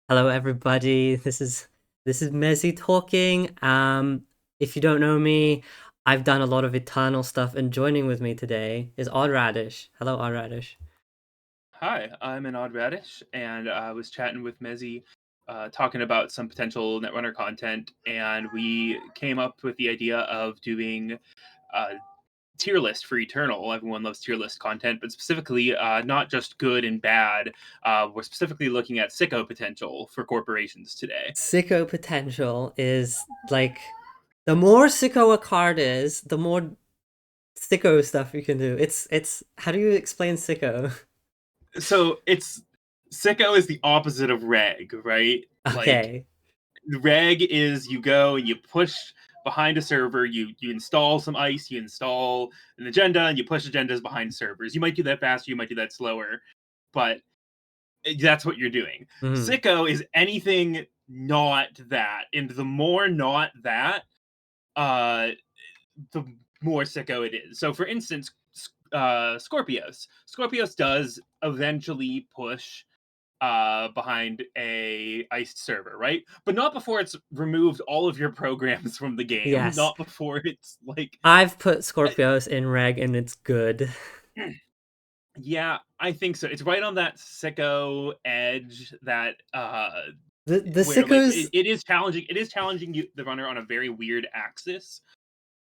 Hello, everybody. This is Mezzy talking. If you don't know me, I've done a lot of Eternal stuff, and joining with me today is AnOddRadish. Hello, AnOddRadish. Hi, I'm AnOddRadish, and I was chatting with Mezzy, talking about some potential Netrunner content, and we came up with the idea of doing a tier list for Eternal. Everyone loves tier list content, but specifically, not just good and bad. We're specifically looking at sicko potential for corporations today. Sicko potential is like the more sicko a card is, the more sicko stuff you can do. It's how do you explain sicko? So it's sicko is the opposite of reg, right? Like Okay. reg is you go and you push behind a server, you install some ice, you install an agenda, and you push agendas behind servers. You might do that faster, you might do that slower, but that's what you're doing. Mhm. Sicko is anything not that, and the more not that, uh, the more sicko it is. So, for instance, Scorpios does eventually push behind a iced server, right? But not before it's removed all of your programs from the game. Yes, Not before it's like, I've put Scorpios in reg, and it's good. yeah, I think so. It's right on that sicko edge that The where like sickos, it is challenging. It is challenging the runner on a very weird axis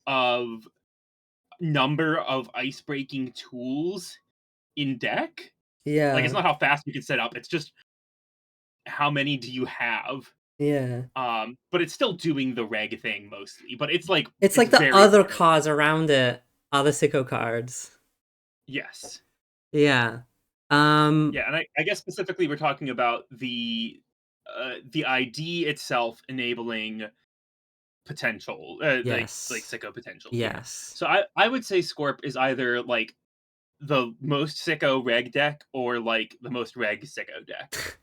of number of ice breaking tools in deck. Like it's yeah, not how fast you can set up. It's just how many do you have. yeah. But it's still doing the reg thing mostly. But it's like It's it's like the very other far away. cards around it are the sicko cards. Yes. Yeah. Um, Yeah, and I guess specifically we're talking about the ID itself enabling potential, like yes. sicko potential here. Yes. So I would say Scorp is either like the most sicko reg deck or like the most reg sicko deck.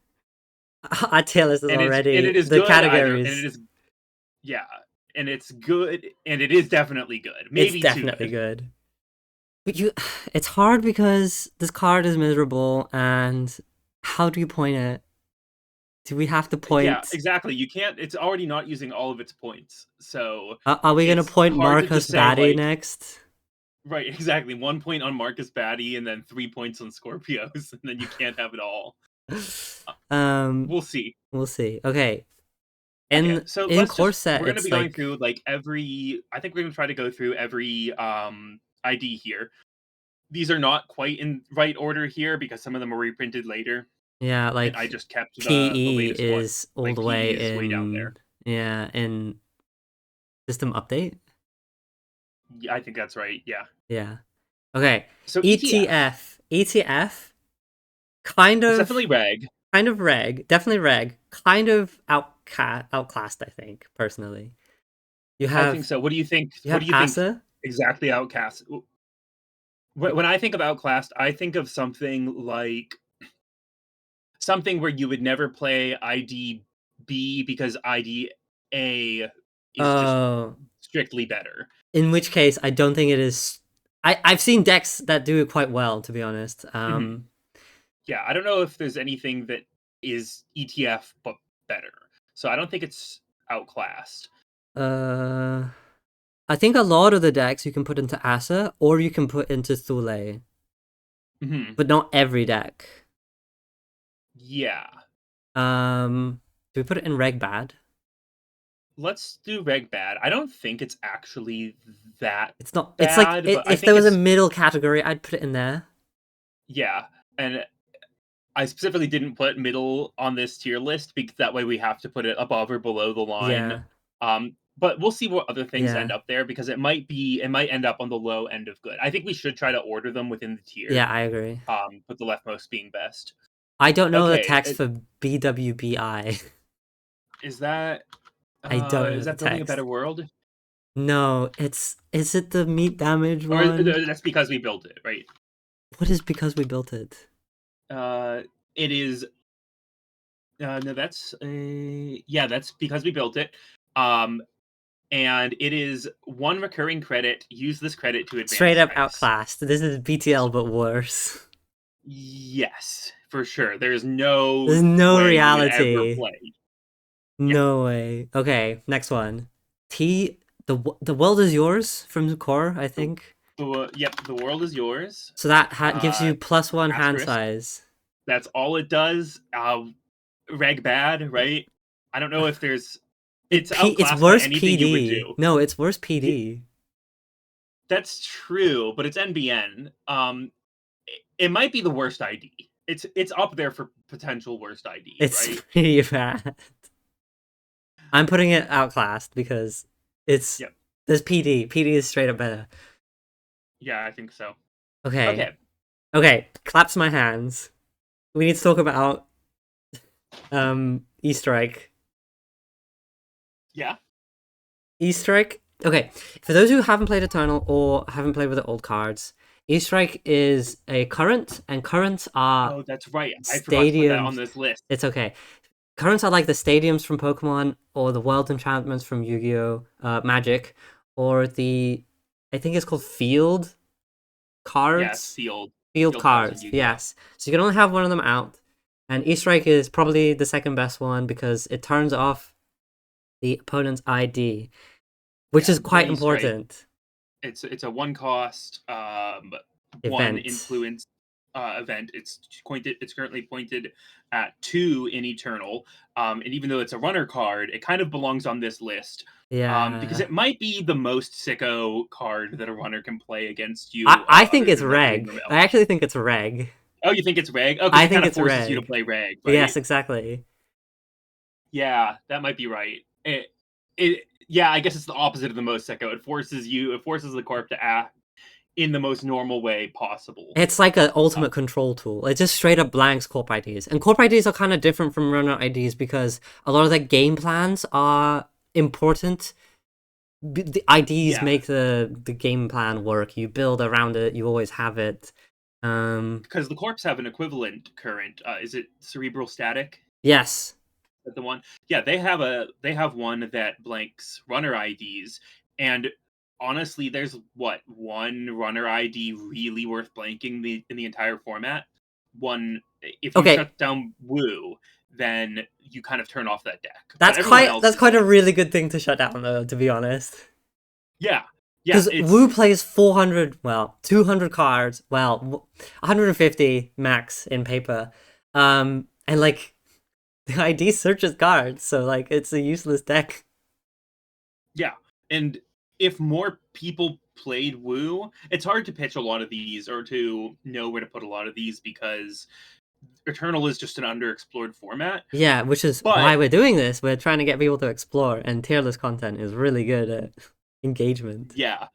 Our tier list is And it already is the good either, and it categories. is yeah, and it's good, and it is definitely good, It's maybe too definitely good. good. But it's hard because this card is miserable, and how do you point it? Do we have to Yeah, point? exactly. You can't. It's already not using all of its points, so Are we gonna it's point hard to Marcus just say Batty like next? right, exactly. 1 point on Marcus Batty, and then 3 points on Scorpios, and then you can't have it all. Uh, um, We'll see. we'll see. Okay, Okay, in so in let's just Corset, we're gonna it's be going like through like every. I think we're gonna try to go through every ID here. These are not quite in right order here because some of them are reprinted later, yeah, and I like just kept the PE latest one. is all Like the PE way is way down in, there. yeah, in system update. Yeah, I think that's right. Yeah. Yeah. Okay. So ETF. ETF, kind It's of definitely reg. reg, definitely reg, kind of outclassed, I think, personally. You I think have so. What do you think? you What have do you think Asa. exactly outcast? When I think of outclassed, I think of something like something where you would never play ID B because ID A is just Oh, strictly better. in which case I don't think it is. I've seen decks that do it quite well, to be honest. Mhm. Yeah, I don't know if there's anything that is ETF but better. So I don't think it's outclassed. Uh, I think a lot of the decks you can put into Asa or you can put into Thule, Hmm. but not every deck. Yeah. Do we put it in reg bad? Let's do reg bad. I don't think it's actually that It's not. It's like bad, but I if there think was a it's middle category, I'd put it in there. yeah. And I specifically didn't put middle on this tier list because that way we have to put it above or below the line. Yeah, But we'll see what other things end yeah, up there because it might end up on the low end of good. I think we should try to order them within the tier. yeah. I agree. With the leftmost being best. I don't know the Okay, text for BWBI. is that I don't know is the that building a better text. world, No, it's is it the meat damage or one? that's because we built it, right? What is because we built it? It is no, that's yeah, that's because we built it. Um, and it is one recurring credit. Use this credit to Straight advance up ice. outclassed. This is BTL but worse. Yes, for sure. There's no There's no way you would ever reality. play. Yeah, No way. Okay, next one. T. The world is yours from the core, I the think. yep. The world is yours. So that gives Uh, you +1 hand asterisk. size. That's all it does. Reg bad, right? I don't know if there's. It's It's outclassed by worse anything you would PD. do. No, it's worse Yeah, PD. that's true, but it's NBN. It might be the worst ID. It's up there for potential worst ID, It's right? pretty bad. I'm putting it outclassed because it's Yep. there's PD. PD is straight up better. Yeah, I think so. Okay. Okay. Okay. Claps my hands. We need to talk about E-Strike. Yeah. E-Strike. Okay. For those who haven't played Eternal or haven't played with the old cards, E-Strike is a current, and currents are Oh, that's right. I forgot to put that on stadiums. this list. It's okay. Currents are like the stadiums from Pokemon or the world enchantments from Yu-Gi-Oh! Magic, or the I think it's called field Yes, cards. field Field field cards in cards, Yu-Gi-Oh. yes. So you can only have one of them out. And E-Strike is probably the second best one because it turns off the opponent's ID, which Yeah, is the quite E-Strike. important. It's a one cost one Event. influence event. It's currently pointed at 2 in Eternal. And even though it's a runner card, it kind of belongs on this list. Because Yeah. it might be the most sicko card that a runner can play against I, you, I think other it's than like reg. Boomer I Milk. actually think it's reg. Oh, you think it's reg? Oh, because I it kind think of it's forces you to reg. play reg, Yes, right? exactly. Yeah, that might be right. Yeah, I guess it's the opposite of the most sicko. It forces the corp to act in the most normal way possible. It's like an Uh, ultimate control tool. It just straight up blanks corp IDs. And corp IDs are kind of different from runner IDs because a lot of the game plans are important. The IDs yeah, make the game plan work. You build around it. You always have it. because the corps have an equivalent current. Is it cerebral static? Yes. Is that the one? Yeah, they have one that blanks runner IDs, and honestly, there's what one runner ID really worth blanking in the entire format. One, if you Okay. shut down Woo, then you kind of turn off that deck. But everyone else That's is quite a like, really good thing to shut down though, to be honest. yeah, yeah, Because it's Wu plays 400, well, 200 cards, well, 150 max in paper. And like the ID searches cards, so like it's a useless deck. yeah, and if more people played Woo, it's hard to pitch a lot of these or to know where to put a lot of these because Eternal is just an underexplored format. Yeah, which is But why we're doing this. We're trying to get people to explore, and tier list content is really good at engagement. yeah,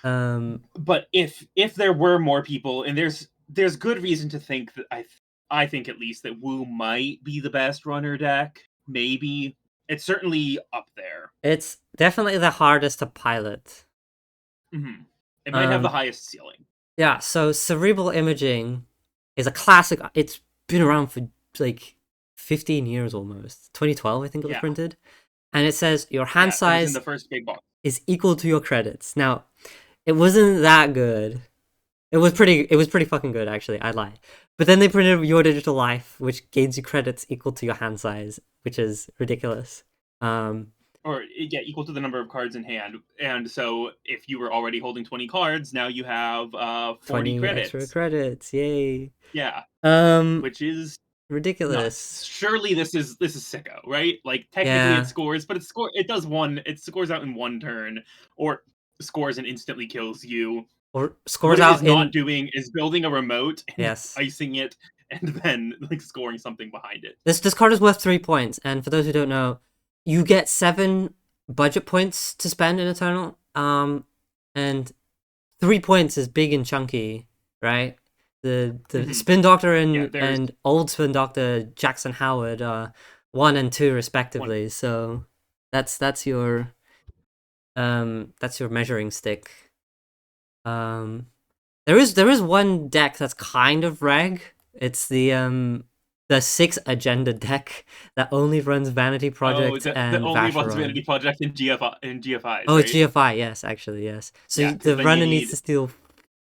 Um, but if there were more people, and there's good reason to think that I think at least that Woo might be the best runner deck. Maybe it's certainly up there. it's definitely the hardest to pilot. It might have the Um, highest ceiling. yeah, so cerebral imaging is a classic. It's been around for like 15 years almost. 2012, I think it was Yeah, printed. And it says your hand yeah, it was in size the first big box. is equal to your credits. Now, it wasn't that good. It was pretty fucking good actually, I lie. But then they printed your digital life, which gains you credits equal to your hand size, which is ridiculous. Um Or yeah, equal to the number of cards in hand. And so if you were already holding 20 cards, now you have 40 20 extra credits. credits. Yay. Yeah, Um which is nuts. Ridiculous. Surely this is sicko, right? Like technically it Yeah. scores, but it scores out in one turn or scores and instantly kills you. Or What scores it is out not in doing is building a remote and yes. icing it and then like scoring something behind it. This card is worth 3 points, and for those who don't know, you get 7 budget points to spend in Eternal. And 3 points is big and chunky, right? The Mhm. Spin Doctor Yeah, there's and old Spin Doctor Jackson Howard are 1 and 2 one. respectively. So that's your measuring stick. Um, there is one deck that's kind of reg. It's the 6 agenda deck that only runs Vanity Oh, Project the and only one's Vanity Vacheron. Project in GFIs, Oh, it's right? GFI. Yes, actually, yes. So Yeah, because the then you runner needs need to steal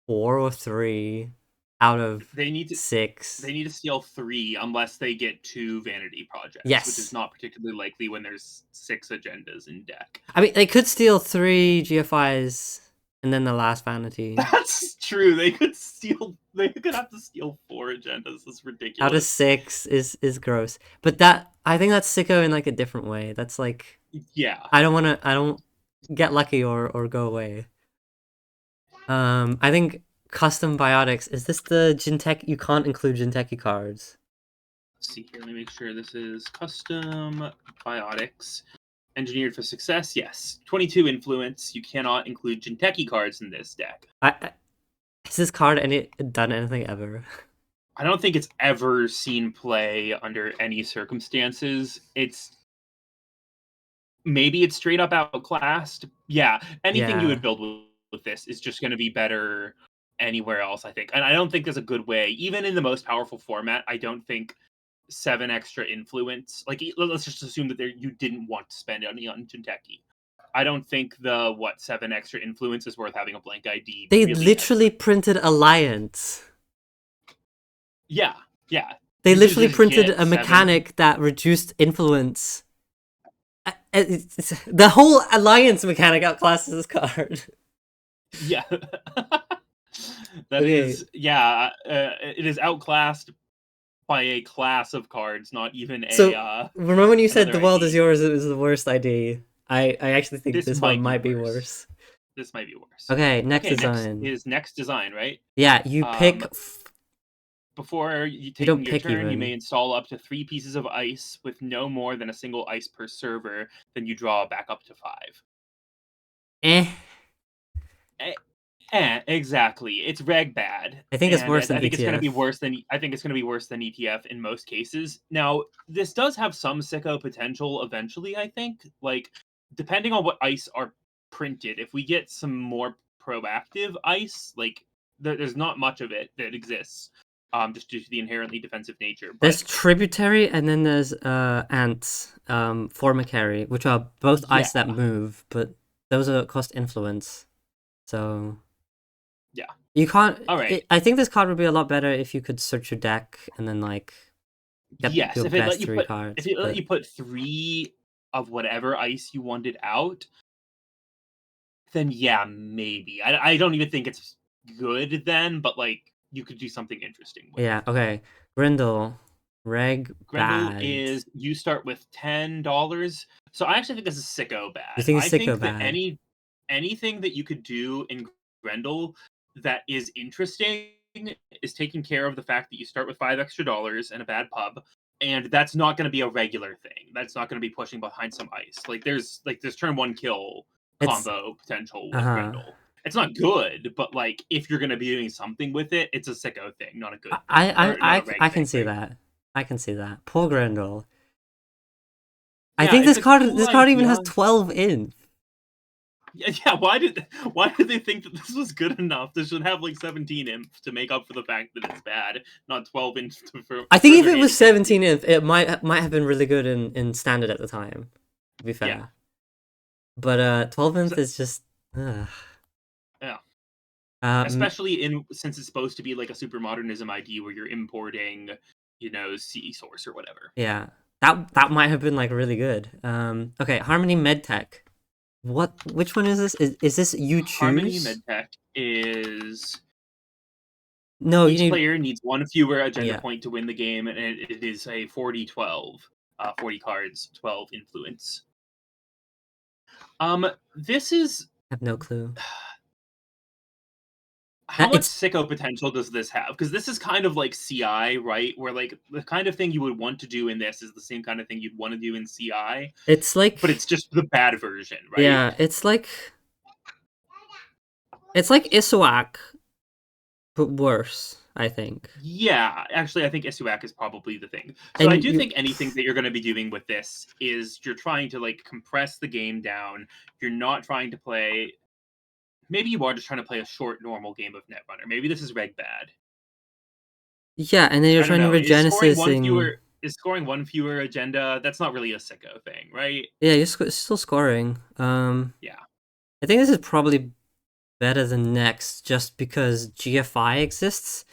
4 or 3. out of They need to they 6. need to steal 3 unless they get 2 vanity projects, which is Yes. not particularly likely when there's 6 agendas in deck. I mean, they could steal 3 GFIs and then the last vanity. That's true. They could steal. They could have to steal 4 agendas. That's Out of ridiculous. 6 is gross. But that I think that's sicko in like a different way. That's like Yeah. I don't get lucky or go away. I think custom biotics, is this the Jinteki? You can't include Jinteki cards. Let's see here. Let me make sure this is custom biotics. Engineered for success, yes. 22 influence. You cannot include Jinteki cards in this deck. Has this card done anything ever? I don't think it's ever seen play under any circumstances. Maybe it's straight up outclassed. Yeah, anything you Yeah. would build with this is just going to be better anywhere else, I think. And I don't think there's a good way, even in the most powerful format. I don't think 7 extra influence. Like, let's just assume that you didn't want to spend any on Jinteki. I don't think the 7 extra influence is worth having a blank ID. They Really, literally printed Alliance. yeah, yeah. They You could literally just printed get a 7. mechanic that reduced influence. The whole Alliance mechanic outclasses this card. Yeah. That Okay. is, yeah, it is outclassed by a class of cards, not even So remember when you said another the world is ID. yours, it was the worst ID? I actually think This this one might be might be worse. worse. This might be worse. Okay, next Okay, next design. is next design, right? Yeah, you pick. Um, Before you You don't taking your pick turn, you may even. install up to 3 pieces of ice with no more than a single ice per server. Then you draw back up to 5. Eh. Eh, exactly. It's reg bad, I think it's and worse than I think it's going to be ETF. worse than ETF in most cases. Now, this does have some sicko potential eventually. I think, like, depending on what ice are printed, if we get some more proactive ice, like there's not much of it that exists, just due to the inherently defensive nature. There's But tributary and then there's ants, formicary, which are both yeah, ice that move, but those are cost influence. So yeah. you can't. All right. I think this card would be a lot better if you could search your deck and then like get Yes, your best 3 cards. if it let But you put 3 of whatever ice you wanted out, then yeah, maybe. I don't even think it's good then, but like you could do something interesting with. yeah, okay. Grindle, reg Grendel bad. is you start with $10. So I actually think this is sicko You bad. think it's I sicko think that bad? anything that you could do in Grendel that is interesting is taking care of the fact that you start with $5 extra and a bad pub, and that's not going to be a regular thing. That's not going to be pushing behind some ice. There's turn 1 kill It's combo potential uh with huh. Grendel. It's not good, but like if you're going to be doing something with it, it's a sicko thing, not a good thing, or not a reg I can thing, see right? that. I can see that. Poor Grindel. I Yeah, think it's a cool this card even idea. has 12 in. Yeah, yeah. Why did they think that this was good enough? This should have like 17 imp to make up for the fact that it's bad, not 12 inch to I think if further it was handicap 17 you. inf, it might have been really good in standard at the time, to be Yeah, fair. But 12 inf so, is just ugh. yeah. Um Especially in since it's supposed to be like a super modernism ID where you're importing, C source or whatever. yeah. That might have been like really good. Okay, Harmony Medtech. Which one is this? Is this you Harmony choose? Medtech is No, you each need player needs 1 fewer oh agenda yeah. point to win the game, and it is a 40-12, 40 cards, 12 influence. This is I have no clue. how much It's sicko potential does this have? Because this is kind of like CI, right? Where like the kind of thing you would want to do in this is the same kind of thing you'd want to do in CI, it's but like it's just the bad version, right? yeah, it's like Isuak, but worse, I think. Yeah, actually, I think Isuak is probably the thing. So I And do you think anything that you're going to be doing with this is you're trying to like compress the game down. You're not trying to play. Maybe you are just trying to play a short normal game of Netrunner. Maybe this is reg bad. yeah, and then you're I don't trying to know. regenesis and Is scoring one fewer agenda? That's not really a sicko thing, right? yeah, you're still scoring. Yeah. I think this is probably better than next just because GFI exists.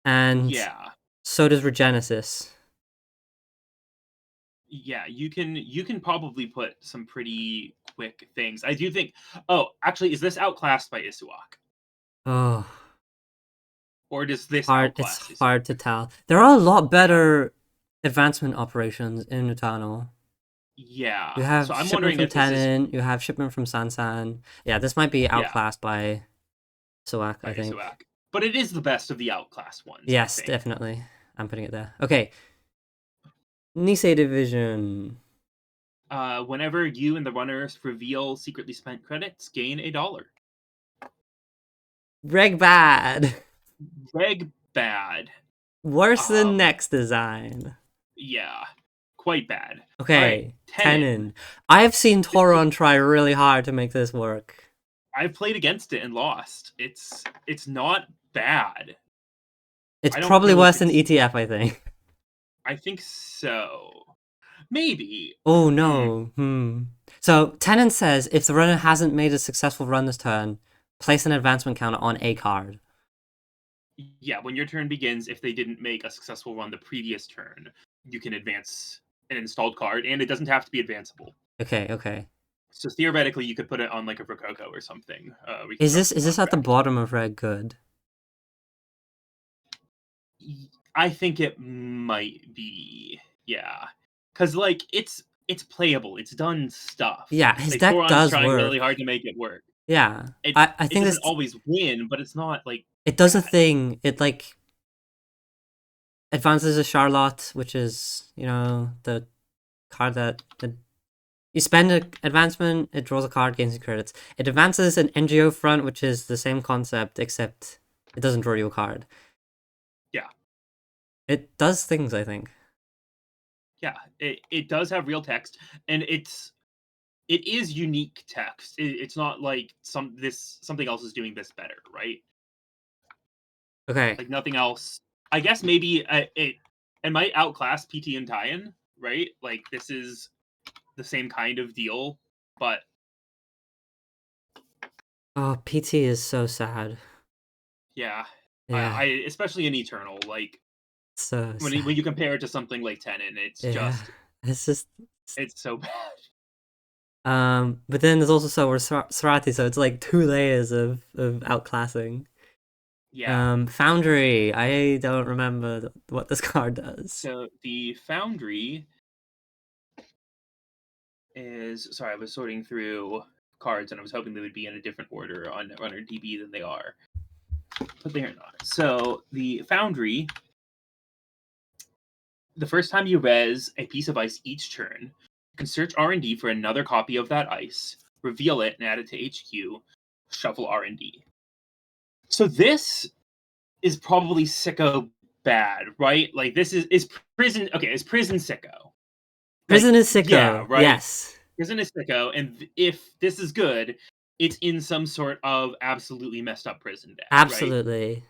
and Yeah. so does Regenesis. Yeah, you can probably put some pretty quick things. I do think. Oh, actually, is this outclassed by Isuak, Oh, or does this hard. It's outclass hard to Isuak? tell. There are a lot Yeah, better advancement operations in Utano. yeah. You So have I'm shipment wondering from if this is Tenon. You have shipment from Sansan. Yeah, this might be yeah outclassed by Soak, by I think. Isuak, but it is the best of the outclass ones, I Yes, think. definitely. I'm putting it there. Okay, Nisei Division. Whenever you and the runners reveal secretly spent credits, gain $1. Reg bad. Reg bad. Worse than Um, next design. yeah, quite bad. All right, Okay, Tenon. Tenon. I've seen This is Toron try really hard to make this work. I've played against it and lost. It's not bad. It's I don't probably know if worse than it's. ETF, I think. I think so. Maybe. Oh Hmm. no. So Tenon says if the runner hasn't made a successful run this turn, place an advancement counter on a card. Yeah, when your turn begins, if they didn't make a successful run the previous turn, you can advance an installed card, and it doesn't have to be advanceable. Okay, okay. So theoretically, you could put it on like a Rococo or something. Is this Reconstructed is this at the Contract. bottom of Red Good? I think it might be. Yeah, because like it's playable. It's done stuff. Yeah, his Like deck Toron's does trying really work. hard to make it work. Yeah. It I it think doesn't this always win, but it's not like it does a bad. thing. It like advances a Charlotte, which is, the card that you spend an advancement, it draws a card, gains credits. It advances an NGO front, which is the same concept, except it doesn't draw you a card. Yeah, It does things, I think. yeah. It does have real text, and it is unique text. It's not like something else is doing this better, right? Okay. Like nothing else. I guess maybe it might outclass PT and Tie-in, right? Like this is the same kind of deal, but Oh, PT is so sad. yeah, I Yeah, especially in Eternal, like so when sad. you compare it to something like Tenon, Yeah, it's just. it's so bad. But then there's also Sarati, so it's like two layers of outclassing. Yeah. Foundry. I don't remember what this card does. So the Foundry is sorry, I was sorting through cards and I was hoping they would be in a different order on Netrunner DB than they are, but they are not. So the Foundry, the first time you res a piece of ice each turn, you can search R&D for another copy of that ice, reveal it, and add it to HQ. Shuffle R&D. So this is probably Sicko bad, right? Like this is prison. Okay, is prison Sicko? Like Prison is yeah, Sicko. right. Yes, Prison is Sicko, and if this is good, it's in some sort of absolutely messed up prison deck, right? absolutely.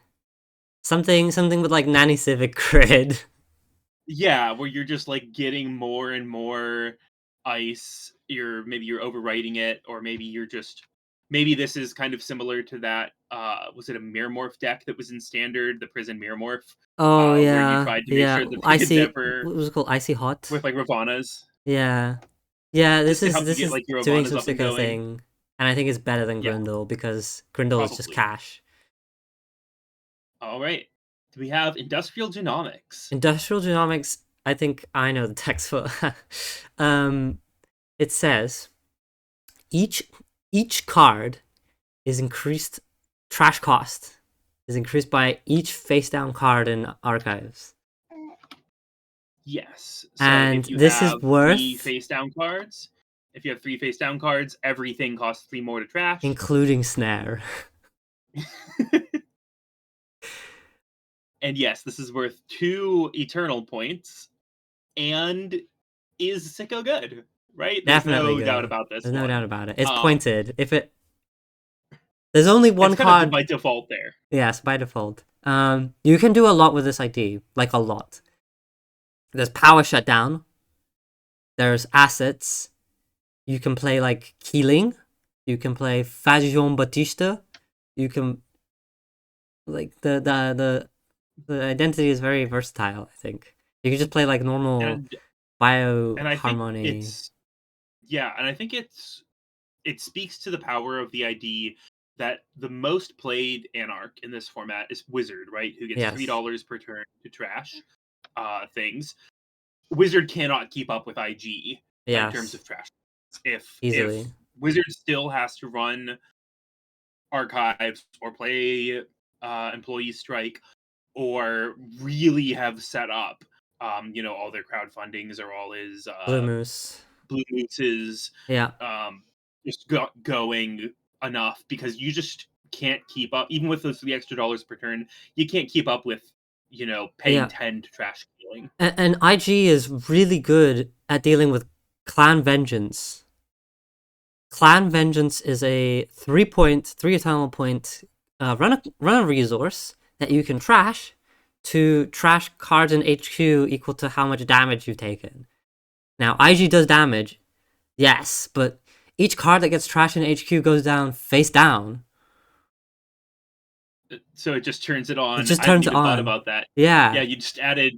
Something with like nanny civic grid. Yeah, where you're just like getting more and more ice. You're overwriting it, or maybe this is kind of similar to that. Was it a mirror morph deck that was in standard, the prison mirror morph, Oh where you yeah, tried to make yeah. sure that they could Icy. never What was it called? Icy hot. with like Ravana's Yeah, yeah. This just to is help you this get is like your doing Ravana's some up and Sicko going. thing, and I think it's better than Yeah, Grindel because Grindel is just probably. cash. All right. Do we have industrial genomics? Industrial genomics. I think I know the text for. um, it says each each card is increased. Trash cost is increased by each face down card in archives, Yes. So and if you this is have three worth face down cards, everything costs 3 more to trash. including snare. And yes, this is worth 2 eternal points and is Sicko good, right? There's Definitely no doubt good. about this There's no doubt one. about it. It's Um, pointed. If it there's only it's one kind of card. by default there. Yes, by default. You can do a lot with this ID, like a lot. There's power shutdown. There's assets. You can play like Keeling. You can play Fajon Batista. You can like the The identity is very versatile, I think. You can just play like normal and bio and I think harmony. it's yeah, and I think it speaks to the power of the ID that the most played Anarch in this format is Wizard, right? Who gets Yes. $3 per turn to trash things. Wizard cannot keep up with IG in terms Yes. of trash. If Easily. Wizard still has to run archives or play employee strike or really have set up all their crowdfundings or all his Blue Moose. Blue Moose's Yeah. um, just going enough because you just can't keep up even with those $3 extra per turn. You can't keep up with paying Yeah. 10 to trash healing. And IG is really good at dealing with Clan Vengeance. Clan Vengeance is a 3 point, 3 eternal point, run a resource that you can trash to trash cards in HQ equal to how much damage you've taken. Now, IG does damage, yes, but each card that gets trashed in HQ goes down face down. So it just turns it It on. just I haven't turns it even thought on. about that. Yeah, Yeah. you just added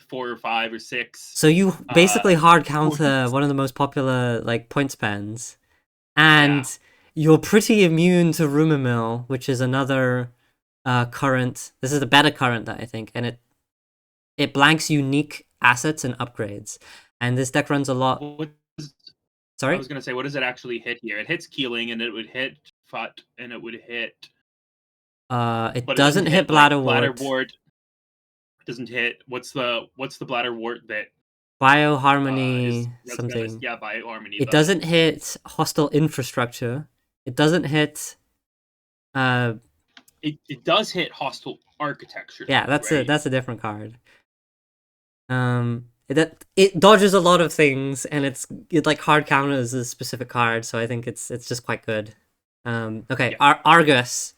4 or 5 or 6 So you uh basically hard counter points. one of the most popular like point spends, Yeah. and you're pretty immune to Rumor Mill, which is another current. This is the better current that I think, and it blanks unique assets and upgrades. And this deck runs a lot. What is, I Sorry, was gonna say, what does it actually hit here? It hits Keeling and it would hit Fut and it would hit, it but it doesn't doesn't hit hit like Bladder Bladder Wart, Wart. It doesn't hit what's the Bladder Wart that Bio is Harmony resident? something. Yeah, by Harmony, It the doesn't hit hostile infrastructure. It doesn't hit. Uh, it does hit hostile architecture yeah, though, right? that's a different card. It dodges a lot of things, and it like hard counters a specific card, so I think it's just quite good. Okay, Yeah. Argus.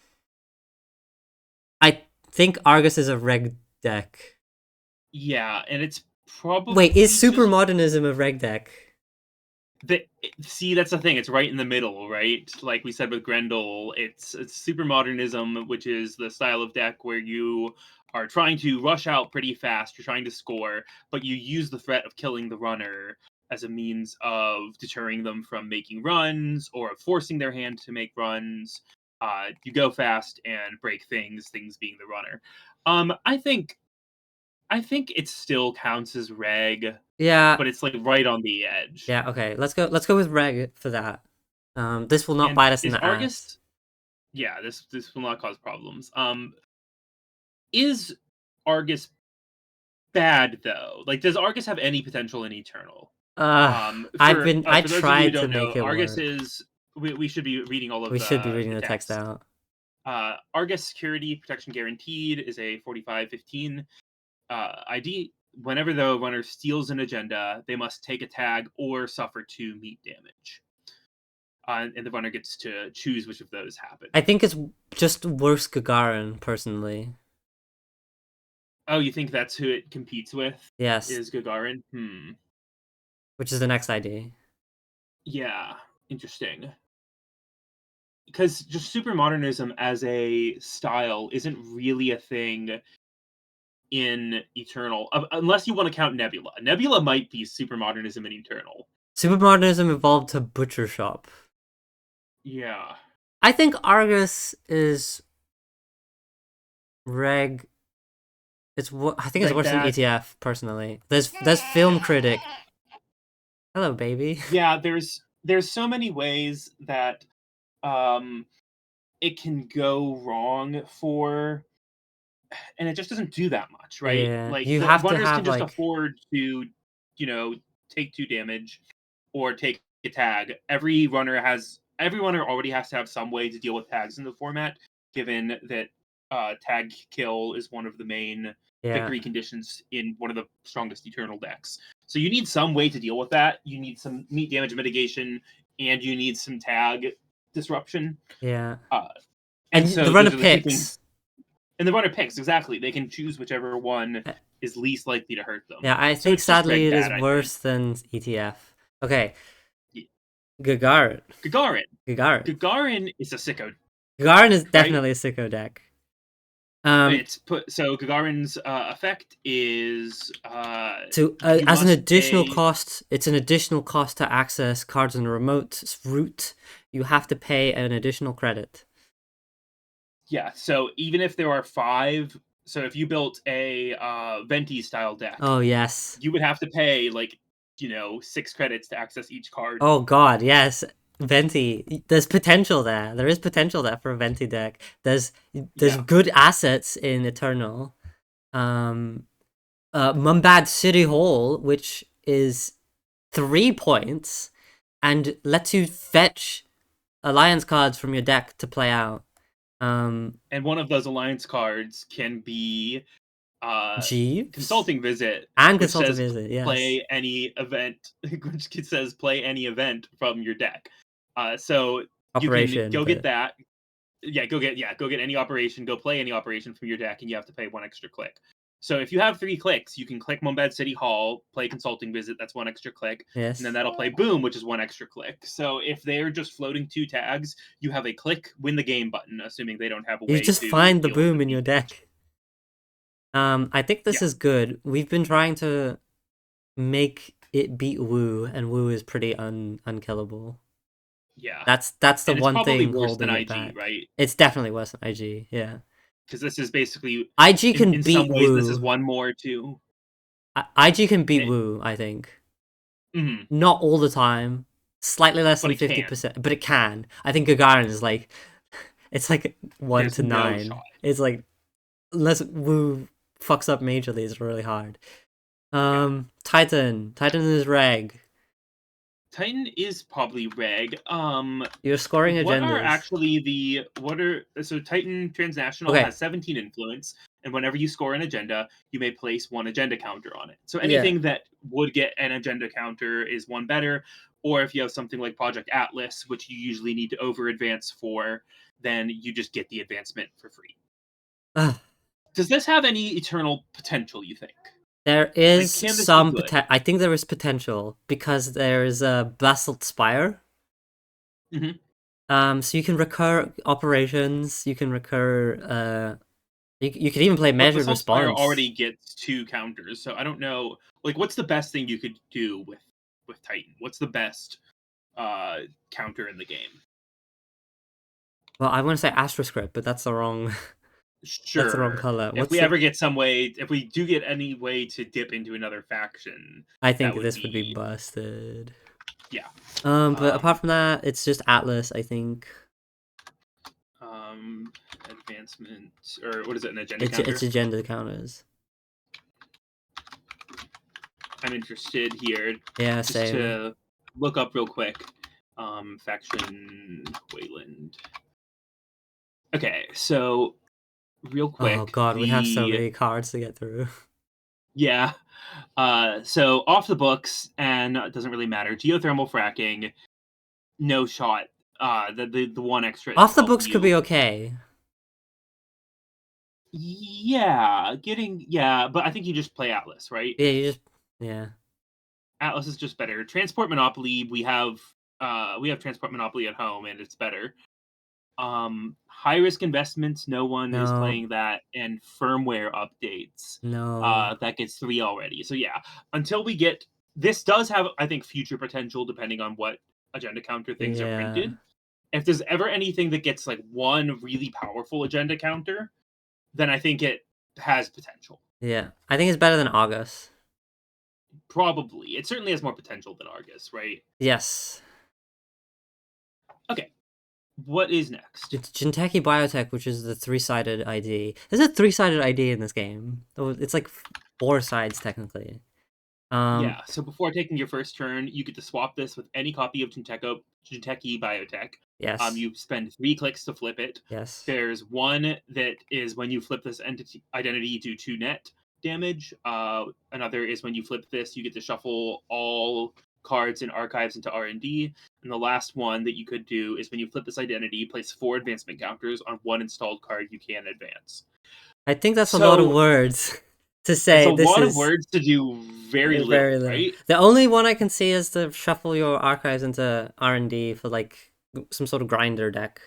I think Argus is a reg deck. Yeah, and it's Wait, is probably super just modernism a reg deck? the see, that's the thing. It's right in the middle, right? Like we said with Grendel, it's super modernism, which is the style of deck where you are trying to rush out pretty fast. You're trying to score, but you use the threat of killing the runner as a means of deterring them from making runs or forcing their hand to make runs. You go fast and break things. Things being the runner. I think it still counts as reg, Yeah, but it's like right on the edge. yeah. Okay, let's go with reg for that. This will not And bite us in is the ass. Argus? Yeah, this will not cause problems. Is Argus bad though? Like, does Argus have any potential in Eternal? I For those of you who tried to don't know, make it Argus work. is we should be reading all of We should be the reading the text text. out. Argus security protection guaranteed is a 45-15 ID. Whenever the runner steals an agenda, they must take a tag or suffer 2 meat damage. And the runner gets to choose which of those happen. I think it's just worse Gagarin personally. Oh, you think that's who it competes with? Yes, Is Gagarin? which is the next ID. Yeah, interesting. Because just super modernism as a style isn't really a thing in Eternal, unless you want to count Nebula. Nebula might be super modernism in Eternal. Supermodernism evolved to Butcher Shop. Yeah, I think Argus is reg. I think it's Reg worse than bad. ETF personally. There's Film Critic. Hello, baby. Yeah, there's so many ways that um it can go wrong for, and it just doesn't do that much, right? Yeah, Like you the have to runners can have just like afford to, take 2 damage or take a tag. Every runner already has to have some way to deal with tags in the format, given that tag kill is one of the main yeah victory conditions in one of the strongest Eternal decks. So you need some way to deal with that. You need some meat damage mitigation, and you need some tag disruption. yeah, Uh, and and the so runner those are the 2 things. picks. And the runner picks, exactly. They can choose whichever one Uh, is least likely to hurt them. Yeah, I So think it's just sadly reg it is bad, I think. worse than ETF. Okay, Y- Gagarin. Gagarin. Gagarin. Gagarin is a sicko, Gagarin is right? definitely a sicko deck. Um, It's put so Gagarin's effect is to you as an must additional pay. cost, it's an additional cost to access cards on a remote route. You have to pay an additional credit. Yeah, so even if there are five, so if you built a Venti style deck, Oh yes. you would have to pay like 6 credits to access each card. Oh god, yes. Venti. There's potential there. There is potential there for a Venti deck. There's Yeah, good assets in Eternal. Um Mumbad City Hall, which is 3 points and lets you fetch alliance cards from your deck to play out. Um and one of those alliance cards can be uh Jeeves Consulting Visit, and which Consult a says Visit, yes. play any event, which says play any event from your deck. So you can Operation, go get but that. Go get any operation, go play any operation from your deck, and you have to pay 1 extra click. So if you have 3 clicks, you can click Mumbad City Hall, play Consulting Visit, that's 1 extra click, and then yes. that'll play Boom, which is 1 extra click. So if they're just floating 2 tags, you have a click win the game button, assuming they don't have a You way just to find the deal with boom the in your defense. deck. I think this Yeah, is good. We've been trying to make it beat Woo, and Woo is pretty unkillable. yeah, That's the and it's one probably thing worse than holding it IG, back. right? It's definitely worse than IG, yeah. Because this is basically, IG can in some beat ways, this is Woo. one more to. IG can beat It, Woo, I think. mhm, Not all the time. Slightly less but than it can. 50%, but it can. I think Gagarin is like it's like 1 There's to no 9. shot. It's like unless Woo fucks up majorly, it's really hard. Yeah. Titan is reg. Titan is probably reg. You're scoring What are agendas. actually the what are so Titan Transnational Okay, has 17 influence, and whenever you score an agenda, you may place one agenda counter on it. So yeah. anything that would get an agenda counter is one better. Or if you have something like Project Atlas, which you usually need to over advance for, then you just get the advancement for free. Ugh. Does this have any eternal potential, you think? There Like, is can this be some good? potential. I think there is potential because there is a Basalt Spire. Hmm. So you can recur operations. You can recur. You could even play But measured Basalt Spire already response. gets 2 counters, so I don't know. Like, what's the best thing you could do with Titan? What's the best counter in the game? Well, I want to say Astroscript, but that's the wrong. That's the wrong Sure. color. If What's we the? ever get some way, if we do get any way to dip into another faction, I that think would this would be be, busted. yeah. But Um, apart from that, it's just Atlas. I think um, Advancement, or what is it? An agenda it's counter. agenda counters. I'm interested here, Yeah, just same. to look up real quick. Faction Wayland. Okay, so real Oh quick, god, we have so the many cards to get through. yeah. So off the books, and it doesn't really matter. Geothermal fracking, no shot. The 1 extra Off the itself. books could be okay. Yeah, but I think you just play Atlas, right? Yeah, you just yeah. Atlas is just better. Transport Monopoly, we have Transport Monopoly at home, and it's better. High risk investments, no one is No, playing that, and firmware updates, no. that gets 3 already. So yeah, until we get this does have, I think, future potential depending on what agenda counter things are Yeah. printed. If there's ever anything that gets like one really powerful agenda counter, then I think it has potential. Yeah. I think it's better than August. Probably. It certainly has more potential than Argus, right? Yes. Okay. What is next? It's Jinteki Biotech, which is the three-sided ID. There's a three-sided ID in this game. Oh, it's like 4 sides technically. Yeah, so before taking your first turn, you get to swap this with any copy of Jinteki Biotech. Yes. You spend 3 clicks to flip it. Yes. There's one that is when you flip this identity to 2 net damage. Another is when you flip this, you get to shuffle all cards and archives into R&D. And the last one that you could do is when you flip this identity, place 4 advancement counters on one installed card you can advance. I think that's a lot of So words to it's a say. This lot of is words to do very little, very little. right? The only one I can see is to shuffle your archives into R&D for like some sort of grinder deck.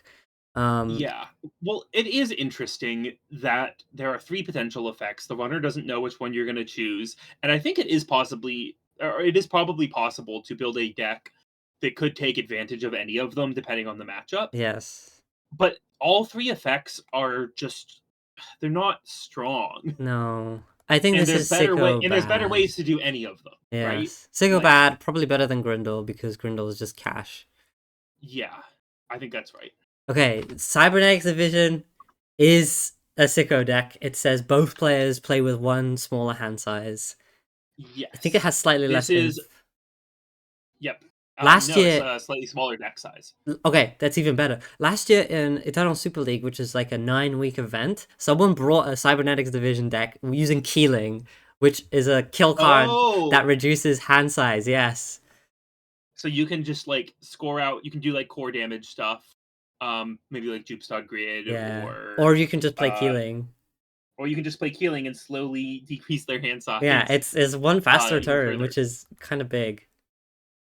Um, Yeah. Well, it is interesting that there are three potential effects. The runner doesn't know which one you're going to choose, and I think it is possibly, or it is probably possible to build a deck that could take advantage of any of them depending on the matchup. yes. But all three effects are just they're not strong. No. I think And this there's is better way Sicko and there's better bad. ways to do any of them, right? Yes. Sicko Like, bad, probably better than Grindel because Grindel is just cash. yeah. I think that's right. Okay, Cybernetics Division is a Sicko deck. It says both players play with one smaller hand size. I think it Yes. has slightly This less is inf. yep. Last No, it's year, a slightly smaller deck size. okay, that's even better. Last year in Eternal Super League, which is like a 9-week event, someone brought a Cybernetics Division deck using Keeling, which is a kill card that Oh, reduces hand size. Yes. so you can just like score out. You can do like core damage stuff. Maybe like Jupe Stud Grid, Yeah. Or you can just play uh, Keeling. or you can just play Keeling and slowly decrease their hand Yeah, size it's one faster even turn, further. which is kind of big.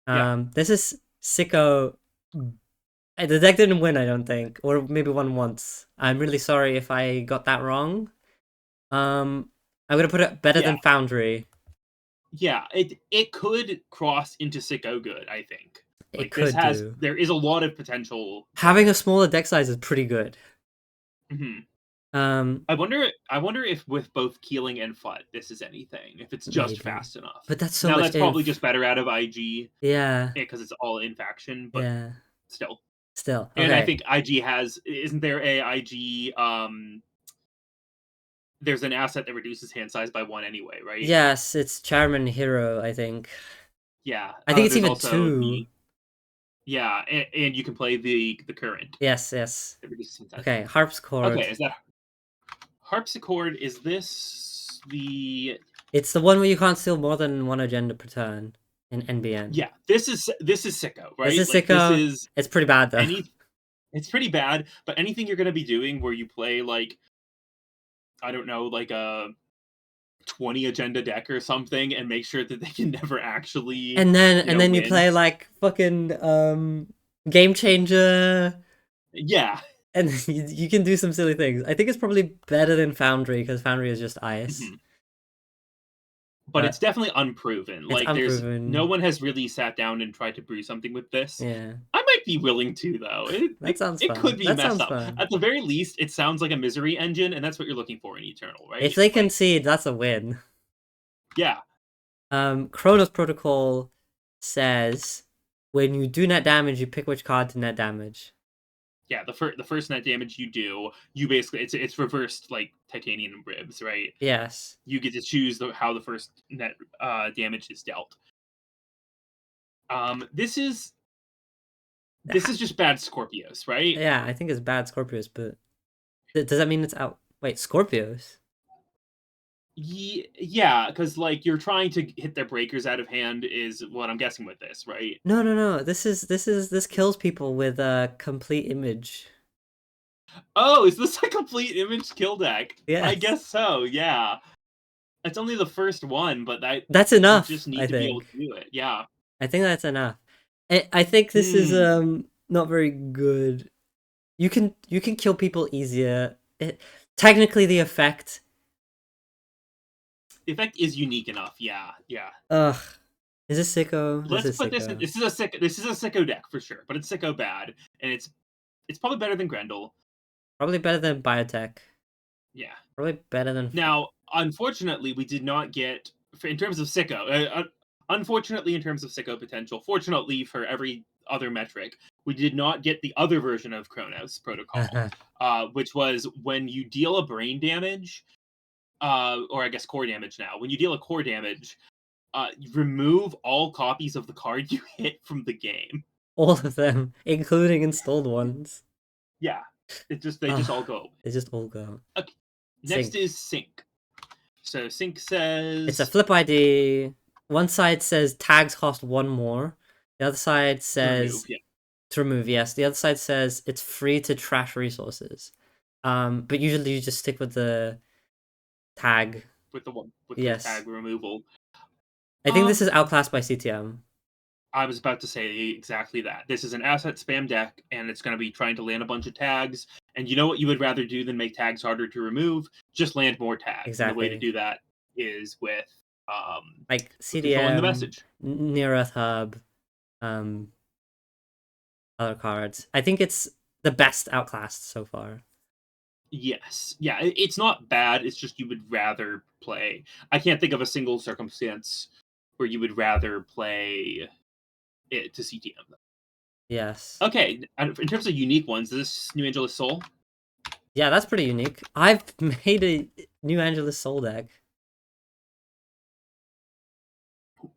Yeah. This is Sicko. The deck didn't win, I don't think, or maybe won once. I'm really sorry if I got that wrong. Um, I'm gonna put it better Yeah. than Foundry. Yeah, it could cross into Sicko good, I think. It Like this could has do. there is a lot of potential Having a there. smaller deck size is pretty good. Hmm. Um, I wonder if with both Keeling and FUT this is anything, if it's just maybe, fast enough. but that's so Now much that's probably inf. just better out of IG Yeah, because it's all in faction, but yeah. still. Still, And I okay. think IG has isn't there a IG there's an asset that reduces hand size by one anyway, right? Yes, it's Chairman Hero, I think. Yeah. I think it's There's even also two. the yeah, and you can play the current Yes, yes. that reduces hand size. Okay, Harpsichord. Okay, is that harpsichord? Is this the It's the one where you can't steal more than one agenda per turn in NBN. yeah? This is Sicko, This right? is Like this Sicko. is It's pretty bad though. any. It's pretty bad, but anything you're gonna be doing where you play like I don't know, like a 20 agenda deck or something, and make sure that they can never actually And then you win. play like fucking Game Changer, Yeah. and you can do some silly things. I think it's probably better than Foundry because Foundry is just ice, Mhm. But it's but definitely unproven. it's Like there's no unproven. one has really sat down and tried to brew something with this. Yeah, I might be willing to though. It that it, sounds it could fun. be That messed sounds up. fun. At the very least, it sounds like a misery engine, and that's what you're looking for in Eternal, If right? they Like, concede, that's a win. yeah, Chronos Protocol says when you do net damage, you pick which card to net damage. yeah. The first net damage you do, you basically it's reversed like titanium ribs, right? Yes. You get to choose how the first net damage is dealt. This is Ah, just bad Scorpios, right? yeah, I think it's bad Scorpios, but does that mean it's out? Wait, Scorpios? Yeah, because like you're trying to hit their breakers out of hand is what I'm guessing with this, right? No, no, no. This kills people with a complete image. Oh, is this a complete image kill deck? I Yes. guess so. Yeah, it's only the first one, but that That's you enough, just I need to be able think. to do it. Yeah. I think that's enough. I think this is Hmm. not very good. You can kill people easier. Technically the effect. The effect is unique enough. Yeah. Yeah. Ugh. Is this Sicko? This Let's is put this in. Sicko. This is a sicko deck for sure, but it's sicko bad, and it's probably better than Grendel. Probably better than Biotech. Yeah. Probably better than Now, unfortunately, we did not get in terms of sicko. Unfortunately, in terms of sicko potential, fortunately for every other metric, we did not get the other version of Chronos Protocol, which was when you deal a brain damage, or I guess core damage. Now, when you deal a core damage, you remove all copies of the card you hit from the game. all of them, including installed ones. Yeah, they just all Ah, go away. they just all go. Okay. Next Sync. is sync. So sync It's a says flip ID. One side says tags cost one more. The other side to remove. says Yeah, to remove, yes. The other side says it's free to trash resources. But usually you just stick with the tag. with the one with the Yes. tag removal. I think this is Um, outclassed by CTM. I was about to say exactly that. This is an asset spam deck, and it's going to be trying to land a bunch of tags. And you know what you would rather do than make tags harder to remove? Just land more tags. And the way to Exactly. do that is Like with controlling the CDM, message. Near Earth Hub, um, other cards. I think it's the best outclassed so far. Yes. Yeah, it's not bad. It's just you would rather play. I can't think of a single circumstance where you would rather play it to CTM. Yes. Okay, in terms of unique ones, this New Angeles Soul, Yeah, that's pretty unique. I've made a New Angeles Soul deck.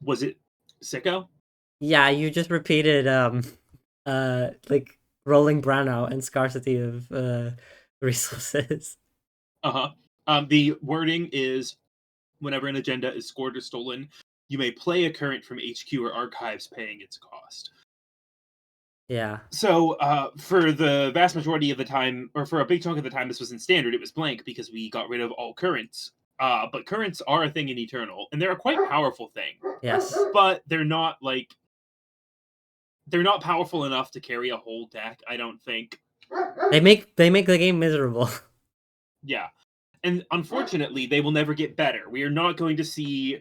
was it Sicko? Yeah, you just repeated like rolling brownout and scarcity of resources. Uh-huh. The wording is whenever an agenda is scored or stolen, you may play a current from HQ or archives paying its cost. Yeah. So, for the vast majority of the time, or for a big chunk of the time this was in standard, it was blank because we got rid of all currents. But currents are a thing in Eternal, and they're a quite powerful thing. Yes. But they're not powerful enough to carry a whole deck, I don't think. They make the game miserable. Yeah. And unfortunately, they will never get better. We are not going to see.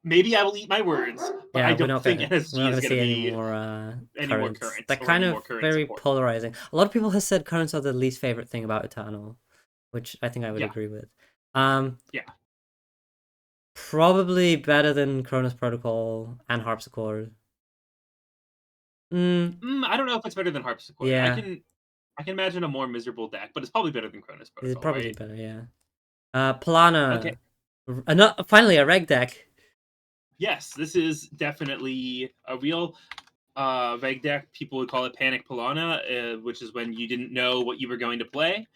Maybe I will eat my words, but I Yeah, don't think we're NSG not is gonna going to see be any more currents. currents They're or kind any of more current very support. polarizing. A lot of people have said currents are the least favorite thing about Eternal, which I think I would Yeah, agree with. Um, yeah. Probably better than Cronus Protocol and Harpsichord. I don't know if it's better than Harpsichord. Yeah, I can imagine a more miserable deck, but it's probably better than Cronus it's Protocol, probably right? better. Yeah. Okay. Polana, finally a reg deck. Yes, this is definitely a real Reg deck. People would call it Panic Polana, which is when you didn't know what you were going to play.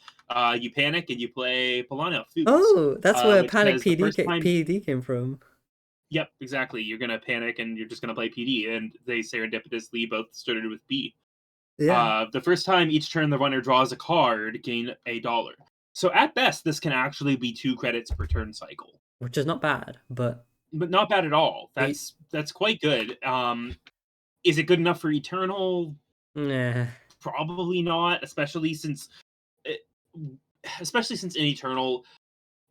You panic and you play Polana Foods, Oh, that's where which Panic says the first time. PED came from. Yep, exactly. You're gonna panic and you're just gonna play PD, and they serendipitously both started with B. Yeah, The first time each turn the runner draws a card, gain $1. So at best, this can actually be 2 credits per turn cycle, which is not bad, but but not bad at all. the That's quite good. Is it good enough for Eternal? nah. Probably not, eh, especially since in Eternal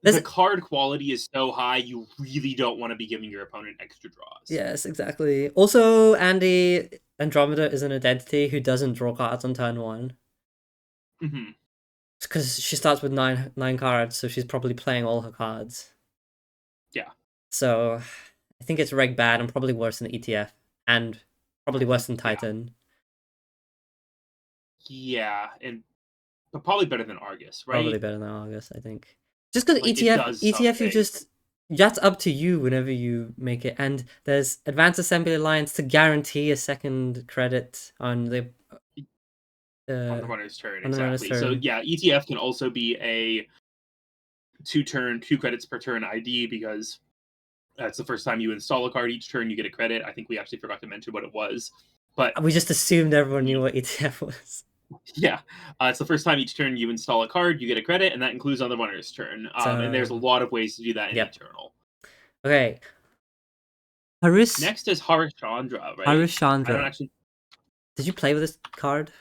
There's the card quality is so high, you really don't want to be giving your opponent extra draws. Yes, exactly. Also, Andy Andromeda is an identity who doesn't draw cards on turn one Hmm. because she starts with nine cards, so she's probably playing all her cards. Yeah, So I think it's reg bad and probably worse than ETF and probably worse than yeah, Titan. yeah, and but probably better than Argus, Probably right? better than August, I think. Just because Like it ETF, does ETF, you something. just that's up to you whenever you make it. And there's Advanced Assembly Alliance to guarantee a second credit On the uh runner's turn, on the runner's exactly. So turn. yeah, ETF can also be a 2 credits per turn ID because that's the first time you install a card each turn, you get a credit. I think we actually forgot to mention what it was, but We just assumed everyone knew what ETF was. yeah, it's the first time each turn you install a card, you get a credit, and that includes on the runner's turn. And there's a So, lot of ways to do that in yep. Eternal. Okay. Harus Next is Harishchandra, right? I don't Harushchandra. actually. Did you play with this card?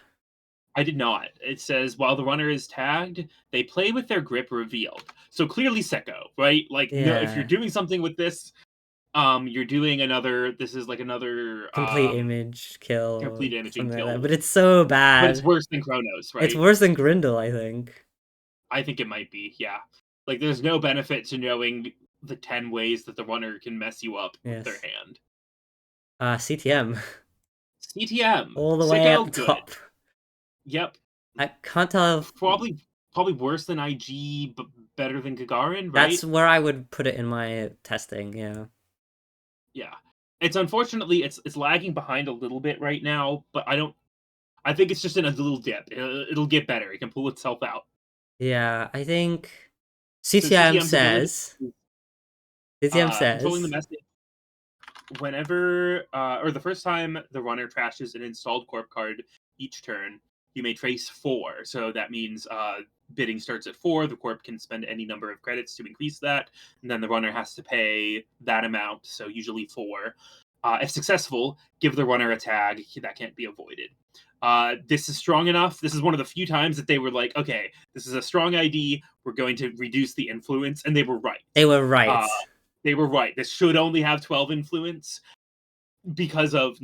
I did not. It says while the runner is tagged, they play with their grip revealed. So clearly Sicko, right? Like no, if you're Yeah. doing something with this, you're doing another. This is like another Complete image kill, complete imaging something like that. kill, But it's so but it's bad. worse than Chronos, It's right? worse than Grindel, I think. I think it might be. Yeah, like there's no benefit to knowing the 10 ways that the runner can mess you up with their Yes. hand. CTM. CTM, All the way Sicko, up good. top. Yep, I can't tell if probably worse than IG, but better than Gagarin, that's right? where I would put it in my testing, yeah. Yeah. It's unfortunately it's lagging behind a little bit right now, but I think it's just in a little dip. It'll get better. It can pull itself out. Yeah, I think So CTM CTM's ability says CTM controlling the says message whenever or the first time the runner trashes an installed corp card each turn, you may trace 4. So that means bidding starts at 4. The corp can spend any number of credits to increase that, and then the runner has to pay that amount. So usually 4. If successful, give the runner a tag that can't be avoided. This is strong enough. This is one of the few times that they were like, okay, this is a strong ID. We're going to reduce the influence. And they were right. They were right. Uh, they were right. This should only have 12 influence because of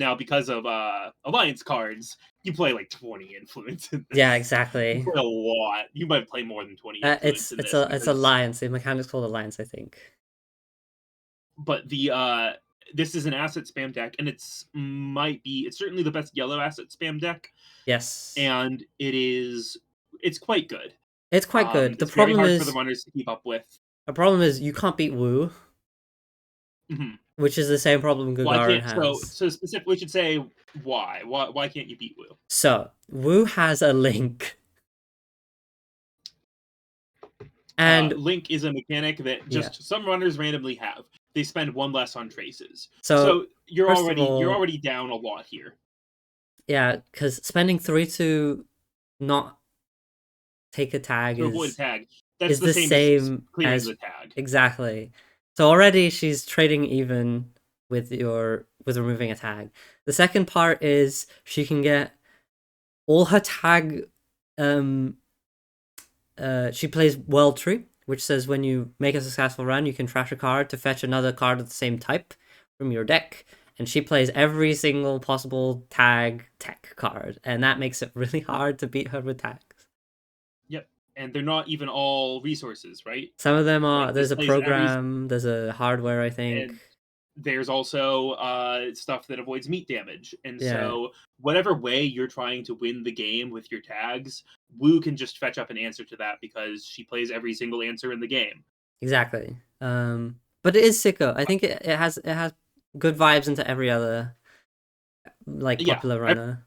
alliance cards. You play like 20 influence in this. Yeah, You exactly. play a lot. You might play more than 20 influence in this. It's alliance. The mechanic's called alliance, I think. But this is an asset spam deck, and it's certainly the best yellow asset spam deck, Yes. and it's quite good. It's quite good. It's very hard for the runners to keep up with. The problem is you can't beat Wu, which is the same problem Gagarin has. So specifically, we should say why. Why can't you beat Wu? So Wu has a link, and link is a mechanic that just some runners randomly have. They spend one less on traces. So you're already down a lot here. Yeah, because spending 3 to not take a tag to avoid a tag. That's is the same as clearing as the tag. Exactly. So already she's trading even with removing a tag. The second part is she can get all her tag. She plays World Tree, which says when you make a successful run, you can trash a card to fetch another card of the same type from your deck. And she plays every single possible tag tech card, and that makes it really hard to beat her with tags. Yep, and they're not even all resources, right? Some of them are. Like, there's a program, there's a hardware, I think. And there's also stuff that avoids meat damage. And so whatever way you're trying to win the game with your tags, Wu can just fetch up an answer to that because she plays every single answer in the game. Exactly. But it is Sicko. I think it has good vibes into every other popular runner.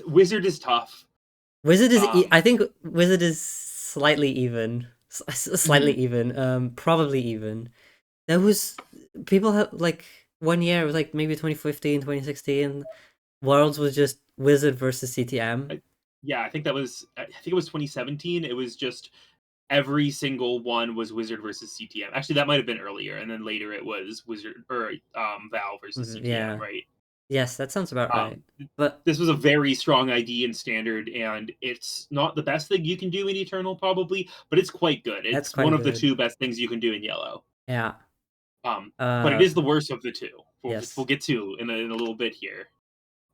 Wizard is tough. Wizard is I think Wizard is slightly even. Slightly even. Probably even. There was people have 1 year, it was maybe 2015, 2016. Worlds was just Wizard versus CTM. I think it was 2017. It was just every single one was Wizard versus CTM. Actually, that might have been earlier, and then later it was Wizard or Val versus CTM, right? Yes, that sounds about right. But this was a very strong ID in Standard, and it's not the best thing you can do in Eternal, probably, but it's quite good. It's one of the 2 best things you can do in Yellow. Yeah. But it is the worst of the 2. We'll get to in a little bit here.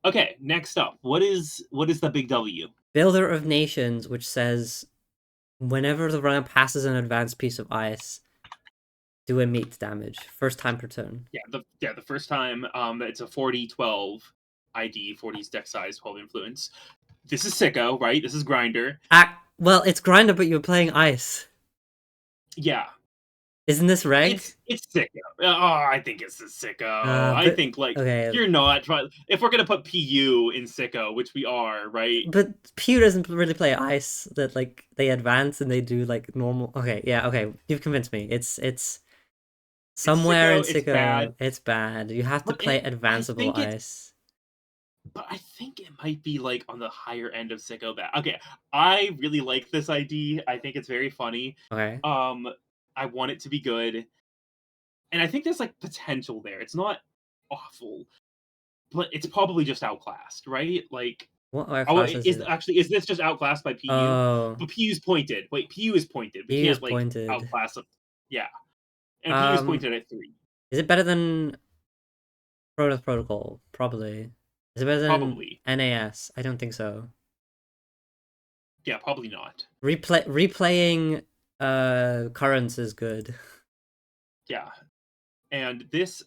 Okay, next up, what is the big W? Builder of Nations, which says whenever the runner passes an advanced piece of ice, do a meat damage. First time per turn. The first time. It's a 40-12 ID, 40's deck size, 12 influence. This is Sicko, right? This is Grinder. Well, it's Grinder, but you're playing ice. Yeah. Isn't this reg? It's Sicko. Oh, I think it's a Sicko. I think you're not trying. If we're gonna put PU in Sicko, which we are, right? But PU doesn't really play ice. That they advance and they do normal. Okay, yeah, okay. You've convinced me. It's somewhere in Sicko. It's bad. You have to play advanceable ice. But I think it might be on the higher end of Sicko bad. Okay, I really like this ID. I think it's very funny. Okay. I want it to be good. And I think there's potential there. It's not awful, but it's probably just outclassed, right? Is this just outclassed by PU? Oh. But PU's pointed. Wait, PU is pointed. We can't pointed. Outclass them. Yeah. And PU's pointed at 3. Is it better than Protoss Protocol? Probably. Is it better than NAS? I don't think so. Yeah, probably not. Replaying Currents is good. Yeah. And this,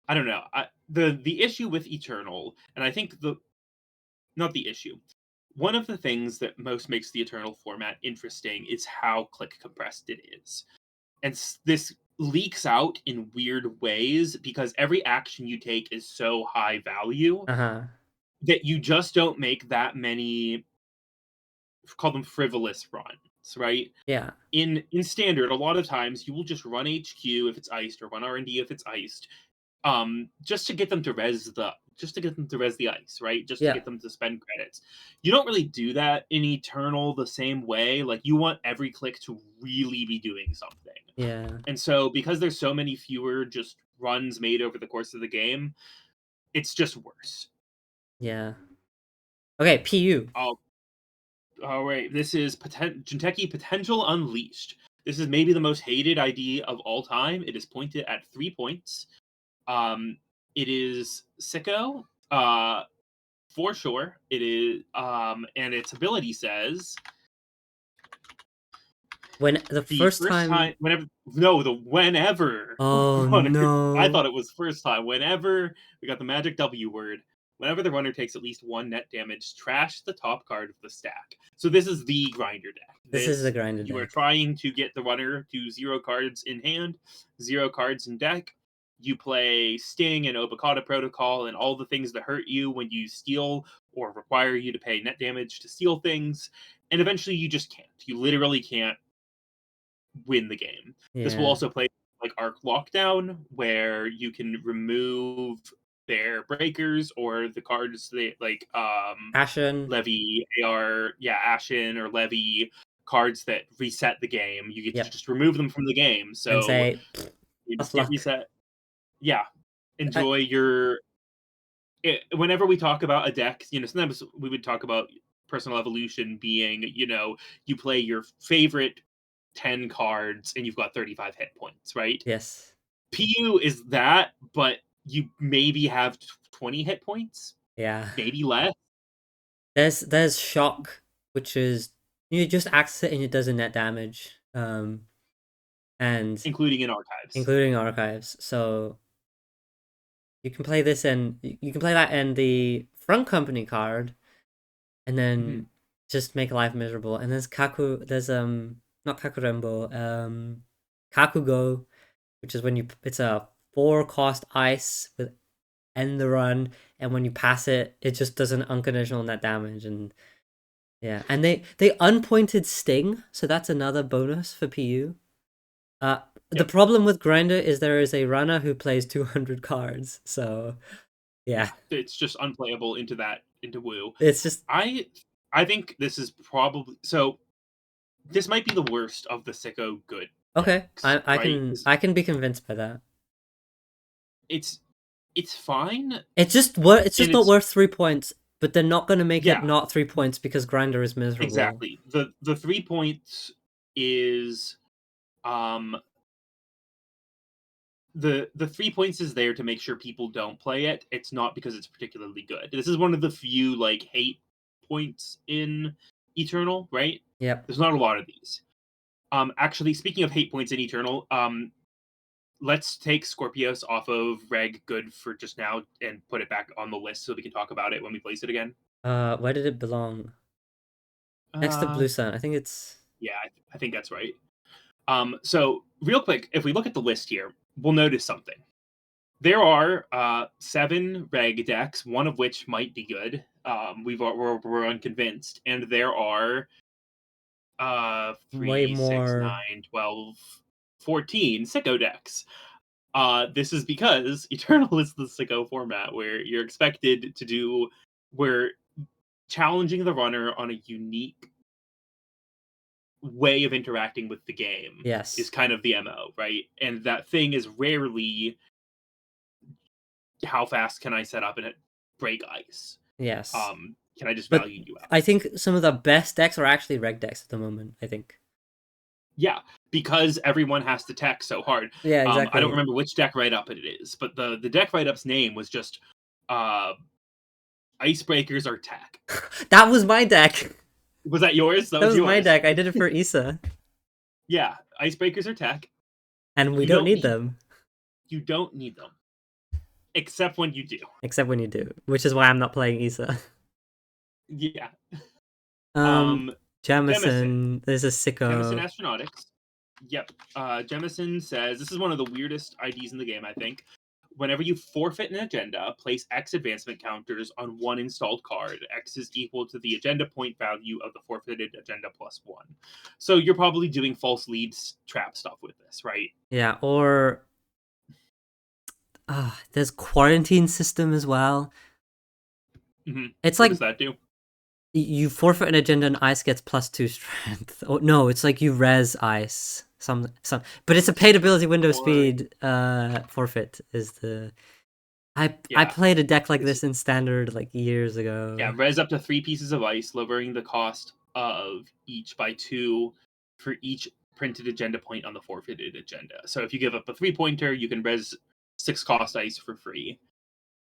I don't know. The issue with Eternal, and I think not the issue. One of the things that most makes the Eternal format interesting is how click compressed it is. And this leaks out in weird ways because every action you take is so high value that you just don't make that many, call them frivolous runs, right? Yeah. In Standard, a lot of times you will just run HQ if it's iced or run R&D if it's iced, just to get them to res the ice, right? Just to get them to spend credits. You don't really do that in Eternal the same way. You want every click to really be doing something. Yeah. And so because there's so many fewer just runs made over the course of the game, it's just worse. Yeah. Okay, PU. All right, this is Jinteki Potential Unleashed. This is maybe the most hated ID of all time. It is pointed at 3 points. It is Sicko, for sure. It is, and its ability says When the the first first time. time, whenever, no, the whenever Oh runner, I no. thought it was first time. Whenever we got the magic W word, whenever the runner takes at least 1 net damage, trash the top card of the stack. So this is the grinder deck. This is the This, grinder you are deck. trying to get the runner to 0 cards in hand, 0 cards in deck. You play Sting and Obokata Protocol and all the things that hurt you when you steal or require you to pay net damage to steal things, and eventually you just can't. You literally can't win the game. This will Yeah. also play like Arc Lockdown, where you can remove their breakers or the cards they like Ashen. levy Ashen or levy cards that reset the game. You get to Yep. just remove them from the game. And So say, you just tough get luck. reset. Yeah. I, Enjoy your whenever we talk about a deck, sometimes we would talk about personal evolution being, you play your favorite 10 cards and you've got 35 hit points, right? yes. PU is that, but you maybe have 20 hit points, Yeah. maybe less, There's shock, which is you just access it and it does a net damage. And including in archives. including archives. So you can play this and you can play that in the front company card, and Mm-hmm. then just make life miserable. And there's not Kakurembo, Kakugo, which is when it's a 4 cost ice with end the run, and when you pass it, it just does an unconditional net damage. And yeah, and they unpointed Sting, so that's another bonus for PU. The Yep. problem with Grinder is there is a runner who plays 200 cards, so yeah, It's just unplayable into Woo. it's just I think this is probably so. This might be the worst of the Sicko good okay. decks, right? I can be convinced by that. It's it's fine, It's and just not worth 3 points, but they're not gonna make it yeah, not 3 points because Grinder is miserable. exactly. The 3 points is um the 3 points is there to make sure people don't play it. It's not because it's particularly good. This is one of the few like hate points in Eternal, right? Yep. There's not a lot of these. Actually, speaking of hate points in Eternal, let's take Scorpios off of Reg Good for just now and put it back on the list so we can talk about it when we place it again. Where did it belong? Next to Uh, Blue Sun, I think it's yeah, I think that's right. So real quick, if we look at the list here, we'll notice something. There are 7 reg decks, one of which might be good. We're unconvinced, and there are way 3, 6, more. 9, 12, 14 Sicko decks. This is because Eternal is the Sicko format where you're expected to do where challenging the runner on a unique way of interacting with the game is Yes, kind of the MO, right? And that thing is rarely how fast can I set up and break ice? yes, Can I just but value you out? I think some of the best decks are actually reg decks at the moment. I think. Yeah, because everyone has to tech so hard. Yeah, I don't exactly. remember which deck write up it is, but the deck write up's name was just uh, Icebreakers are tech. That was my deck. Was that yours? That That was was my yours. deck. I did it for Issa, Yeah, Icebreakers are tech. and we You don't don't need need them. you don't need them, except when you do. Except when you do, which is why I'm not playing Issa. Yeah. Um, Jemison. Jamison, there's a Jemison Sicko. Astronautics. Yep. Jemison says this is one of the weirdest IDs in the game, I think. Whenever you forfeit an agenda, place X advancement counters on one installed card. X is equal to the agenda point value of the forfeited agenda plus 1. So you're probably doing false leads trap stuff with this, right? Yeah, or there's quarantine system as well. Mm-hmm. It's What like does that do? you forfeit an agenda and ice gets +2 strength. Oh no, it's like you res ice. but it's a paid ability window Or speed forfeit is the. I yeah, played a deck like it's this in standard like years yeah, ago. res up to 3 pieces of ice, lowering the cost of each by 2 for each printed agenda point on the forfeited agenda. So if you give up a 3-pointer, you can res 6 cost ice for free.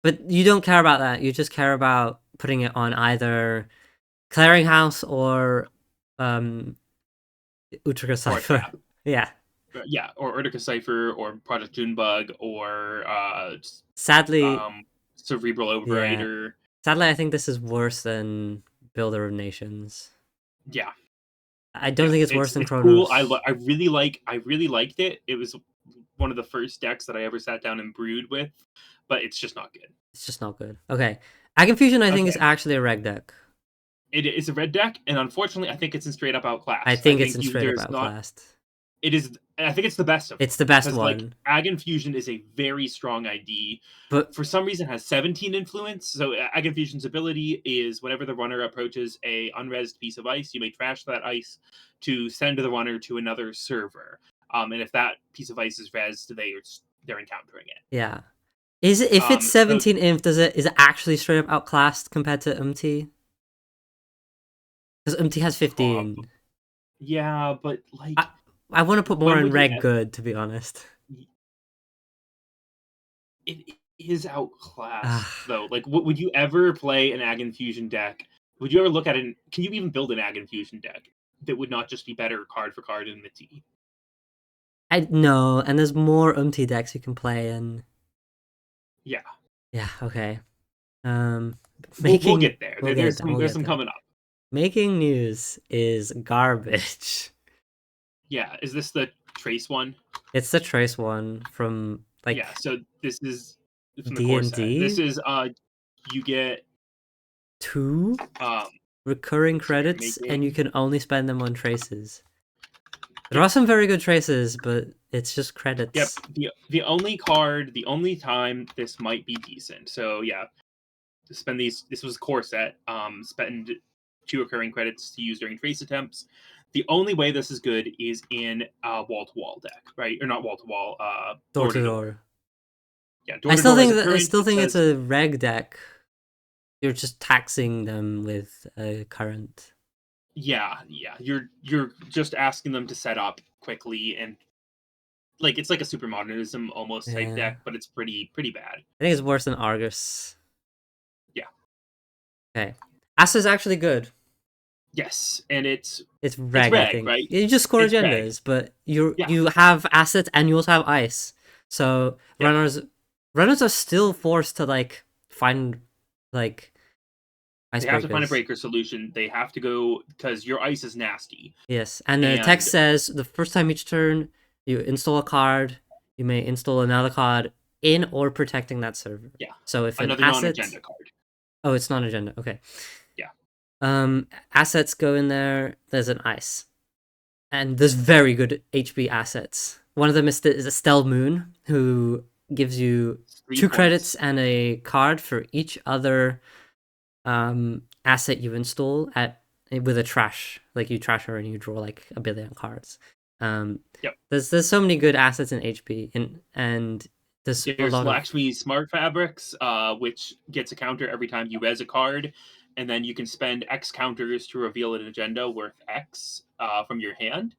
But you don't care about that. You just care about putting it on either Clearinghouse or Utica Or a Cipher. trap. Yeah. Yeah, or Urtica Cipher, or Project Junebug, or Sadly, um, Cerebral yeah. Overrider. Sadly, I think this is worse than Builder of Nations. Yeah, I don't yeah, think it's worse than it's cool. Chronos. I really liked it. It was one of the first decks that I ever sat down and brewed with, but it's just not good. It's just not good. Okay. Ag Infusion, I think, is Okay, actually a reg deck. it is a red deck, and unfortunately, I think it's in straight up I outclassed. I think it's think in you straight up there's not. outclassed. It is. I think it's the best of It's them the best because like one. Ag Infusion is a very strong ID. But For some reason, has 17 influence. So Ag Infusion's ability is whenever the runner approaches a unresed piece of ice, you may trash that ice to send the runner to another server. And if that piece of ice is resed, they're encountering it. yeah. Is it if it's So 17 inf, is it actually straight up outclassed compared to UMT? Because UMT has prob 15. yeah, but I like I want to put more when in would you reg good, to be honest. it is outclassed Ah, though. Like, would you ever play an Ag Infusion deck? Would you ever look at an? Can you even build an Ag Infusion deck that would not just be better card for card in the T? I no, and there's more UMT decks you can play, and Yeah, yeah, okay. Um, we'll making get there. we'll get There's there. some We'll there's get some there. coming up. Making news is garbage. Yeah, is this the Trace one? It's the trace one from Yeah, like so this is from the D core and set. This D is you get 2 um recurring sorry, credits, and you making can only spend them on traces. There yep. are some very good traces, but it's just Yep. credits. The only card, the only time this might be decent. So yeah, to spend these. This was a core set. Spend 2 recurring credits to use during trace attempts. The only way this is good is in a wall to wall deck, right? Or not wall to wall, Door door to to door. door. Yeah, door to door has a I current still that think it's says a reg deck. You're just taxing them with a current. yeah. You're just asking them to set up quickly, and like it's like a super modernism almost type Yeah. deck, but it's pretty bad. I think it's worse than Argus. Yeah. Okay. Asta's actually good. Yes, and It's it's reg, I reg, think. right? You just score It's reg. agendas, but Yeah. you have assets and you also have ice. So Yep. runners are still forced to like find like They have to find a icebreakers. breaker solution. They have to go because your ice is nasty. Yes, and the text And says the first time each turn you install a card, you may install another card in or protecting that server. yeah, So if an another asset, non-agenda card. oh, it's not agenda. Okay. Yeah, Assets go in there. There's an ice, and there's very good HB assets. One of them is a Stel Moon, who gives you it's 3 2 credits points. and a card for each other asset you install at with a trash. Like you trash her and you draw like a billion cards. Um, Yep. there's so many good assets in HP, and there's a There's lot of Lakshmi Smart Fabrics, which gets a counter every time you res a card, and then you can spend X counters to reveal an agenda worth X from your hand.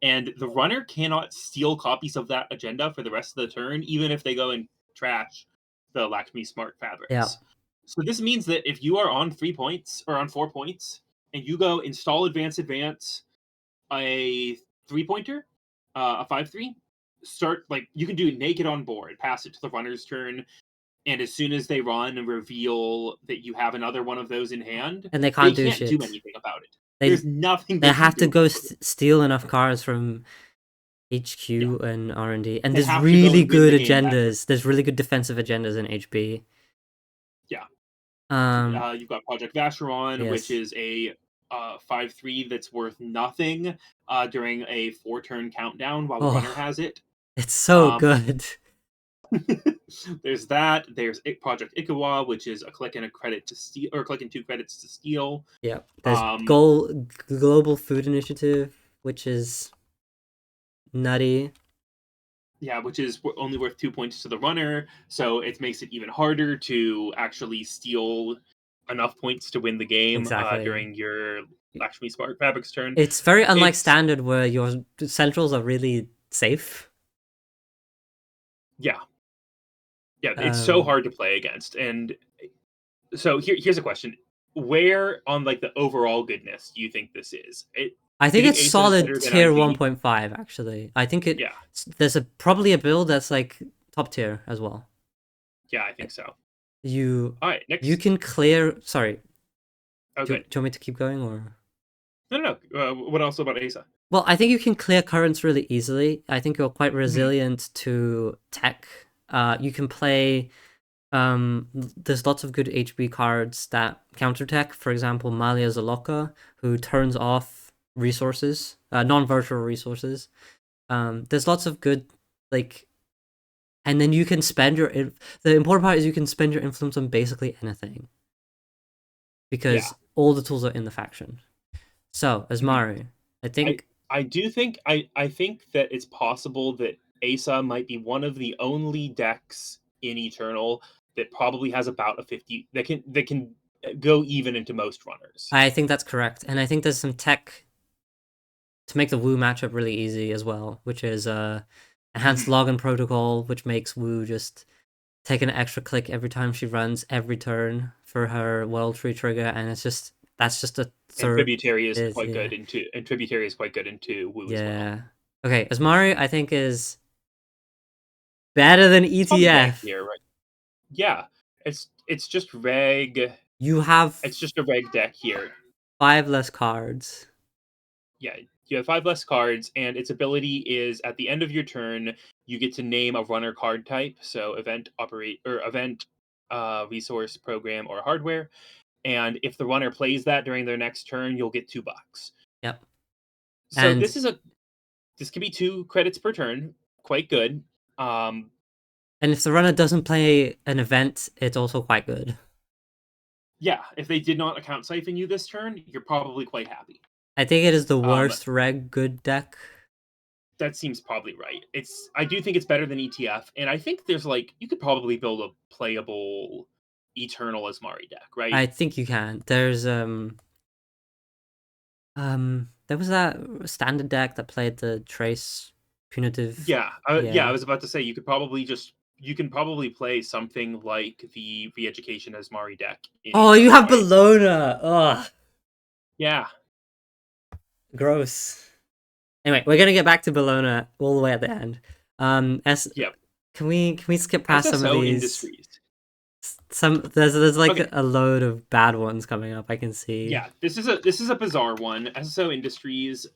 And the runner cannot steal copies of that agenda for the rest of the turn, even if they go and trash the Lakshmi Smart yeah. Fabrics. So this means that if you are on 3 points or on 4 points, and you go install advance, a 3-pointer, a 5/3, start like you can do it naked on board, pass it to the runner's turn, and as soon as they run and reveal that you have another one of those in hand, And they they can't do can't do shit. anything about it. They There's nothing they they can have to do go about it. steal enough cards from Yeah, HQ and R&D, and they there's have to go really and win good the game that turn. agendas. There's really good defensive agendas in HB. Yeah, Um, you've got Project Vacheron, which yes, is a 5/3 that's worth nothing during a 4-turn countdown while the runner oh, has it. it's so Um, good. there's that. There's Project Ikawa, which is a click and a credit to steal, or click and 2 credits to steal. Yeah, there's Um, Global Food Initiative, which is nutty. Yeah, which is only worth 2 points to the runner, so it makes it even harder to actually steal enough points to win the game Exactly. during your Lakshmi Spark Fabric's turn. It's very unlike It's standard where your centrals are really safe. yeah, yeah, it's so Um, hard to play against. And so here's a question: where on like the overall goodness do you think this is? I Do think you think it's Asa is solid better than tier IG? 1.5 actually. I think Yeah, there's a probably a build that's like top tier as well. yeah, I think so. You All right, you next. can clear. Sorry, Oh, good. do you want me to keep going or? No, no, no. What else about Asa? Well, I think you can clear currents really easily. I think you're quite Mhm. resilient to tech. You can play. There's lots of good HB cards that counter tech. For example, Malia Zaloka, who turns off resources, non-virtual resources. There's lots of good like, and then you can spend your. The important part is you can spend your influence on basically anything Yeah. because all the tools are in the faction. So as Mhm. Maru, I I think I do think I think that it's possible that Asa might be one of the only decks in Eternal that probably has about a 50 that can go even into most runners. I think that's correct, and I think there's some tech to make the Wu matchup really easy as well, which is enhanced Mhm. login protocol, which makes Wu just take an extra click every time she runs every turn for her world tree trigger, and it's just that's just a And third. Tributary is Is quite yeah, good into and Tributary is quite good into Woo as well. yeah. Okay, Asmari I think is better than It's probably rank ETF. here, right? Yeah. It's just reg You have it's just a reg deck here. 5 less cards. Yeah, you have 5 less cards, and its ability is at the end of your turn, you get to name a runner card type, so event, operate, or event, resource, program, or hardware. And if the runner plays that during their next turn, you'll get $2. Yep, So and this can be 2 credits per turn, quite good. Um, if the runner doesn't play an event, it's also quite good. yeah, if they did not account siphon you this turn, you're probably quite happy. I think it is the Um, worst reg good deck. that seems probably right. I do think it's better than ETF, and I think there's like you could probably build a playable Eternal Asmari deck, right? I think you can. There was that standard deck that played the trace punitive. Yeah, I Yeah. was about to say you can probably play something like the Re-Education Asmari deck in Oh, you Eternal, have right? Bologna. Ugh, Yeah. gross. Anyway, we're gonna get back to Bologna all the way at the end. S, Yep. can we skip past some of SSO these? Industries. Some there's like Okay. a load of bad ones coming up. I can see. Yeah, this is a bizarre one. SSO Industries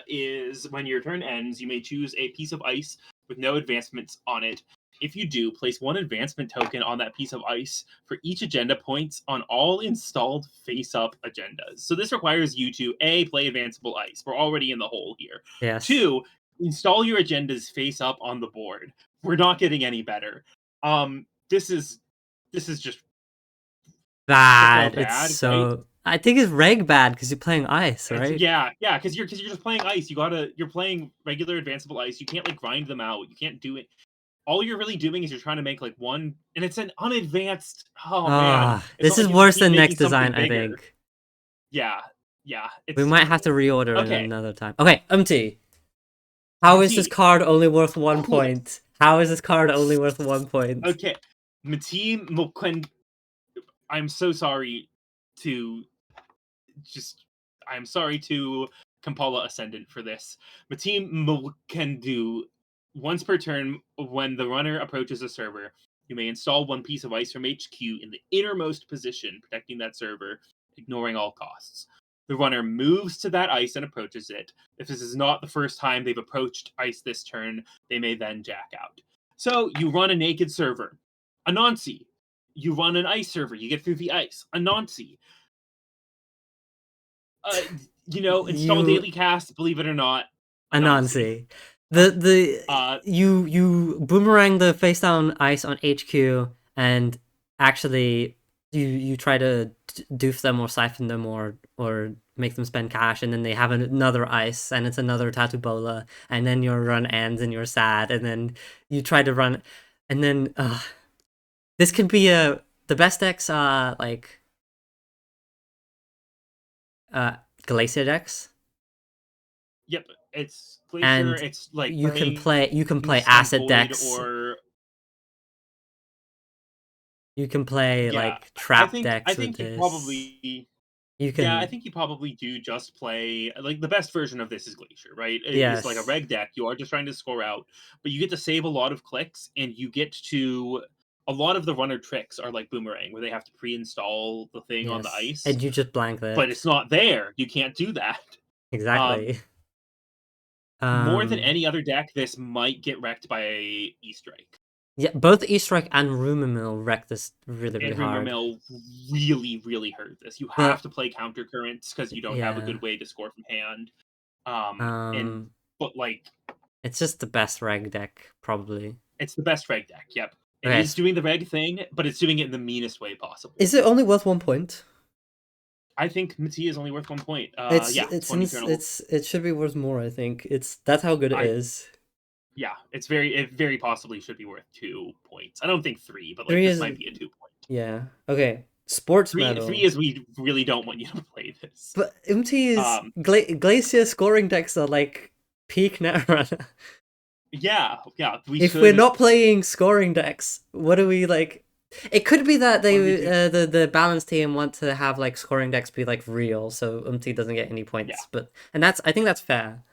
is when your turn ends, you may choose a piece of ice with no advancements on it. If you do, place 1 advancement token on that piece of ice for each agenda points on all installed face-up agendas. So this requires you to A, play advanceable ice. We're already in the hole here. Yes. 2, install your agendas face up on the board. We're not getting any better. This is just flat out Bad. It's bad, right? so. I think it's reg bad because you're playing ice, It's right? yeah, because you're just playing ice. You're playing regular advanceable ice. You can't like grind them out. You can't do it. All you're really doing is you're trying to make like one, and it's an unadvanced. Oh man, Ah, it's this not is like you have to worse keep than making next something design, I bigger. think. Yeah, yeah, We it's might have to terrible. reorder in Okay, another time. Okay, how is this Mati, card only worth one cool. point? How is this card only worth 1 point? Okay, Mati Mokwen. I'm so sorry to just I'm sorry to Kampala Ascendant for this. Mateen can do once per turn when the runner approaches a server. You may install one piece of ice from HQ in the innermost position, protecting that server, ignoring all costs. The runner moves to that ice and approaches it. If this is not the first time they've approached ice this turn, they may then jack out. So you run a naked server. Anansi. You run an ice server. You get through the ice. Anansi uh, install You daily cast. Believe it or not, Anansi. Anansi. The Uh, you boomerang the face down ice on HQ and actually you try to doof them or siphon them or make them spend cash, and then they have another ice, and it's another tattoo bola, and then your run ends, and you're sad, and then you try to run, and then this could be the best decks are like uh Glacier decks, Yep, it's Glacier. and It's like you can play Sleep acid Void decks, or you can play yeah. like I trap think I decks with think you this. probably You yeah, I can think you probably do just play like the best version of this is Glacier, right? Is like a yes reg deck. You are just trying to score out, but you get to save a lot of clicks, and you get to a lot of the runner tricks are like Boomerang, where they have to pre-install the thing on the yes, ice, and you just blank but it it's not there. You can't do that. Um, exactly. More than Um, any other deck, this might get wrecked by E-Strike. yeah, both E-Strike and Rumor Mill wreck this really, really And Rumor hard. Mill really, really hurt this. You have But to play counter currents because you don't have a yeah, good way to score from hand. And um, but like it's just the best reg deck probably. it's the best reg deck. Yep, it Okay, is doing the reg thing, but it's doing it in the meanest way possible. is it only worth 1 point? I think Mattia is only worth 1 point. It's Yeah, it's 20 journal. it should be worth more. I think that's how good it I is. Yeah, it very possibly should be worth 2 points. I don't think three, but like Three this is might be a 2 point. yeah okay. Sports Three medal, is we really don't want you to play this. but MT's Um, Glacier scoring decks are like peak Netrunner. yeah, we If we're should. not playing scoring decks, what do we like? It could be that What do we they do? the balance team want to have like scoring decks be like real, so doesn't get any Yeah, points. But and that's I think that's fair.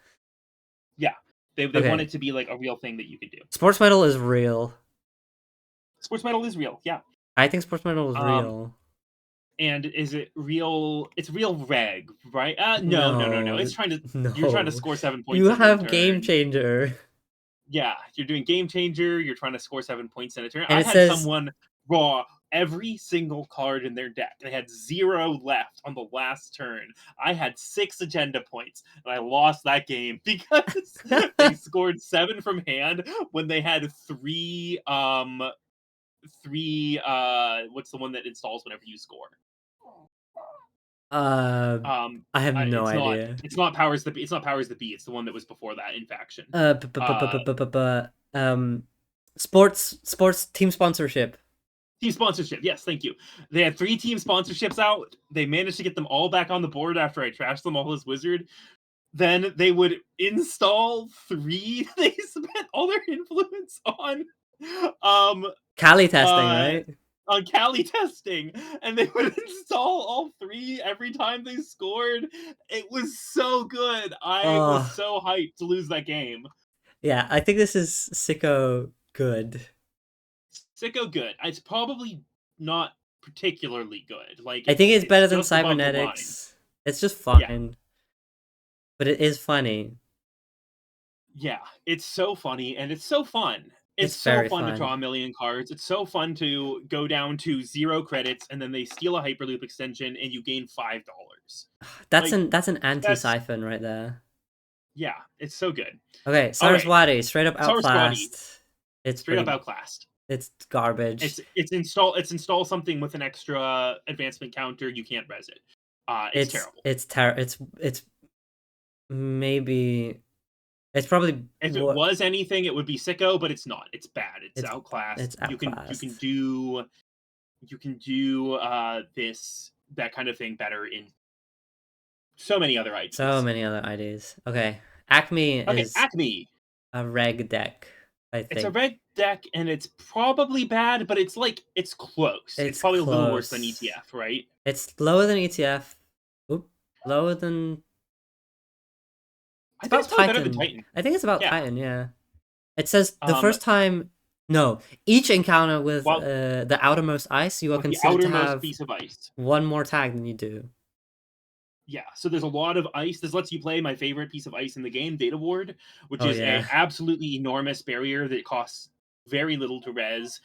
yeah. They want Okay, it to be like a real thing that you could do. sports medal is real. Sports medal is real, yeah. I think sports medal is Um, real. and is it real? It's real reg, right? No. No, It's trying to. You're trying to no. score You 7 points in one have game turn. changer, Yeah, you're doing game changer. You're trying to score 7 points in a turn. and I it had says someone raw every single card in their deck. They had 0 left on the last turn. I had 6 agenda points, and I lost that game because they scored 7 from hand when they had three what's the one that installs whenever you score? uh, Um, I have no it's not idea. powers the it's not powers the bee. It's the one that was before that in faction. Uh, sports team sponsorship. Team sponsorship. Yes, thank you. They had 3 team sponsorships out. They managed to get them all back on the board after I trashed them all as wizard. Then they would install 3 they spent all their influence um Cali testing, uh right? on Cali testing, and they would install all 3 every time they scored. It was so good. I was Oh, so hyped to lose that game. yeah, I think this is sicko good. Sicko good. It's probably not particularly good. Like I think it's it's better than just above the line. cybernetics. It's just Yeah. fine, but it is funny. Yeah, it's so funny and it's so fun. It's It's so very fun to draw fun. a million cards. It's so fun to go down to 0 credits and then they steal a Hyperloop extension and you gain $5. Like That's an that's anti-siphon right there. yeah, it's so good. Okay, All right, Saraswati straight up Saraswati, outclassed. It's straight up pretty. outclassed. It's garbage. It's install something with an extra advancement counter. You can't res it. It's terrible. It's maybe it's probably If it what was anything, it would be Sicko, but it's not. It's bad. It's it's outclassed. outclassed. You can do this that kind of thing better in so many other So IDs. many other ideas. Okay, Acme Okay, is Acme. a reg deck. I It's a think red deck and it's probably bad, but it's close. It's it's probably a little worse than close. ETF, right? It's lower than ETF. Oop, lower than it's I think about it's probably better than Titan. Titan. I think it's about Yeah. Titan. Yeah. It says the Um, first time. No, each encounter with well, the outermost ice, you are with the considered to outermost have piece of ice. one more tag than you do. Yeah, so there's a lot of ice. This lets you play my favorite piece of ice in the game, Data Ward, which Oh is a yeah. absolutely enormous barrier that costs very little to res,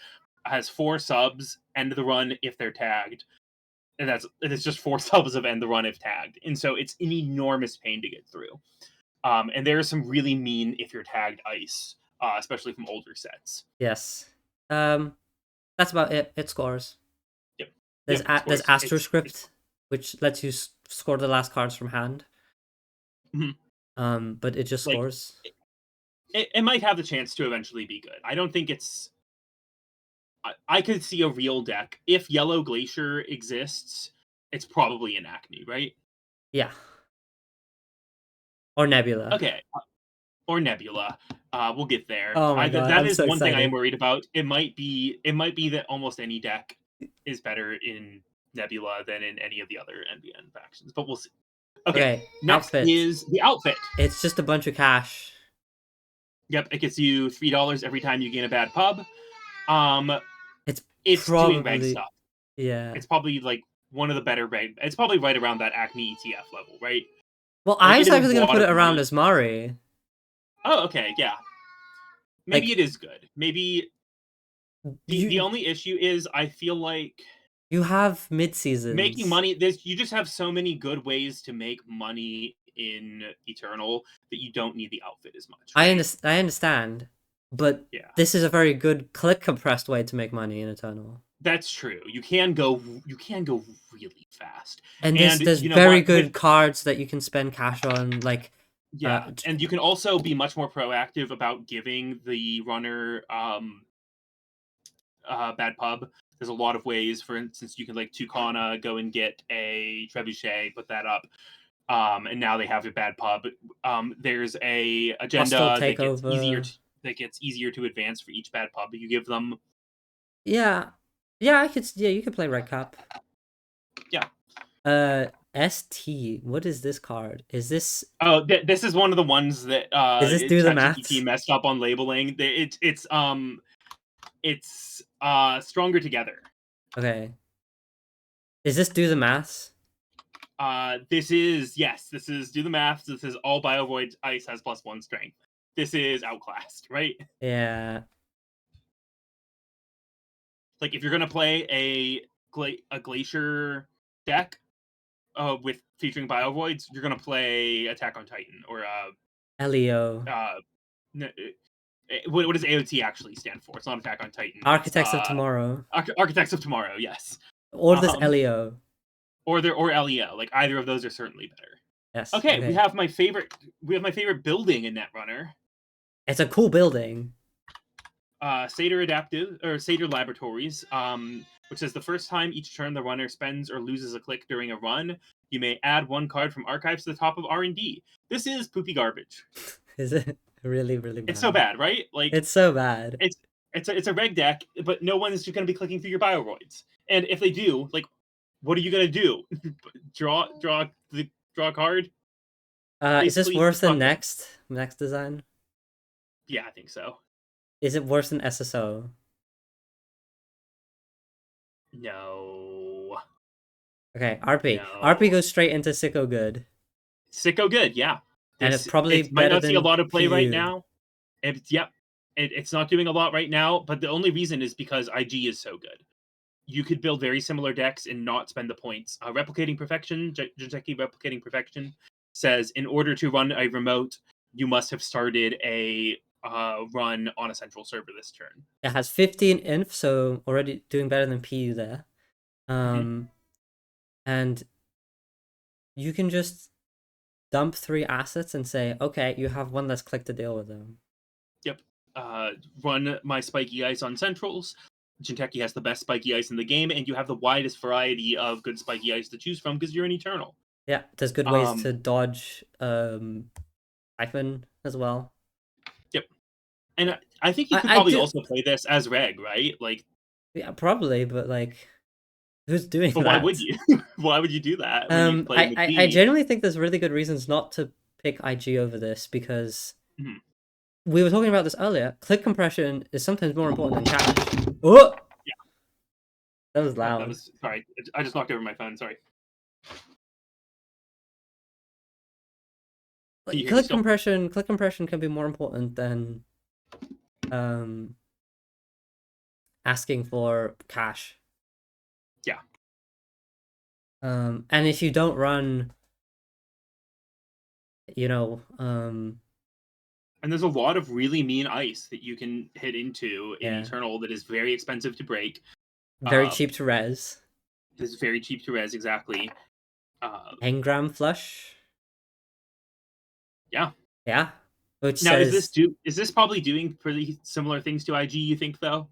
has 4 subs, end the run if they're tagged, and it's just 4 subs of end the run if tagged, and so it's an enormous pain to get through. And there are some really mean if you're tagged ice, especially from older sets. Yes. Um, that's about it. It scores. Yep, There's yep, of there's course. It's Astroscript, which lets you score the last cards from hand. Mhm. But it just Like scores. it might have the chance to eventually be good. I don't think it's. I could see a real deck if Yellow Glacier exists. It's probably an Acme, right? Yeah. Or Nebula. Okay, or Nebula. We'll get there. Oh my god, That I'm is so one thing I am excited. worried about. It might be that almost any deck is better in Nebula than in any of the other NBN factions, but we'll see. Okay, Okay, next outfit. is the outfit. It's just a bunch of cash. Yep, it gets you $3 every time you gain a bad pub. Um, It's it's doing reg probably stuff. yeah. It's probably like one of the better reg. It's probably right around that Acme ETF level, right? Well, Like I it was is a actually gonna lot put of it around money. as Mari. Oh, okay, yeah. Maybe Like it is good. Maybe the you only issue is I feel like you have mid making seasons. money. You just have so many good ways to make money in Eternal that you don't need the outfit as much, right? I understand, but Yeah, this is a very good click compressed way to make money in Eternal. that's true. You can go really fast, And and there's you know very what? With good cards that you can spend cash on, like yeah, and you can also be much more proactive about giving the runner bad pub. There's a lot of ways. For instance, you can like Tucana go and get a trebuchet, put that up, and now they have a bad pub. There's a hostile agenda takeover. that gets easier to advance for each bad pub you give them. Yeah, yeah, I could. Yeah, you could play Red Cup. Yeah. ST. What is this card? Oh, this is one of the ones that Is this do the ChatGPT maths? messed up on labeling. It's stronger together. Okay. Is this do the maths? This is do the math. This is all Biovoid Ice has +1 strength. This is outclassed, right? Yeah. Like if you're gonna play a glacier deck with featuring Biovoids, you're gonna play Attack on Titan or Leo. uh what does AOT actually stand for? It's not Attack on Titan. It's Architects of Tomorrow. Architects of Tomorrow. Yes. Or this Um, Leo. or LEO. Like either of those are certainly better. Yes. Okay, we Okay. have my favorite. We have my favorite building in Netrunner. It's a cool building. Seder Laboratories, which says the first time each turn the runner spends or loses a click during a run, you may add one card from archives to the top of R&D. This is poopy garbage. Is it really, really It's so bad? bad, right? Like It's so bad. it's it's a reg deck, but no one's just going to be clicking through your Bioroids. And if they do, like, what are you going to do? Draw a card? Is this Basically, worse than fuck them. next design? Yeah, I think so. Is it worse than SSO? No, Okay, RP. RP no. goes straight into Sicko good. Sicko good, yeah. And it's This probably it might better not see a than lot of play right PU. now. Yep, it's not doing a lot right now. But the only reason is because IG is so good. You could build very similar decks and not spend the points. Replicating Perfection, Jinteki Replicating Perfection says in order to run a remote, you must have started a run on a central server this turn. It has 15 inf, so already doing better than PU there. Mm-hmm. And you can just dump 3 assets and say, okay, you have one less click to deal with them. Yep. Run my Spiky Ice on centrals. Jinteki has the best Spiky Ice in the game, and you have the widest variety of good Spiky Ice to choose from because you're an Eternal. Yeah, there's good ways Um, to dodge Siphon as well. yep. And I think you could I probably do, also play this as Reg, right? Like, yeah, probably, but like, who's doing but why would that? you? Why would you do that when you can play I McGee? genuinely think there's really good reasons not to pick IG over this because Mhm. we were talking about this earlier. Click compression is sometimes more important than cash. Oh, Yeah. that was Oh, that loud. was sorry. I just knocked over my phone. Sorry. Can you Like hear me still? click compression can be more important than um asking for cash. Yeah. And if you don't run, you know, And there's a lot of really mean ice that you can hit into in yeah, Eternal that is very expensive to break. very Uh, cheap to res. is very cheap to res exactly. Engram flush. Yeah. Yeah. Which Now, says is this probably doing pretty similar things to IG? You think though?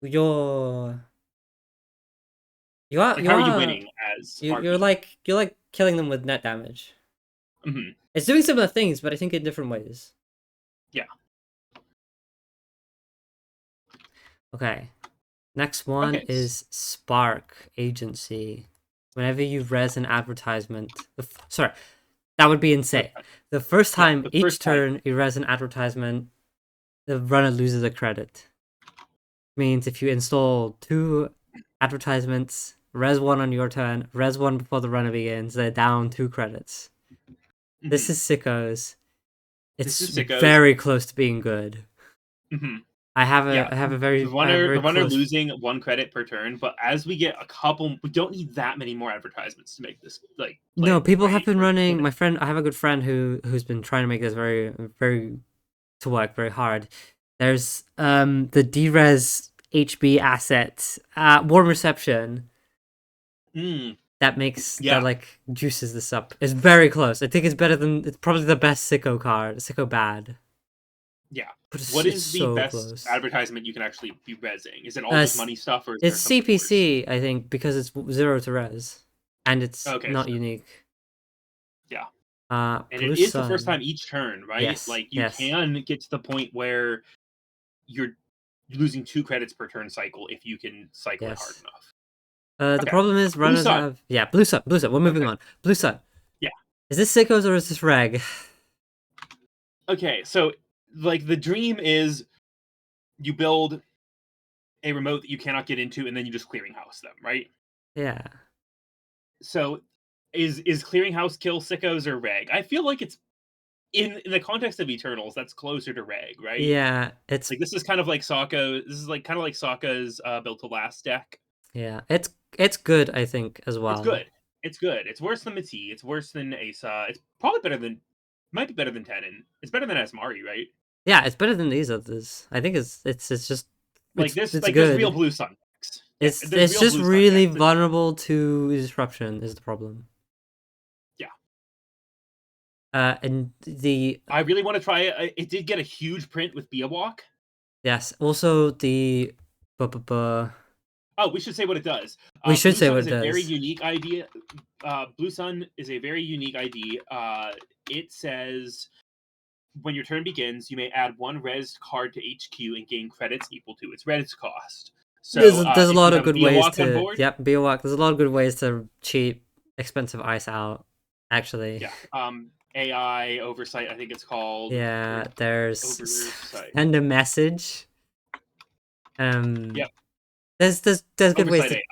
you're you are Like, you how are you are winning as you're RB? like killing them with net damage. Hmm. It's doing similar things, but I think in different ways. Yeah. Okay. Next one Okay. is Spark Agency. Whenever you res an advertisement, sorry, that would be insane. The first Yeah. time The each first time. turn you res an advertisement, the runner loses a credit. Means if you install 2 advertisements, res 1 on your turn, res 1 before the runner begins, they're down 2 credits. This Hmm. is Sickos. This It's is Sickos. very close to being good. Hmm. I have Yeah. I have a The very runner close. losing 1 credit per turn, but as we get a couple, we don't need that many more advertisements to make this like No, playable, people have right? been Or running. win. My friend, I have a good friend who's been trying to make this very to work very hard. There's the Drez HB asset, warm reception Mm, that makes that yeah. like juices this up. It's very close. I think it's better than it's probably the best Sicko card. Sicko bad, Yeah. but What it's is the so best close. advertisement you can actually be rezzing? Is it all Uh, just s- money stuff, or is there it's something worse? CPC I think because it's 0 to res, and it's Okay, not so unique. yeah. And Blue it is the first Sun. time each turn, right? Yes, Like, you yes, can get to the point where you're losing 2 credits per turn cycle if you can cycle it hard yes. enough. The Okay. problem is Blue runners Sun. have Blue Sun. Blue Sun. We're moving Okay. on. Blue Sun. Yeah. Is this Sickos or is this Reg? Okay, so, like, the dream is you build a remote that you cannot get into, and then you just clearinghouse them, right? Yeah, So, is clearinghouse kill sickos or reg? I feel like it's in the context of Eternals, that's closer to reg, right? yeah. It's Like, this is kind of like Sokka. This is like kind of like Sokka's built to last deck. yeah. It's good. I think as It's well. good. It's good. It's worse than Mati. It's worse than Asa. It's probably better than, might be better than Tenon. It's better than Asmari, right? Yeah, it's better than these others. I think it's just it's Like there's real good. blue sun decks. Yeah, there's It's real just blue sun really decks that, vulnerable to disruption is the problem. yeah. And the I really want to try it. It did get a huge print with Beowalk. yes, also the bu- bu- bu- Oh, we should say what it does. we should Blue say Sun what is it a very does. unique idea. Blue Sun is a very unique ID. It says when your turn begins, you may add 1 res card to HQ and gain credits equal to its res cost. So There's a if lot you of have a good ways Beowalk on to board, There's a lot of good ways to cheat expensive ice out. Actually, yeah, AI oversight, I think it's called, or yeah. There's oversight. send a message. Um, Yep, there's good ways oversight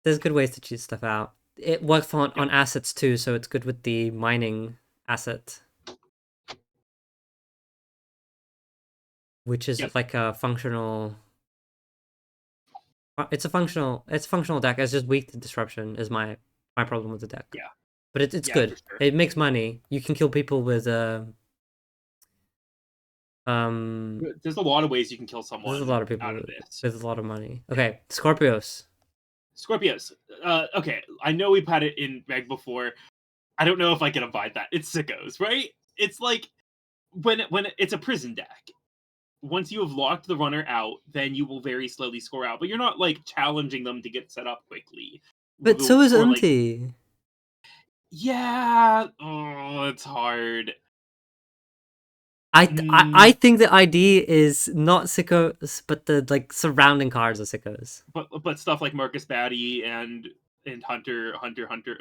to AI. cheat stuff out. It works Yep, on assets too, so it's good with the mining asset, which is yep, like a functional. It's a functional deck. It's just weak to disruption. Is my problem with the deck, yeah, but it's yeah, for good. sure. It makes money. You can kill people with There's a lot of ways you can kill There's a someone lot of out people of this. with a lot of money. Yeah. Okay, Scorpios. Scorpios. Okay, I know we've had it in Reg before. I don't know if I can abide that. It's Sickos, right? It's like when it's a prison deck. Once you have locked the runner out, then you will very slowly score out. But you're not like challenging them to get set up quickly, But so is or like, Unti. yeah. Oh, it's hard. I Mm, think the ID is not Sickos, but the like surrounding cards are Sickos. but stuff like Marcus Batty and Hunter,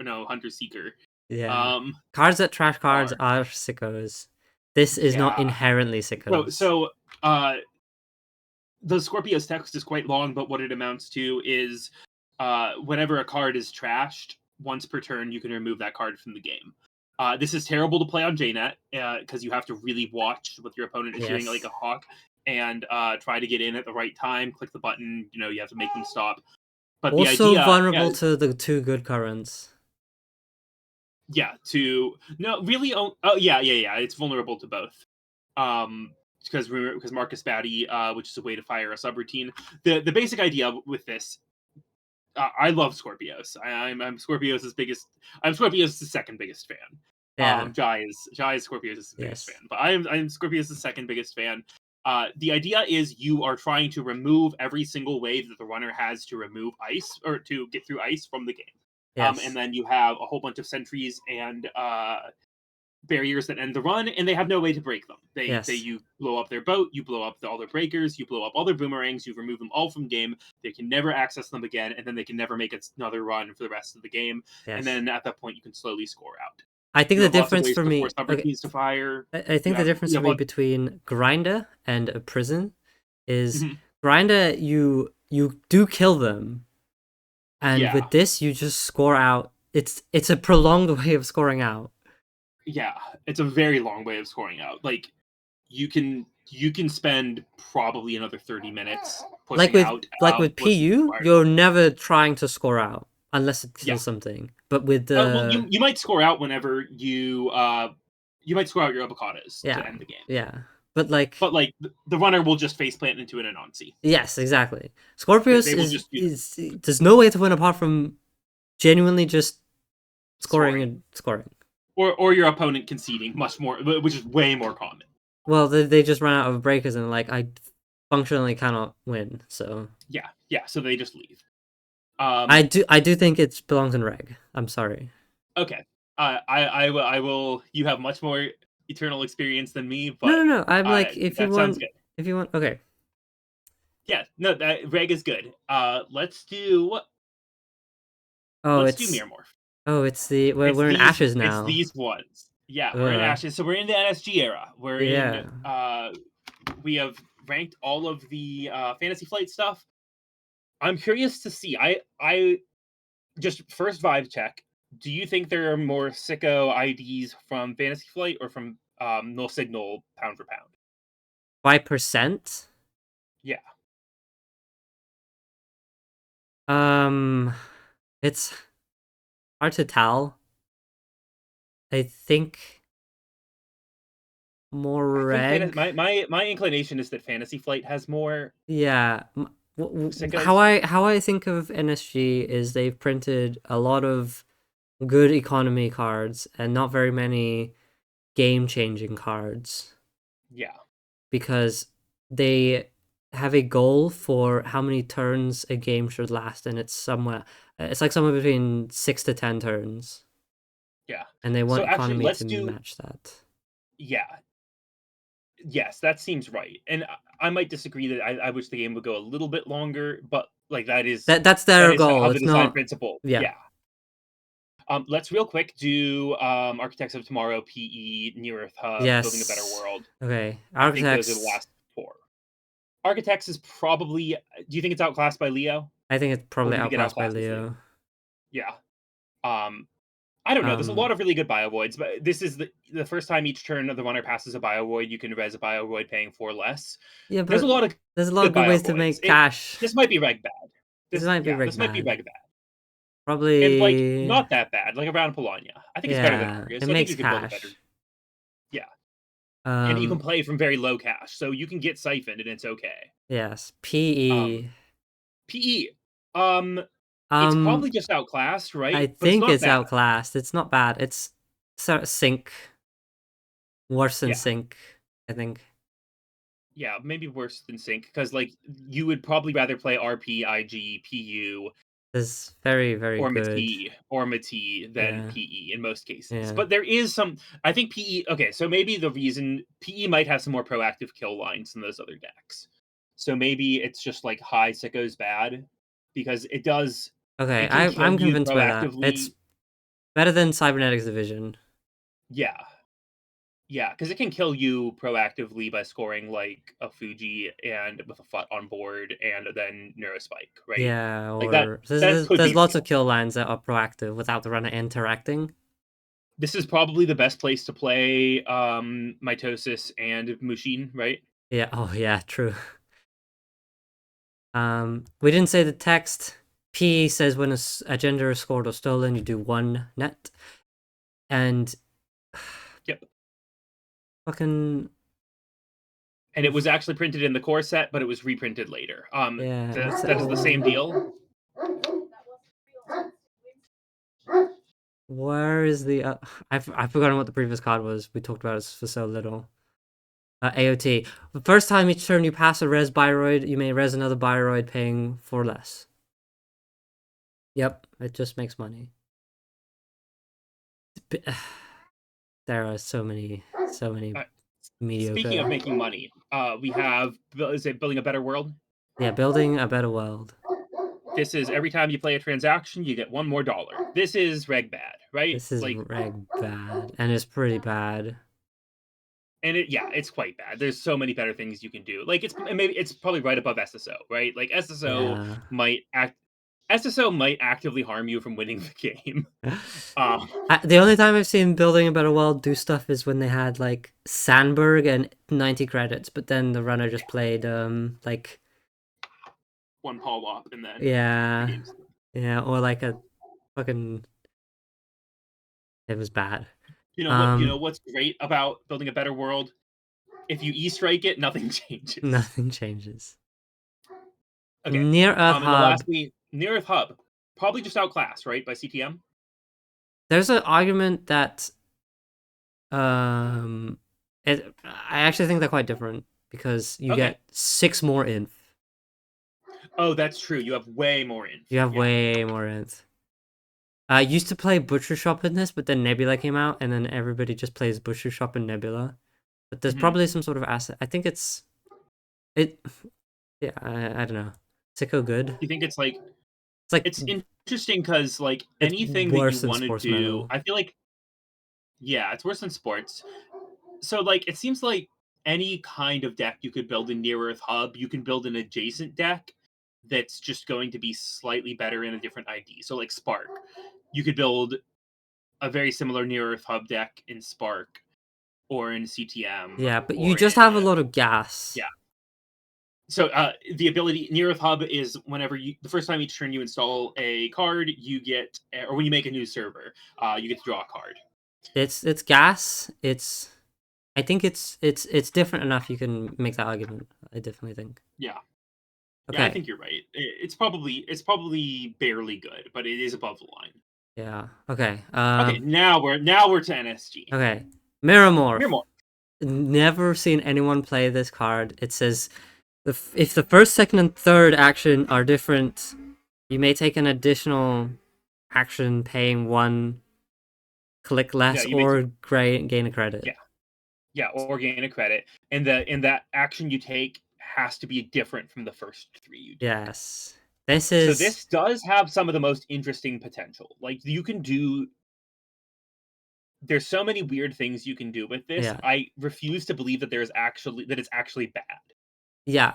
no, Hunter Seeker. Yeah. Um, Cards that trash cards are, are Sickos. This is not yeah. inherently So Sickos. so uh the Scorpio's text is quite long, but what it amounts to is whenever a card is trashed, once per turn, you can remove that card from the game. This is terrible to play on JNet because you have to really watch what your opponent is doing like Yes. a hawk and try to get in at the right time, click the button, you have to make them stop. But the Also idea, vulnerable to the 2 good currents. yeah, to, no, really, oh yeah, it's vulnerable to both. Um, because Marcus Batty, which is a way to fire a subroutine. The basic idea with this, I love Scorpios. I'm Scorpios' biggest. I'm Scorpios' second biggest fan. Yeah. Jai is Scorpios' biggest fan, Yes. but I'm Scorpios' second biggest fan. The idea is you are trying to remove every single way that the runner has to remove ice or to get through ice from the game. And Yes. then you have a whole bunch of sentries and barriers that end the run, and they have no way to break them. They Yes. you blow up their boat, you blow up all their breakers, you blow up all their boomerangs, you remove them all from game. They can never access them again, and then they can never make another run for the rest of the game. And Yes. then at that point, you can slowly score out. I think You the have lots of difference ways for to force me. Okay. subroutines to fire. I You think the have difference you for have me lots. between grinder and a prison is Mhm. grinder you do kill them, and Yeah, with this you just score out. It's a prolonged way of scoring out. yeah. It's a very long way of scoring out. Like you can spend probably another 30 minutes Like pushing with out like with what's PU, required. you're never trying to score out unless it Yeah. kills something. But with Well, you the you might score out whenever you might score out your avocados yeah to end the game, yeah, but like but like the runner will just faceplant into an anansi. yes, exactly. They, Scorpius they will just do that. is there's no way to win apart from genuinely just scoring Scoring, and scoring. or your opponent conceding much more, which is way more common. Well, they just run out of breakers and like I functionally cannot win. So Yeah, yeah. So they just leave. I do think it belongs in reg. I'm sorry. Okay. I will. You have much more eternal experience than me, No, but no, no. I'm like that sounds good. if you want okay. Yeah, no, that reg is good. Oh, Let's do it's mirror morph. it's the It's we're in these ashes it's now. these ones. Yeah, we're in Ugh. Ashes. So we're in the NSG era. We're in Yeah. we have ranked all of the Fantasy Flight stuff. I'm curious to see. I just first vibe check. Do you think there are more sicko IDs from Fantasy Flight or from Null Signal pound for pound? By percent? Yeah. Um it's hard to tell. I think more I think reg. my inclination is that Fantasy Flight has more Yeah. sickos. How I think of NSG is they've printed a lot of good economy cards and not very many game changing cards Yeah. because they have a goal for how many turns a game should last, and it's like somewhere between 6 to 10 turns, Yeah. and they want So actually economy let's to do match that. yeah. Yes, that seems right. And I might disagree that I wish the game would go a little bit longer, but like That's that their is goal. how the It's design not. principle. Yeah. Yeah. Let's real quick do Architects of Tomorrow, PE, Near Earth Hub, Building a Better Yes. World. Okay. I think those are the Architects. last four. Architects is probably. Do you think it's outclassed by Leo, I think it's or probably did it get outclassed by outclassed with Leo? Leo. Yeah. Um, I don't know. There's a lot Um. of really good Biovoids, but this is the first time each turn the runner passes a Biovoid, you can res a Biovoid paying 4 less. Yeah, There's a but lot of there's a lot of good good ways to Biovoids. make cash. This might be reg bad. This might be This rig might be bad. reg bad. And like Probably. not that bad, like around Polania. I think it's better than Yeah. It Argus. I think makes you could build a better. cash. Yeah. And you can Um. play from very low cash, so you can get siphoned and it's okay. Yes. Um PE. PE. Um it's Um. probably just outclassed, I right? But it's think not it's bad. outclassed. It's not bad. It's sort of sync. Worse than Yeah. sync. I think. Yeah, maybe worse than sync because like you would probably rather play RP, IG, PU, It's very very good. or Mati than Yeah. PE in most cases. Yeah. But there is some. I think PE. Okay, so maybe the reason PE might have some more proactive kill lines than those other decks. So maybe it's just like high sickos bad because it does. Okay. It can kill I'm you convinced by that. It's proactively. better than Cybernetics Division. Yeah, yeah, because it can kill you proactively by scoring like a Fuji and with a FUT on board and then Neurospike, right? Yeah, Like that. or That could there's be lots of real. kill lines that are proactive without the runner interacting. This is probably the best place to play Mitosis and Mushin, right? Yeah. Oh yeah. True. We didn't say the text. P says when a gender is scored or stolen, you do 1 net, and Yep. fucking And it was actually printed in the core set, but it was reprinted later. yeah. That is the same deal. Where is the? I've forgotten what the previous card was. We talked about it for so little. AOT. The first time each turn you pass a res Bioroid, you may res another Bioroid paying 4 less. Yep, it just makes money. There are so many Uh, Speaking of mediocre. making money, we have is it building a better world? Yeah, building a better world. This is every time you play a transaction, you get one more dollar. This is reg bad, right? This is Like, reg bad, and it's pretty bad. and yeah, it's quite bad. There's so many better things you can do. Like, it's probably right above SSO, right? Like Yeah. SSO might actively harm you from winning the game. Um, The only time I've seen building a better world do stuff is when they had like Sandberg and 90 credits, but then the runner just played like one Paul up and then the yeah, game's done. yeah, or like a fucking it was bad. You know what? You know Um, what's great about building a better world? If you E-strike it, nothing changes. Nothing changes. Okay. Near Earth And the last Hub, we Near Earth Hub, probably just outclassed, right, by CTM. there's an argument that um, I actually think they're quite different because you Okay. get 6 more inf. Oh, that's true. You have way more inf. You have Yeah. way more inf. I used to play Butcher Shop in this, but then Nebula came out, and then everybody just plays Butcher Shop and Nebula. But there's Hmm. probably some sort of asset. I think it. Yeah, I don't know. Sicko good. You think it's like It's like it's interesting because like it's anything that you worse than want to Sports do, Metal. I feel like yeah, it's worse than sports. So like it seems like any kind of deck you could build in Near Earth Hub, you can build an adjacent deck that's just going to be slightly better in a different ID. So like Spark, you could build a very similar Near Earth Hub deck in Spark or in CTM Yeah, but you or just in have a lot of gas. yeah. So the ability Near Earth Hub is whenever the first time each turn you install a card, you get or when you make a new server, you get to draw a card. It's gas. I think it's different enough. You can make that argument. I definitely think. Yeah, yeah, I Okay. think you're right. It's probably barely good, but it is above the line. Yeah. Okay. Okay, now we're to NSG. Okay. Miramorph. Miramore. Never seen anyone play this card. It says if the first, second, and third action are different, you may take an additional action paying 1 click Yeah, less you may or gain a credit. yeah yeah or gain a credit, and that action you take has to be different from the first three you do. Yes. This So is this does have some of the most interesting potential. Like you can do there's so many weird things you can do with this. yeah. I refuse to believe that it's actually bad. Yeah,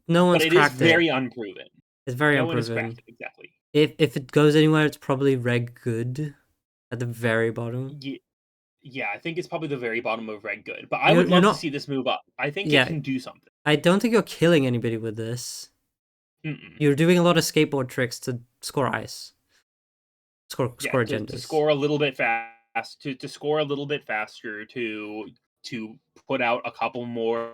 no But one's it is cracked it. very unproven. It's very No one has cracked unproven. it exactly. If it goes anywhere, it's probably reg good at the very bottom. Yeah, yeah, I think it's probably the very bottom of red good. But I would You're love to not see this move up. I think it yeah, can do something. I don't think you're killing anybody with this. Mm-mm. You're doing a lot of skateboard tricks to score ice. Yeah, Score to agendas. score a little bit fast, to score a little bit faster, to put out a couple more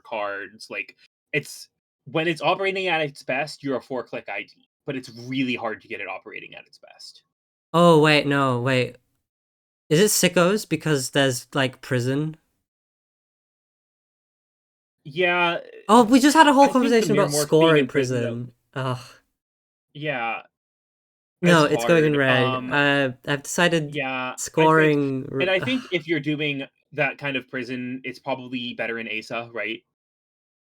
cards. Like it's when it's operating at its best, you're a 4-click ID, but it's really hard to get it operating at its best. Oh wait, no, wait. Is it Sickos because there's like prison? Yeah, Oh, we just had a whole I think the conversation mirror about morph being scoring in prison though. prison. Ugh. Yeah, it's No, it's going in hard. reg. I've decided Yeah, I think, scoring. and I think if you're doing that kind of prison, it's probably better in ASA, right?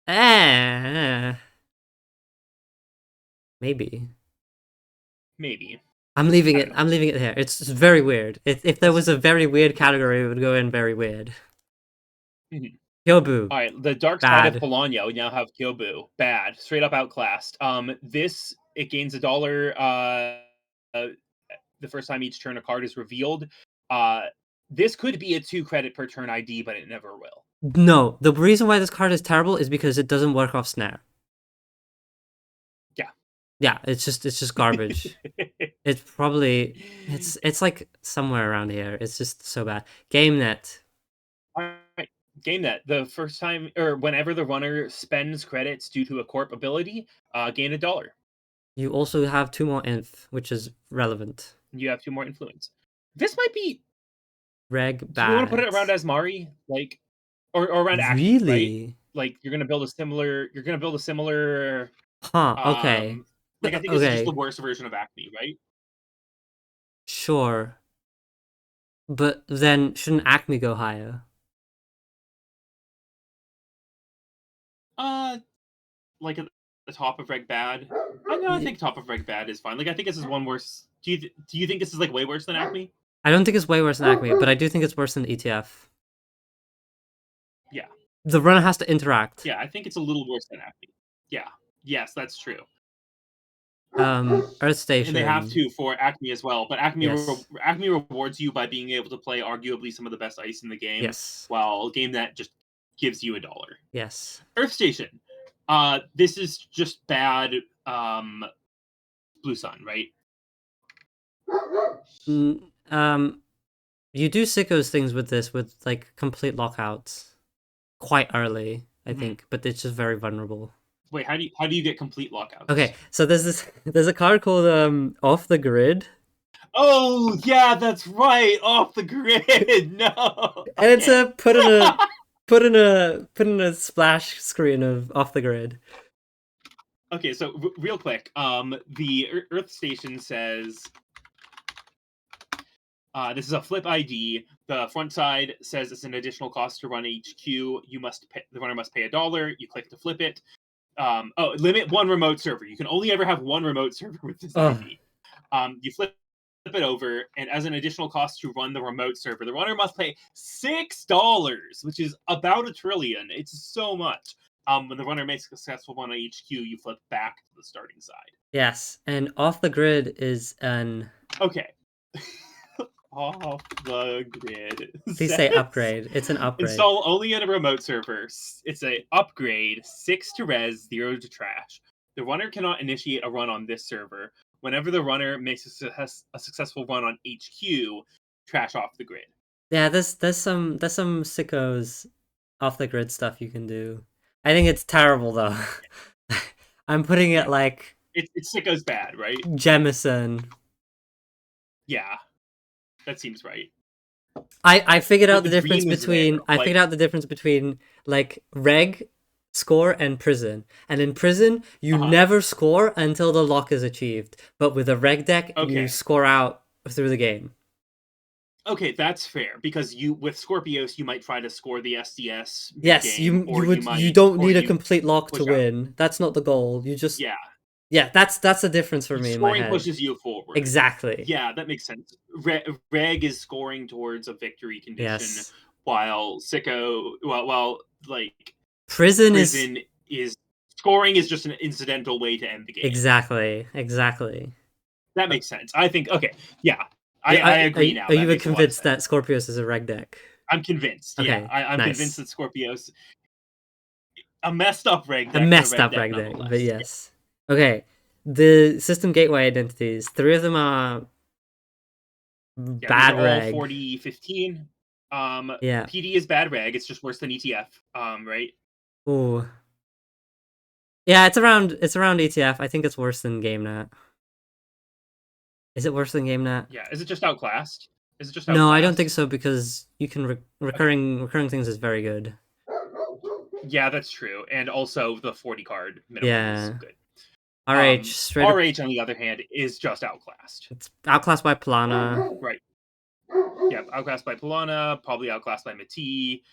Eh, Maybe. I'm leaving I don't it. know. I'm leaving it here. It's very weird. If there was It's a very weird category, it would go in very weird. mhm. Kyobu, All right. The dark side of bad. Bologna. We now have Kyobu. Bad. Straight up outclassed. This it gains a dollar. Uh, the first time each turn a card is revealed. Uh, this could be a 2 credit per turn ID, but it never will. No, the reason why this card is terrible is because it doesn't work off snare. Yeah. Yeah, it's just garbage. It's probably it's like somewhere around here. It's just so bad. GameNet. All right. Game that the first time or whenever the runner spends credits due to a corp ability, gain a dollar. You also have 2 more inf, which is relevant. You have 2 more influence. This might be. Reg Do we want to put it around bads. Asmari, like, or around Acme, right? Really? Like you're gonna build a similar. Huh, okay. Like I think this is just the Okay, worst version of Acme, right? sure. But then shouldn't Acme go higher? Uh, like at the top of Reg Bad. I know. I Y- think top of Reg Bad is fine. Like I think this is one worse. Do you think this is like way worse than Acme? I don't think it's way worse than Acme, but I do think it's worse than ETF. Yeah, The runner has to interact. yeah. I think it's a little worse than Acme. Yeah. Yes, that's true. Earth And they have Station. to for Acme as well. But Yes. Acme rewards you by being able to play arguably some of the best ice in the game, Yes. while GameNet just gives you $1. Yes. Earth Station. This is just bad. Blue Sun, right? Mm, you do Sickos things with this with like complete lockouts quite early, I Mm-hmm. think, but it's just very vulnerable. Wait, how do you get complete lockouts? Okay, so there's a card called Off the Grid, Oh yeah, that's right. Off the grid. No. and it's Okay. a put in a splash screen of Off the Grid. Okay. So real quick, the Earth Station says this is a flip ID. The front side says it's an additional cost to run HQ. The runner must pay $1. You click to flip it. Limit one remote server. You can only ever have one remote server with this Oh, ID. You flip it over, and as an additional cost to run the remote server, the runner must pay $6, which is about $1 trillion. It's so much. When the runner makes a successful one on HQ, you flip back to the starting side. yes, and Off the Grid is an Okay. Off the grid please say says upgrade. It's an upgrade. install only in a remote server. It's a upgrade, 6 to res, 0 to trash. The runner cannot initiate a run on this server. Whenever the runner makes a successful run on HQ, trash off the grid. Yeah, there's some Sickos Off the Grid stuff you can do. I think it's terrible though. I'm putting it Yeah, like it's Sickos bad, right? Jemison. Yeah, that seems right. I figured But out the the difference green was there. between I Like, figured out the difference between like reg score and prison. And in prison, you uh-huh. never score until the lock is achieved. But with a reg deck, you Okay. score out through the game. Okay, that's fair because you with Scorpios you might try to score the SDS mid Yes, game, you would you don't need a complete lock to push out. win. That's not the goal. You just Yeah, yeah, that's the difference for me in my scoring head. pushes you forward. Exactly. Yeah, that makes sense. Reg is scoring towards a victory condition, Yes. while like Prison is prison is scoring is just an incidental way to end the game. exactly. That makes sense. I think okay, yeah, Yeah, I agree now. are That you makes a lot of convinced that sense. Scorpios is a reg deck? I'm convinced. Yeah, Okay, I'm convinced nice. that Scorpios a messed up reg A deck, but a messed reg up deck reg deck, but nonetheless. yes. Okay, the system gateway identities. 3 of them are Yeah, these are bad all reg. 40-15. Yeah. PD is bad reg. It's just worse than ETF. Right? Ooh. Yeah, it's around ETF. I think it's worse than GameNet. Is it worse than GameNet? Yeah. Is it just outclassed? Is it just No, I don't think outclassed? so because you can Okay. recurring things is very good. Yeah, that's true. And also the 40 card minimum is Yeah. good. RH straight up. RH on the other hand is just outclassed. It's outclassed by Plana. Right. Yep. Outclassed by Polana, probably outclassed by Mati.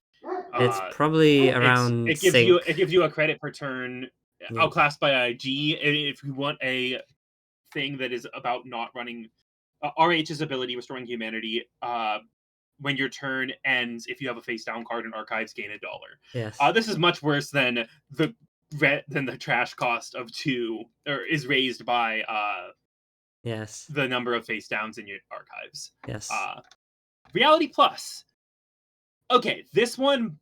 It's Uh, probably around sync. it gives you a credit per turn. Yeah. Outclassed by IG. If you want a thing that is about not running RH's ability restoring humanity when your turn ends if you have a face down card in archives gain $1. Yes. This is much worse than the trash cost of 2 or is raised by Yes. the number of face downs in your archives. Yes. Reality Plus. Okay, this one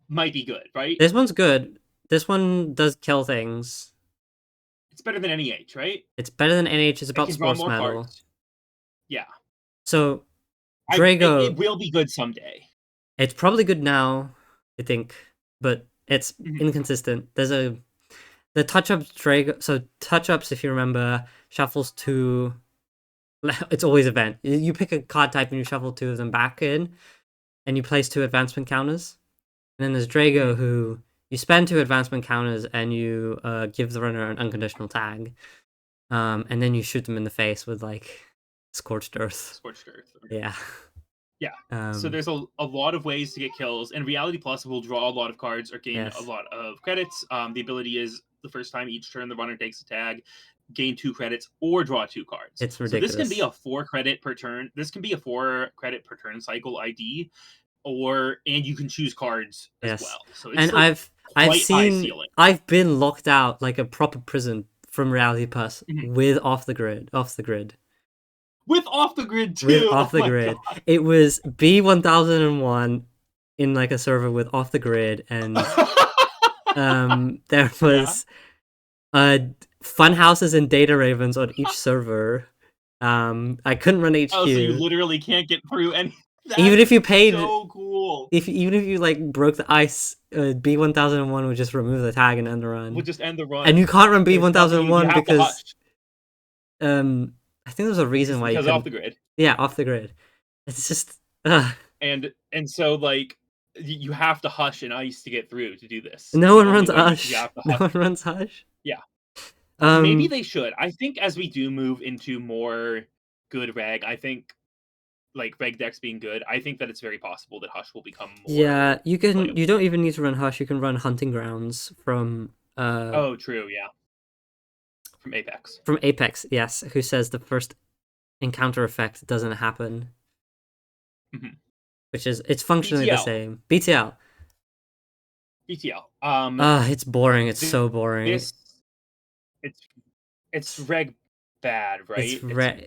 might be good, right? This one's good. This one does kill things. It's better than NEH, right? It's better than NH. It's It about can draw sports more medal. cards. Yeah. So It Drago, will be good someday. it's probably good now, I think, but it's Mhm. inconsistent. The touch-ups Drago. So touch-ups, if you remember, shuffles two. It's always event. You pick a card type and you shuffle two of them back in, and you place two advancement counters. And then there's Drago, who you spend two advancement counters and you give the runner an unconditional tag, and then you shoot them in the face with like scorched earth. Scorched Earth. Yeah. Yeah. So there's a lot of ways to get kills, and Reality Plus will draw a lot of cards or gain a Yes. lot of credits. The ability is the first time each turn the runner takes a tag, gain 2 credits or draw 2 cards. It's So this can be ridiculous. a 4 credit per turn. This can be a 4 credit per turn cycle ID, and you can choose cards as Yes. well. So it's And like I've quite high seen ceiling. I've been locked out like a proper prison from Reality Plus Mhm. with off the grid. With off the grid With too. off Oh the my grid. god. It was B1001 in like a server with off the grid, and there Yeah. was fun houses and data ravens on each server. I couldn't run Oh, so you HQ. literally can't get through any. Even That's if you paid, so cool. even if you like broke the ice, B1001 would just remove the tag and end the We'll run. just end the And run. you can't run There's nothing you B1001 have to because hush. I think there's a reason Just why you because off couldn't. the grid. Yeah, off the grid. It's just And so like you have to hush and ice to get through to do this. It's no the one only runs way you Ush. have to No hush. one runs Hush. Yeah. Maybe Um, they should. I think as we do move into more good reg, I think like reg decks being good, I think that it's very possible that Hush will become yeah, more you can. You playable. don't even need to run Hush. You can run Hunting Grounds Oh, true, yeah. From Apex. from Apex. Yes, who says the first encounter effect doesn't happen, Mhm. which is it's functionally the BTL. same. BTL. BTL. It's boring. It's so boring. This it's it's reg bad, right? It's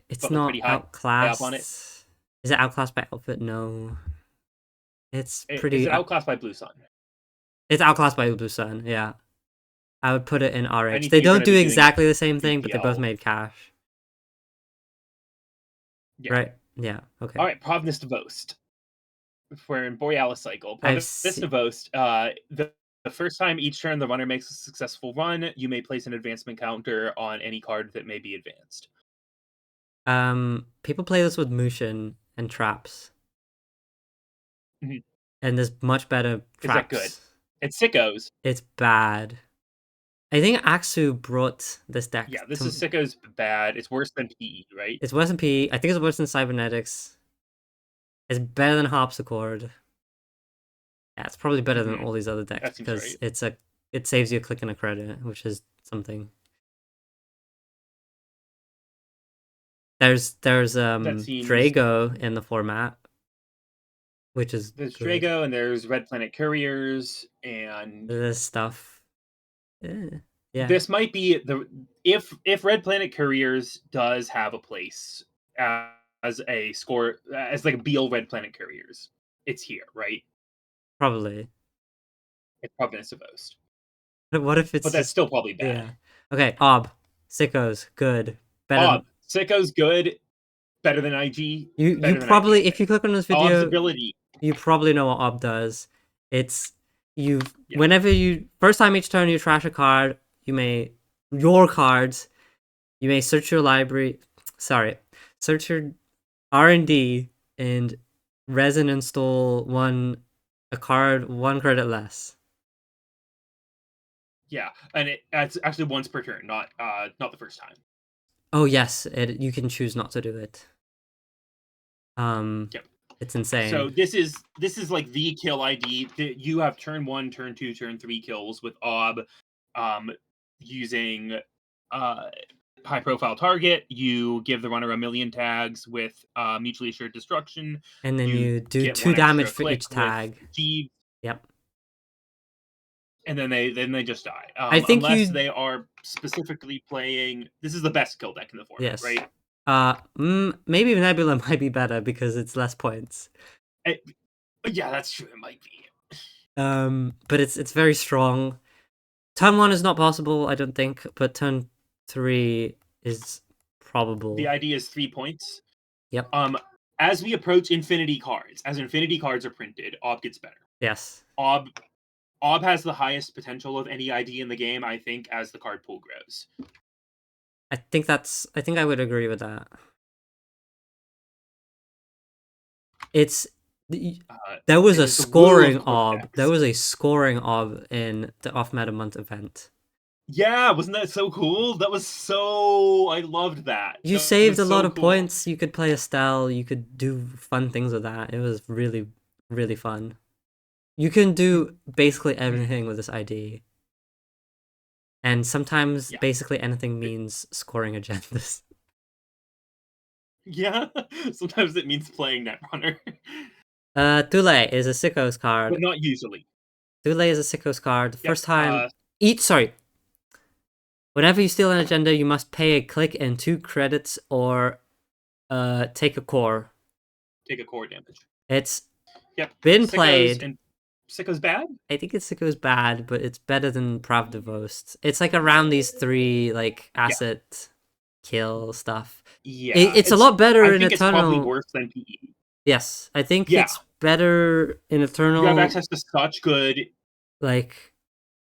It's but like not pretty high up on it. outclassed. Is it outclassed by outfit? No. It's Is pretty. it outclassed by Blue Sun? It's outclassed by Blue Sun. Yeah, I would put it in RH. Anything They you're don't gonna do be doing exactly the same thing, but they both BTL. made cash. Yeah. Right? Yeah. Okay. All right, Providence to Boast. We're in Borealis cycle. I've Providence to seen. Boast. The first time each turn the runner makes a successful run, you may place an advancement counter on any card that may be advanced. People play this with Mushin and traps, Mhm. and there's much better Is that good? traps. It's Sickos. It's bad. I think Axu brought this deck Yeah, this is to. Sickos bad. It's worse than PE, right? It's worse than P. I think it's worse than Cybernetics. It's better than Harpsichord. Yeah, it's probably better than all these other decks That seems because right. it saves you a click and a credit, which is something. There's That seems. Drago in the format, which is There's good. Drago and there's Red Planet Couriers, and This stuff. Yeah. this might be the if Red Planet Couriers does have a place as a score as like a Beal Red Planet Couriers, it's here, right? Probably. It's Providence to Boast, But what if but it's that's just still probably bad. yeah? Okay, Sickos, good, better than Sicko's good, better than IG, you better than IG. probably I if you think. click on this Ob's video, ability, you probably know what Ob does. It's you yeah, whenever you first time each turn you trash a card, your cards, you may search your library. Sorry, search your R&D and resin install a card 1 credit less. yeah, and it's actually once per turn, not the first time. Oh yes, you can choose not to do it. Yep. It's So insane. this is like the kill ID. You have turn 1, turn 2, turn 3 kills with Ob, using high profile target. You give the runner a million tags with mutually assured destruction. And then You you do get 2 one damage extra for click each with tag. Jeeves, Yep. and then they just die. I think Unless you they are specifically playing. This is the best kill deck in the format, yes. right? Maybe Nebula might be better because it's less points. It, yeah, that's true. It might be. But it's very strong. Turn 1 is not possible, I don't think, but turn 3 is probable. The idea is 3 points. Yep. As we approach infinity cards, as infinity cards are printed, Ob gets better. Yes. Ob Ob has the highest potential of any ID in the game, I think, as the card pool grows. I think I would agree with that. It's there was a scoring ob. There was a scoring ob in the off meta month event. Yeah, wasn't that so cool? That was so... I loved that. You That saved was a so lot of cool. points. You could play Estelle. You could do fun things with that. It was really, really fun. You can do basically everything with this ID. And sometimes Yeah. basically anything means scoring agendas. Yeah, sometimes it means playing Netrunner. Thule is a Sickos card. But not usually. Thule is a Sickos card. The Yep. first time... Whenever you steal an agenda, you must pay a click and 2 credits or take a core. Take a core damage. It's Yep. been Sickos played. And Sickos bad? I think it's Sickos bad, but it's better than Pravdavost. It's like around these 3 like asset kill stuff. Yeah. It's a lot better in I think Eternal. it's probably worse than PE. Yes, I think it's better in Eternal. You have access to such good... Like,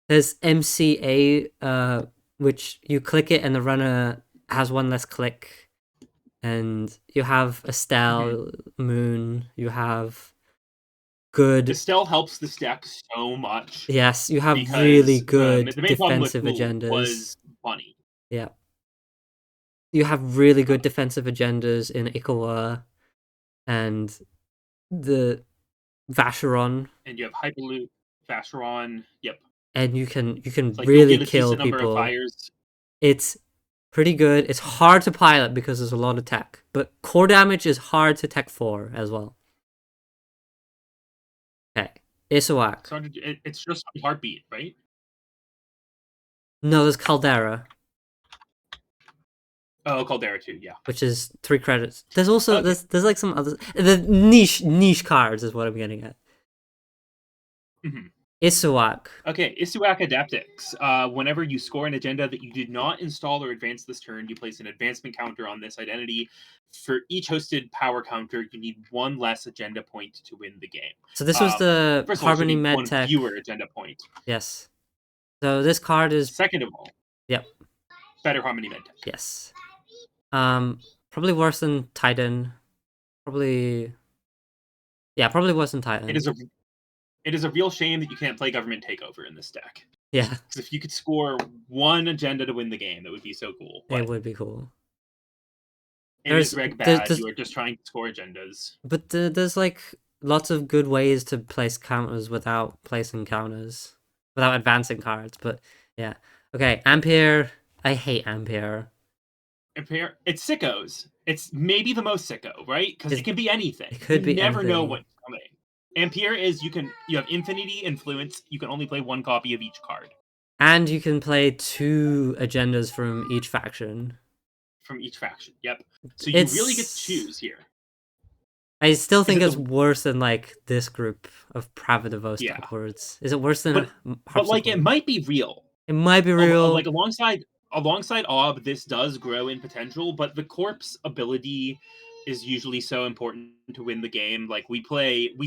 there's MCA, which you click it and the runner has 1 less click. And you have Estelle, Moon, you have good... Estelle helps this deck so much. Yes, you have really good the main defensive agendas. Was Bunny. Yeah. You have really good defensive agendas in Ikawa and the Vacheron. And you have Hyperloop, Vacheron, yep. And you can really kill people. It's pretty good. It's hard to pilot because there's a lot of tech, but core damage is hard to tech for as well. Okay, Isawak. So it's just Heartbeat, right? No, there's Caldera. Oh, Caldera too, yeah. Which is 3 credits. There's also there's like some other niche cards is what I'm getting at. Isawak. Okay, Isawak Adaptix. Whenever you score an agenda that you did not install or advance this turn, you place an advancement counter on this identity. For each hosted power counter, you need 1 less agenda point to win the game. So this was the Harmony Medtech. 1 fewer agenda point. Yes. So this card is... Second of all. Yep. Better Harmony Medtech. Yes. Probably worse than Titan. Probably worse than Titan. It is a real shame that you can't play Government Takeover in this deck. Yeah. Because if you could score 1 agenda to win the game, that would be so cool. But it would be cool. And it's reg bad. You are just trying to score agendas. But there's like lots of good ways to place counters without placing counters, without advancing cards. But yeah. Okay, Ampere. I hate Ampere. Ampere. It's Sickos. It's maybe the most sicko, right? Because it can be anything. It could be anything. You never know what's coming. Ampere is you have infinity influence. You can only play 1 copy of each card. And you can play 2 agendas from each faction. Yep. So you really get to choose here. I still think it's worse than like this group of Pravdavost upwards. Is it worse than but like it might be real. It might be real. Like alongside Ob, this does grow in potential, but the Corpse ability is usually so important to win the game. Like we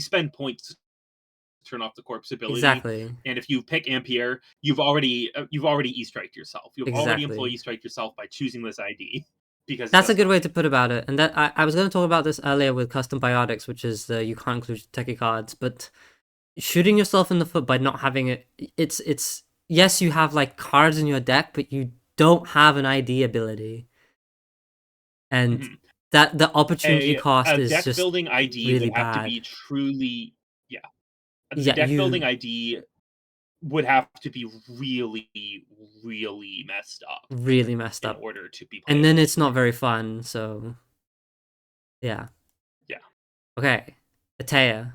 spend points to turn off the Corpse ability. Exactly. And if you pick Ampere, you've already E-striked yourself. You've already employed E-striked yourself by choosing this ID. Because that's a good way to put about it. And that I was going to talk about this earlier with custom biotics, which is you can't include techie cards, but shooting yourself in the foot by not having it. It's yes, you have like cards in your deck, but you don't have an ID ability, and that the opportunity cost is deck just building ID really would have bad. to be truly deck building ID would have to be really, really messed up. Really messed up in order to be. And then it's not very fun. So, yeah. Okay, Atea.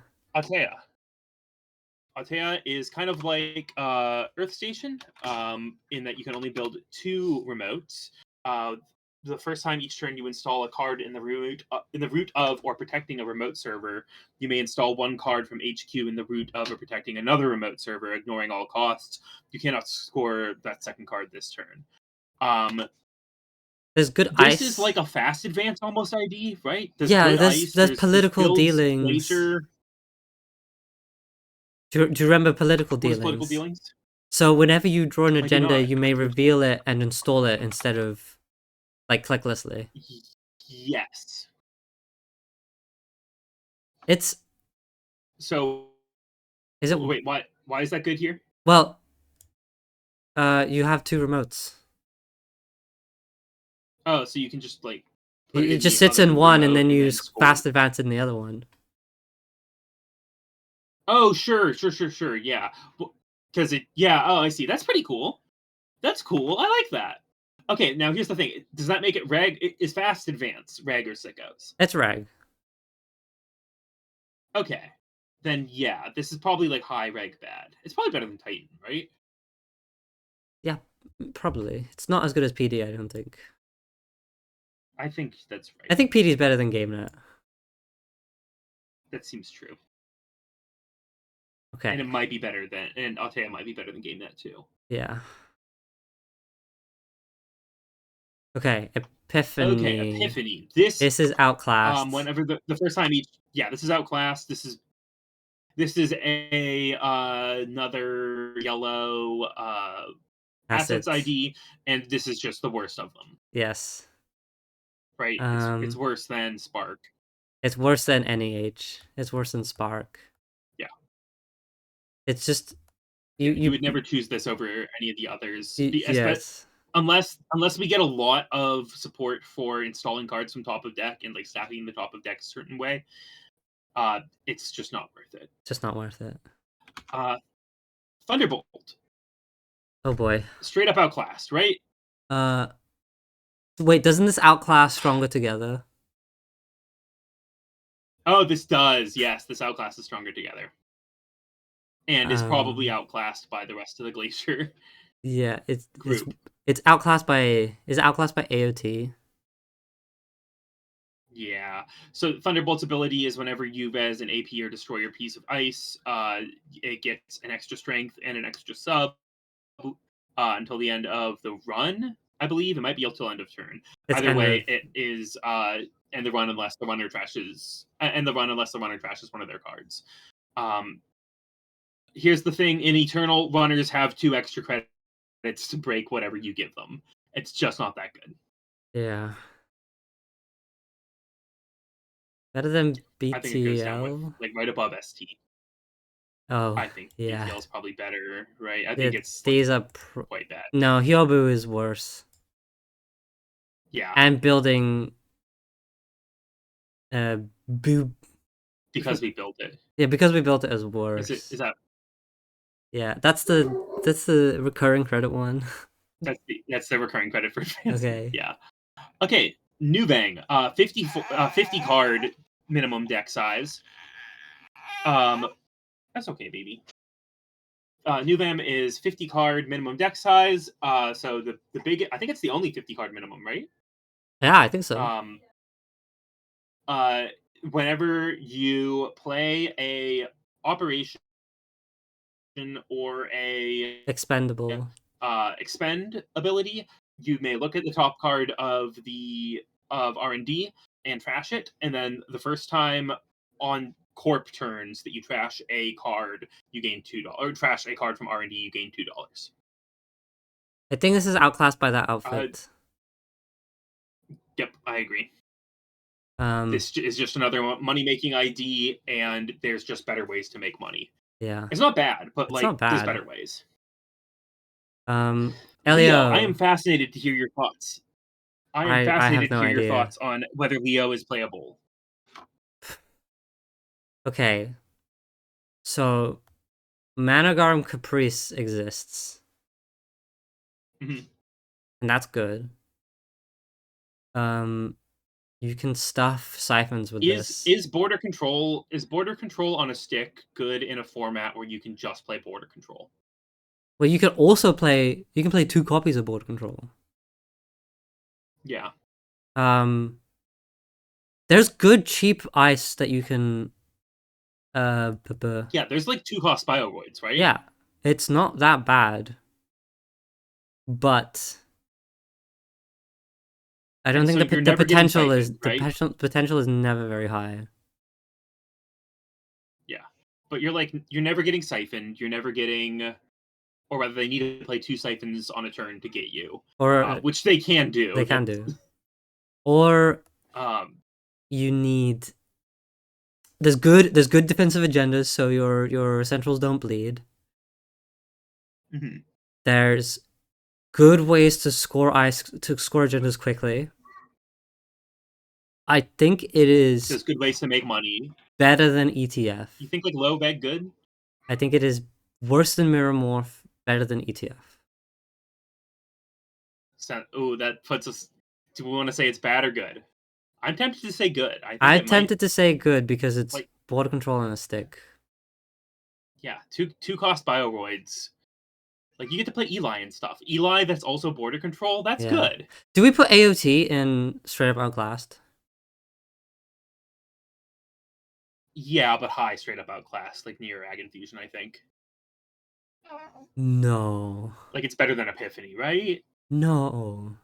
Atea is kind of like Earth Station, in that you can only build 2 remotes. The first time each turn you install a card in the root of or protecting a remote server, you may install 1 card from HQ in the root of or protecting another remote server, ignoring all costs. You cannot score that second card this turn. There's good ice. This is like a fast advance almost ID, right? There's political dealings. Glacier. Do you remember political What is political dealings? dealings? So whenever you draw an I do agenda, not. you may reveal it and install it instead of like clicklessly. Yes. It's So is it wait, why is that good here? well? You have two remotes. Oh, so you can just like put it It in just the sits other in one, and remote then and you then score. fast advance in the other one. Oh, sure. Yeah, because it. Yeah. Oh, I see. That's pretty cool. That's cool. I like that. Okay, now here's the thing. Does that make it reg? Is fast advance reg or sickos? It's rag. Okay, then yeah, this is probably like high reg bad. It's probably better than Titan, right? Yeah, probably. It's not as good as PD, I don't think. I think that's right. I think PD is better than GameNet. That seems true. Okay. And it might be better than, and I'll tell you, it might be better than GameNet too. Yeah. Okay. Okay, Epiphany. Epiphany. This, This is outclassed. whenever the first time each, yeah, this is outclassed. This is a another yellow assets Assets. ID, and this is just the worst of them. Yes. Right? It's worse than Spark. It's worse than NEH. It's worse than Spark. Yeah, It's just yeah. you You you, would never choose this over any of the others, yes. unless we get a lot of support for installing cards from top of deck and like stacking the top of deck a certain way. It's just not worth it. Just not worth it. Uh, Thunderbolt, Oh boy. straight up outclassed, right? Uh wait, doesn't this outclass Stronger Together? Oh, this does. Yes, this outclass is stronger together, and is probably Um outclassed by the rest of the Glacier yeah, group. it's outclassed by is it outclassed by AOT? Yeah. So Thunderbolt's ability is whenever you res an AP or destroy your piece of ice, it gets an extra strength and an extra sub until the end of the run. I believe it might be until end of turn. It's Either end way, of it is end the run unless the runner trashes end the run unless the runner trashes one of their cards. Um, Here's the thing: in Eternal, runners have 2 extra credits to break whatever you give them. It's just not that good. yeah. Better than I think it goes down with BTL? like right above ST. Oh, I think yeah. BTL is probably better, right? I think Yeah, it's like these are quite bad. no, Hyobu is worse. Yeah, And building boob because we built it. yeah, because we built it as Is it? worse. Is that? Yeah, that's the recurring credit one. That's the recurring credit for advancing. Okay. Yeah. Okay. New Bang. 50 card minimum deck size. That's okay, baby. New Bam is 50 card minimum deck size. So the big, I think it's the only 50 card minimum, right? Yeah, I think so. Um, uh, Whenever you play a operation or a Expendable. expend ability, you may look at the top card of the of R&D and trash it, and then the first time on corp turns that you trash a card, you gain $2. Or trash a card from R&D, you gain $2. I think this is outclassed by that Uh, outfit. yep, I agree. Um, This is just another money making ID, and there's just better ways to make money. yeah. It's not bad, but It's like not there's bad. better ways. Leo, I am Elio, fascinated to hear your thoughts. I am I have fascinated to no hear your idea. thoughts on whether Leo is playable. Okay. So, Manogarm Caprice exists, Mhm. and that's good. Um, you can stuff siphons with this. Is border control on a stick good in a format where you can just play border control? Well, you can also play. You can play 2 copies of Border Control. Yeah. Um, there's good cheap ice that you can. Yeah, there's like 2 cost Bioroids, right? Yeah, it's not that bad, but I don't And think so the you're the never getting potential is siphoned, right? potential is never very high. Yeah. but you're never getting siphoned. You're never getting, or whether they need to play 2 siphons on a turn to get you, Or which they can do. they can do. Or Um, you need there's good defensive agendas, so your centrals don't bleed. mhm. There's good ways to score agendas quickly. I think it is There's good ways to make money. better than ETF. You think like low bag good? I think it is worse than Mirror Morph, better than ETF. Oh, that puts us. Do we want to say it's bad or good? I'm tempted to say good. I think I it might tempted to say good because it's like border control and a stick. yeah, two cost bioroids. Like you get to play Eli and stuff. Eli that's also border control. That's Yeah. good. Do we put AOT in straight up outclassed? Yeah, but high straight up outclassed, like near Ag Infusion, I think. No. Like it's better than Epiphany, right? No.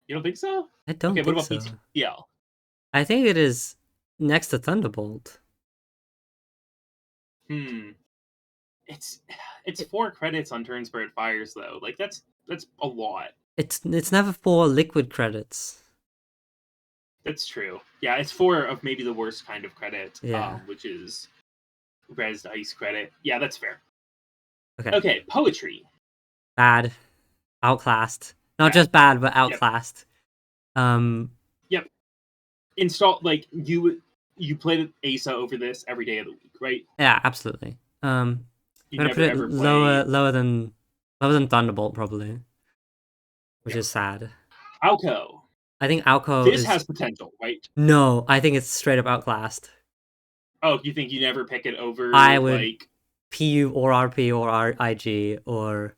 You don't think so? I don't Okay, what think about so. PTL? I think it is next to Thunderbolt. Hmm. It's it's 4 credits on turns where it fires though. Like that's a lot. It's never 4 liquid credits. That's true. Yeah, it's 4 of maybe the worst kind of credit, Yeah. which is res ice credit. Yeah, that's fair. Okay. Okay, poetry. Bad. Outclassed. Not Bad. just bad, but Yep. outclassed. Yep. Install like you played Asa over this every day of the week, right? Yeah, absolutely. I'm You gonna put never it ever play lower than Thunderbolt probably, which yeah. is sad. Alco. I think Alco This is has potential, right? no. I think it's straight up outclassed. Oh, you think you never pick it I over would like PU or RP or IG or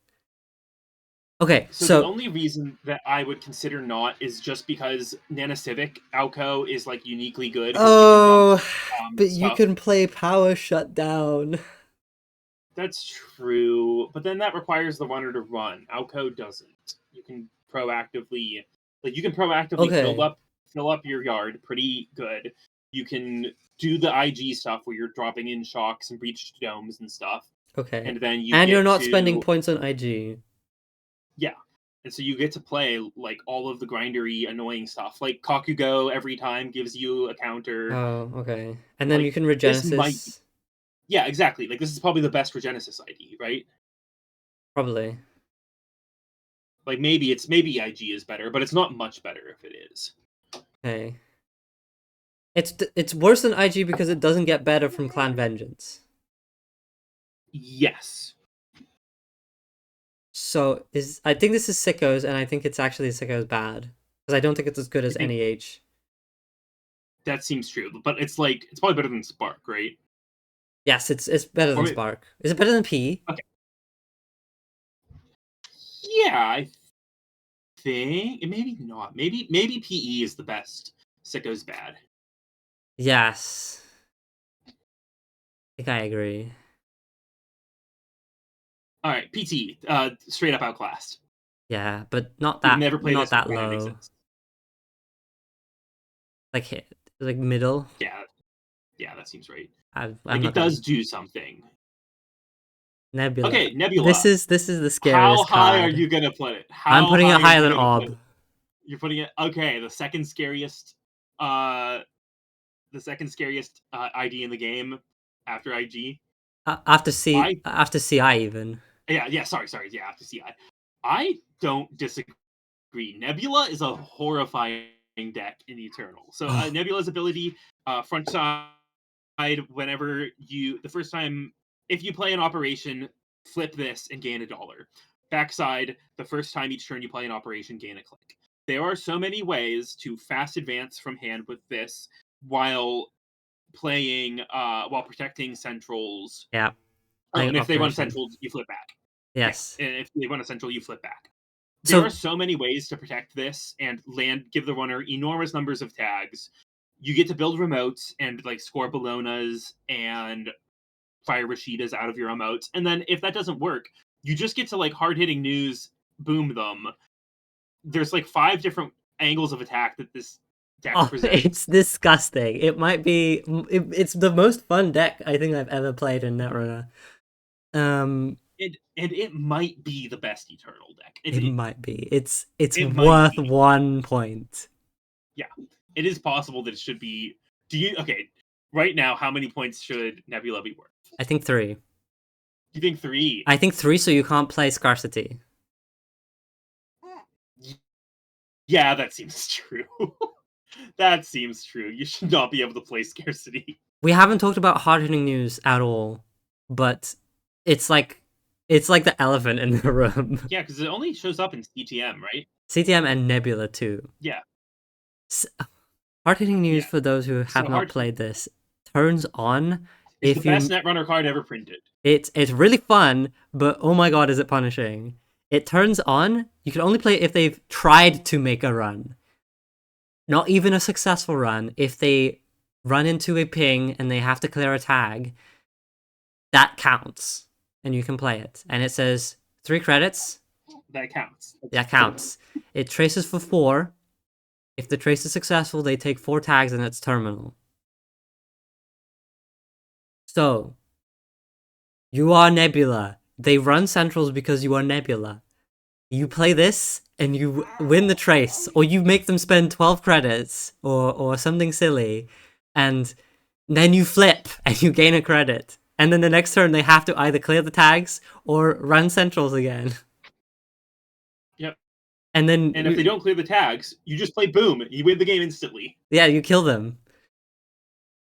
okay. so the So only reason that I would consider not is just because Nana Civic Alco is like uniquely good because you can dump oh, but you stuff. can play Power Shutdown. That's true, but then that requires the runner to run. Alco doesn't. You can proactively, like, you can proactively Okay, fill up your yard pretty good. You can do the IG stuff where you're dropping in shocks and breached domes and stuff, okay, and then you and you're get not spending to points on IG. yeah, and so you get to play like all of the grindery annoying stuff. Like Kakugo every time gives you a counter. Oh, okay, and then you Like can this might, Regenesis yeah, exactly. Like this is probably the best Regenesis ID, right? probably. Like maybe IG is better, but it's not much better if it is. Okay. It's worse than IG because it doesn't get better from Clan Vengeance. Yes, So is I think this is Sickos, and I think it's actually Sickos bad because I don't think it's as good I as think NEH. that seems true, but it's like it's probably better than Spark, right? Yes, it's better Or than Spark. Is it better than P? okay, yeah, I think maybe not. Maybe PE is the best. Sicko's bad. Yes, I think I agree. All right, PT, straight up outclassed. Yeah, but not You'd that never play not this if that granite low. exists. Like middle. Yeah, yeah, that seems right. I'm Like not it that does do something. Nebula. Okay, Nebula. This is the How scariest high are card. you gonna put it? I'm How putting it high are higher you than gonna put Ob. it? You're putting it okay. Uh, the second scariest ID in the game after IG. I After CI even. yeah. Sorry. Yeah, after CI. I don't disagree. Nebula is a horrifying deck in Eternal. So Nebula's ability, front side, whenever the first time, if you play an operation, flip this and gain $1. Backside, the first time each turn you play an operation, gain a click. There are so many ways to fast advance from hand with this while while protecting centrals. Yeah, Oh, playing and if they run Operation. centrals, you flip back. Yeah, Yes. and if they run a central, you flip back. There are So so many ways to protect this and give the runner enormous numbers of tags. You get to build remotes and like score Bolognas and fire Rashidas out of your emotes. And then if that doesn't work, you just get to like hard hitting news, boom them. There's like 5 different angles of attack that this deck Oh, presents. it's disgusting. It might be. It's the most fun deck I think I've ever played in Netrunner. Um, And it might be the best Eternal deck. it might be. It's It might worth be. 1 point. Yeah, it is possible that it should be. Do you okay? Right now, how many points should Nebula be worth? I think 3. You think 3? I think 3, so you can't play Scarcity. Yeah, that seems true. That seems true. You should not be able to play Scarcity. We haven't talked about hard-hitting news at all, but it's like the elephant in the room. Yeah, because it only shows up in CTM, right? CTM and Nebula too. Yeah. Hard-hitting news Yeah. for those who have So not played this turns on It's the if best you. Netrunner card ever printed. It's really fun, but oh my god, is it punishing? It turns on. You can only play it if they've tried to make a run. Not even a successful run. If they run into a ping and they have to clear a tag, that counts, and you can play it. And it says 3 credits. That counts. That counts. It traces for 4. If the trace is successful, they take 4 tags and it's terminal. So, you are Nebula. They run centrals because you are Nebula. You play this and you win the trace, or you make them spend 12 credits or something silly, and then you flip and you gain a credit. And then the next turn they have to either clear the tags or run centrals again. Yep. And then And if they don't clear the tags, you just play boom. You win the game instantly. yeah, you kill them.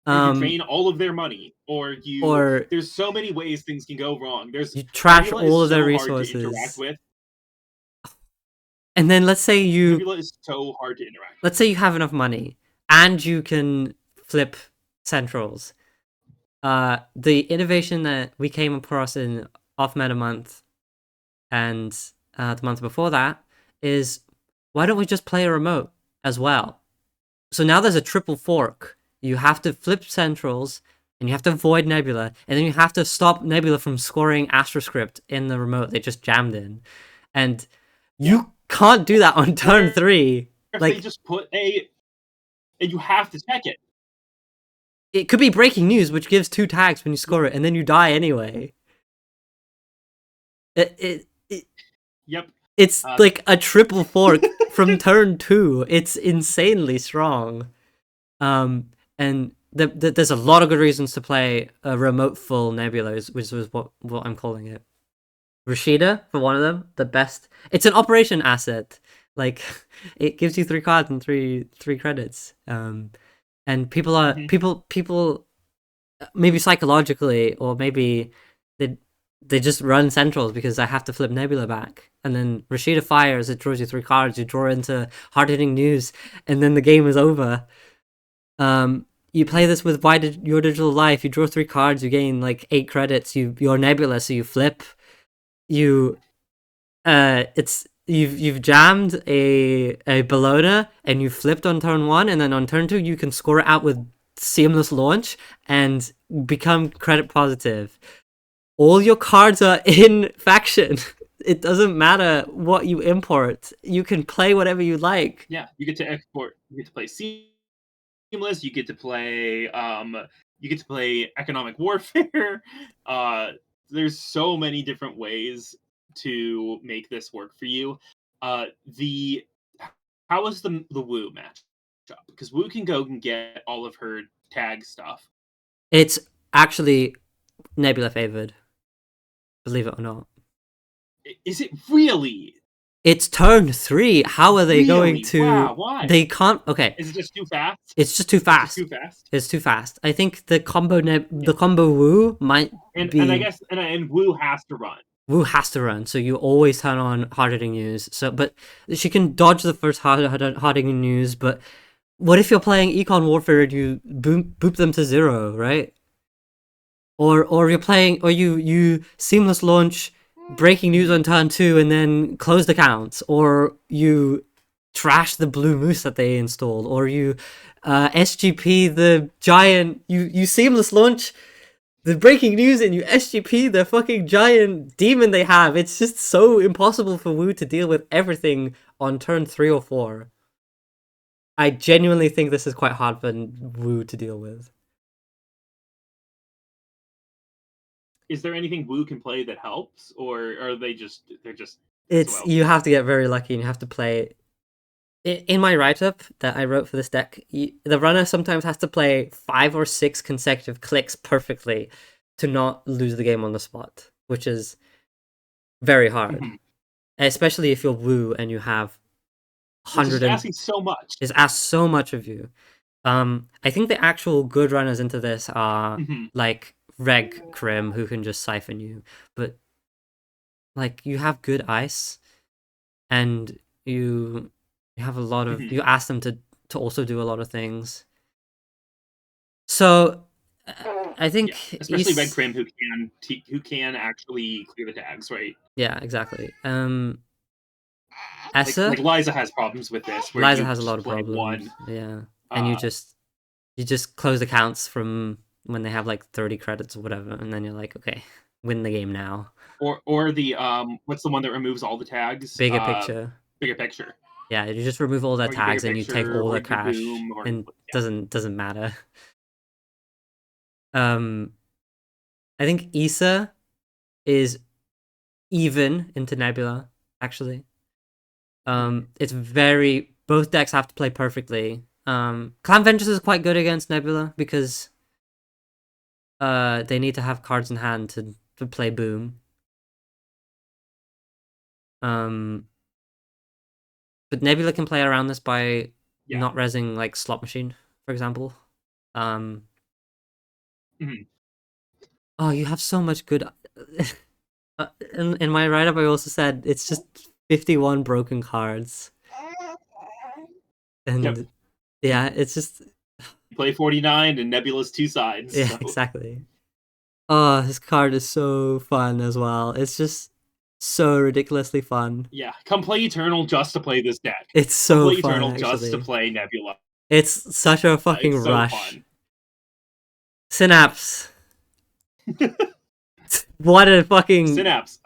You drain all of their money, or or there's so many ways things can go wrong. you trash Nebula all is of their so hard to interact resources. with. And then let's say Nebula is so hard to interact with. Let's say you have enough money and you can flip centrals. The innovation that we came across in Off Meta Month and the month before that is, why don't we just play a remote as well? So now there's a triple fork. You have to flip centrals, and you have to avoid Nebula, and then you have to stop Nebula from scoring Astroscript in the remote they just jammed in. And you can't do that on turn 3. If Like, they just put and you have to check it. it could be breaking news, which gives 2 tags when you score it, and then you die anyway. Yep. It's like a triple fork from turn 2. It's insanely strong. And there's a lot of good reasons to play a remote full Nebula, which is what I'm calling it. Rashida, for one of them, the best. It's an operation asset. Like, it gives you 3 cards and three credits. And people are people maybe psychologically, or maybe they just run centrals because I have to flip Nebula back. And then Rashida fires, it draws you 3 cards, you draw into hard-hitting news, and then the game is over. You play this with Your Digital Life, you draw 3 cards, you gain like 8 credits, you're Nebula, so you flip. You've jammed a Bologna and you flipped on turn 1, and then on turn 2 you can score it out with seamless launch and become credit positive. All your cards are in faction. It doesn't matter what you import. You can play whatever you like. Yeah, you get to export. You get to play seamless. You get to play. You get to play economic warfare. There's so many different ways to make this work for you. How is the Wu match up? Because Wu can go and get all of her tag stuff. It's actually Nebula favored, believe it or not. Is it really? It's turn 3. How are they going to? Wow, why? They can't. Okay. Is it just too fast? It's just too fast. It's too fast. I think the combo the combo Wu might be. And I guess and Wu has to run. Wu has to run, so you always turn on hard-hitting news. So, but she can dodge the first hard-hitting news. But what if you're playing Econ Warfare and you boop them to 0, right? Or you're playing, or you seamless launch breaking news on turn 2 and then close the counts, or you trash the blue moose that they installed, or you SGP the giant, you seamless launch the breaking news and you SGP the fucking giant demon they have. It's just so impossible for Wu to deal with everything on turn 3 or 4. I genuinely think this is quite hard for Wu to deal with. Is there anything Wu can play that helps, or are they're just It's SOL? you have to get very lucky and you have to play. In my write-up that I wrote for this deck, the runner sometimes has to play 5 or 6 consecutive clicks perfectly to not lose the game on the spot, which is very hard. Mm-hmm. Especially if you're Wu and you have Which is 100 just and asking so much. is asked so much of you. I think the actual good runners into this are Mm-hmm. like Reg Krim, who can just siphon you, but like you have good ice, and you have a lot of Mm-hmm. you ask them to also do a lot of things. So uh, I Yeah, think especially Red East, Crim, who can actually clear the tags, right? yeah, exactly. Like Essa, Liza has problems with this, where Liza you has a lot just of play one. problems, yeah, and Uh, you just close accounts from when they have like 30 credits or whatever, and then you're like, okay, win the game now. or the what's the one that removes all the tags? Bigger picture. Bigger picture, Yeah, you just remove all their or your bigger tags and you take picture, all or their your cash, boom, or and yeah, doesn't matter. Um, I think Issa is even into Nebula, actually. mm-hmm. It's very both decks have to play perfectly. Clan Vengeance is quite good against Nebula because they need to have cards in hand to play Boom. Um, but Nebula can play around this by Yeah. not resing like Slot Machine, for example. Um, Mm-hmm. oh, you have so much good. In my write up, I also said it's just 51 broken cards, Yep. and yeah, it's just Play 49 and Nebula's two sides. yeah, So exactly. Oh, this card is so fun as well. It's just so ridiculously fun. yeah, come play Eternal just to play this deck. It's Come so play fun, Eternal just to actually. play Nebula. It's such a fucking It's so rush. fun. Synapse. What a fucking Synapse.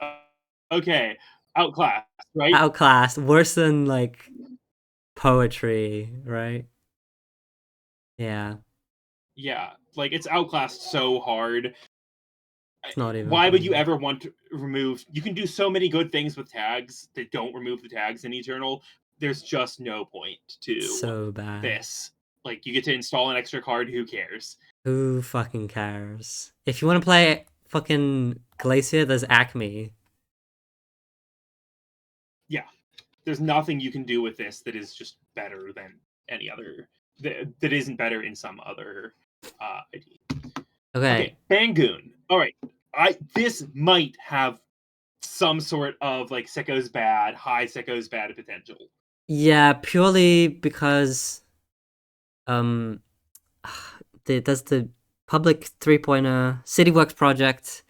Okay, outclassed, right? outclass. Worse than like poetry, right? Yeah, Yeah, like it's outclassed so hard. it's not even Why would you funny. ever want to remove? You can do so many good things with tags that don't remove the tags in Eternal. There's just no point It's to so bad. this. Like you get to install an extra card. Who cares? Who fucking cares? If you want to play fucking Glacier, there's Acme. Yeah, there's nothing you can do with this that is just better than any other. That isn't better in some other ID. Okay. Okay, Bangoon. All right, this might have some sort of like Sickos bad, high Sickos bad potential. Yeah, purely because um there's the public 3-pointer CityWorks project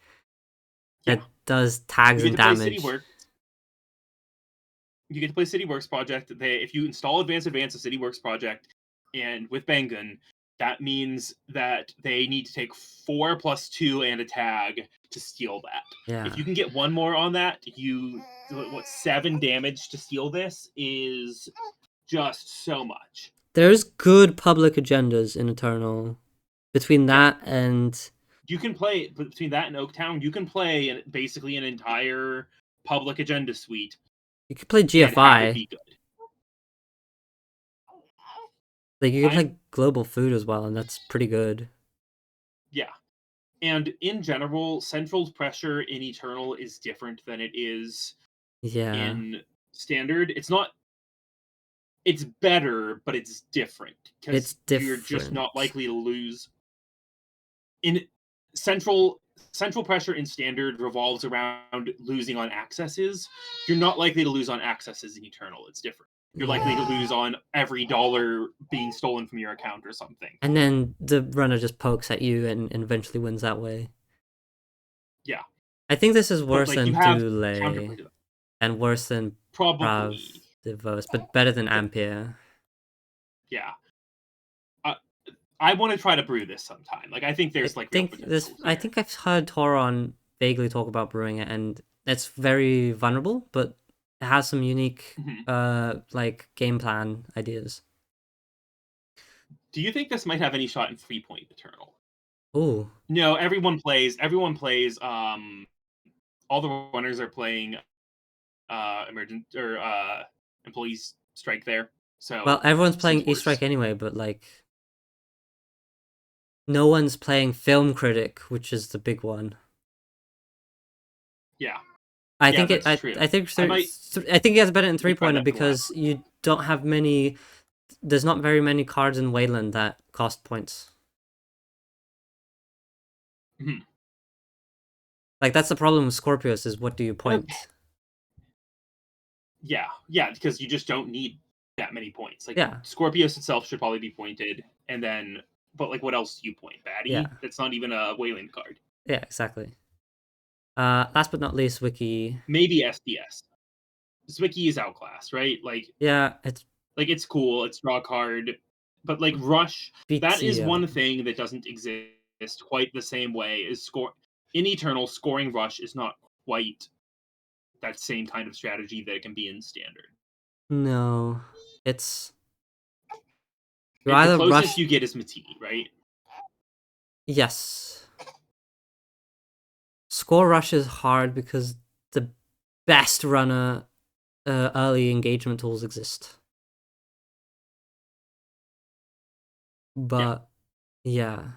Yeah, that does tags you get and to play damage. CityWorks. You get to play CityWorks project. If you install Advanced of CityWorks project, and with Bangun, that means that they need to take 4+2 and a tag to steal that. Yeah. If you can get one more on that, you 7 damage to steal this is just so much. There's good public agendas in Eternal. Between Yeah, that and you can play between that and Oaktown. You can play basically an entire public agenda suite you could play and have it GFI. be good. Like you could I'm play Global Food as well, and that's pretty good. Yeah, and in general, Central's pressure in Eternal is different than it is Yeah. in Standard. It's better, but it's different It's because you're just not different. likely to lose. In Central pressure in Standard revolves around losing on accesses. You're not likely to lose on accesses in Eternal. It's different. You're likely to Yeah. lose on every dollar being stolen from your account or something. And then the runner just pokes at you and eventually wins that way. Yeah, I think this is but worse like you than have Dule counterplay to that. and worse than Probably. Pravdivos, but better than Ampere. Yeah. Uh, I want to try to brew this sometime. Like I think there's like real potential I here. think I've heard Toron vaguely talk about brewing it, and it's very vulnerable, but it has some unique Mhm. like game plan ideas. Do you think this might have any shot in 3-point Eternal? Ooh. No, everyone plays. Everyone plays. All the runners are playing emergent or employees strike there. Well, So everyone's playing seems E-Strike worse. anyway, but like no one's playing Film Critic, which is the big one. Yeah, I yeah, think it. that's true. I think I might I think it gets better in might try 3-pointer that one. because you don't have many. There's not very many cards in Wayland that cost points. Mhm. Like that's the problem with Scorpius is what do you Uh, point? Yeah, yeah, because you just don't need that many points. Like Yeah, Scorpius itself should probably be pointed, and then but like what else do you point? yeah, Baddie? That's not even a Wayland card. yeah, exactly. Last but not least, Wiki. Maybe SDS. Zwicky is outclassed, right? Yeah, it's It's cool, it's draw a card, but like Rush, that is BTO. one thing that doesn't exist quite the same way as score in Eternal. Scoring Rush is not quite that same kind of strategy that it can be in Standard. No, it's you The either closest rush. you get is Matee, right? Yes, score rush is hard because the best runner early engagement tools exist. Yeah, But yeah,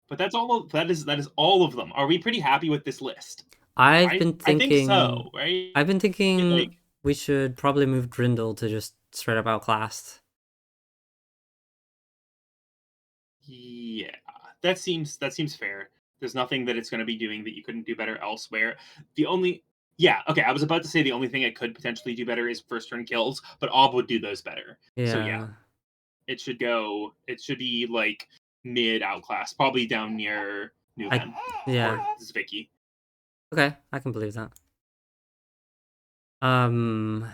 but that's all. That is all of them. Are we pretty happy with this list? I've I been I think thinking. so, right? I've been thinking Like, we should probably move Drindle to just straight up outclassed. yeah, that seems fair. There's nothing that it's going to be doing that you couldn't do better elsewhere. The only Yeah, okay, I was about to say the only thing it could potentially do better is first turn kills, but Ob would do those better. So yeah, Yeah, it should be like mid outclass, probably down near I Nuven yeah. or Zvicky. Okay, I can believe that. Um,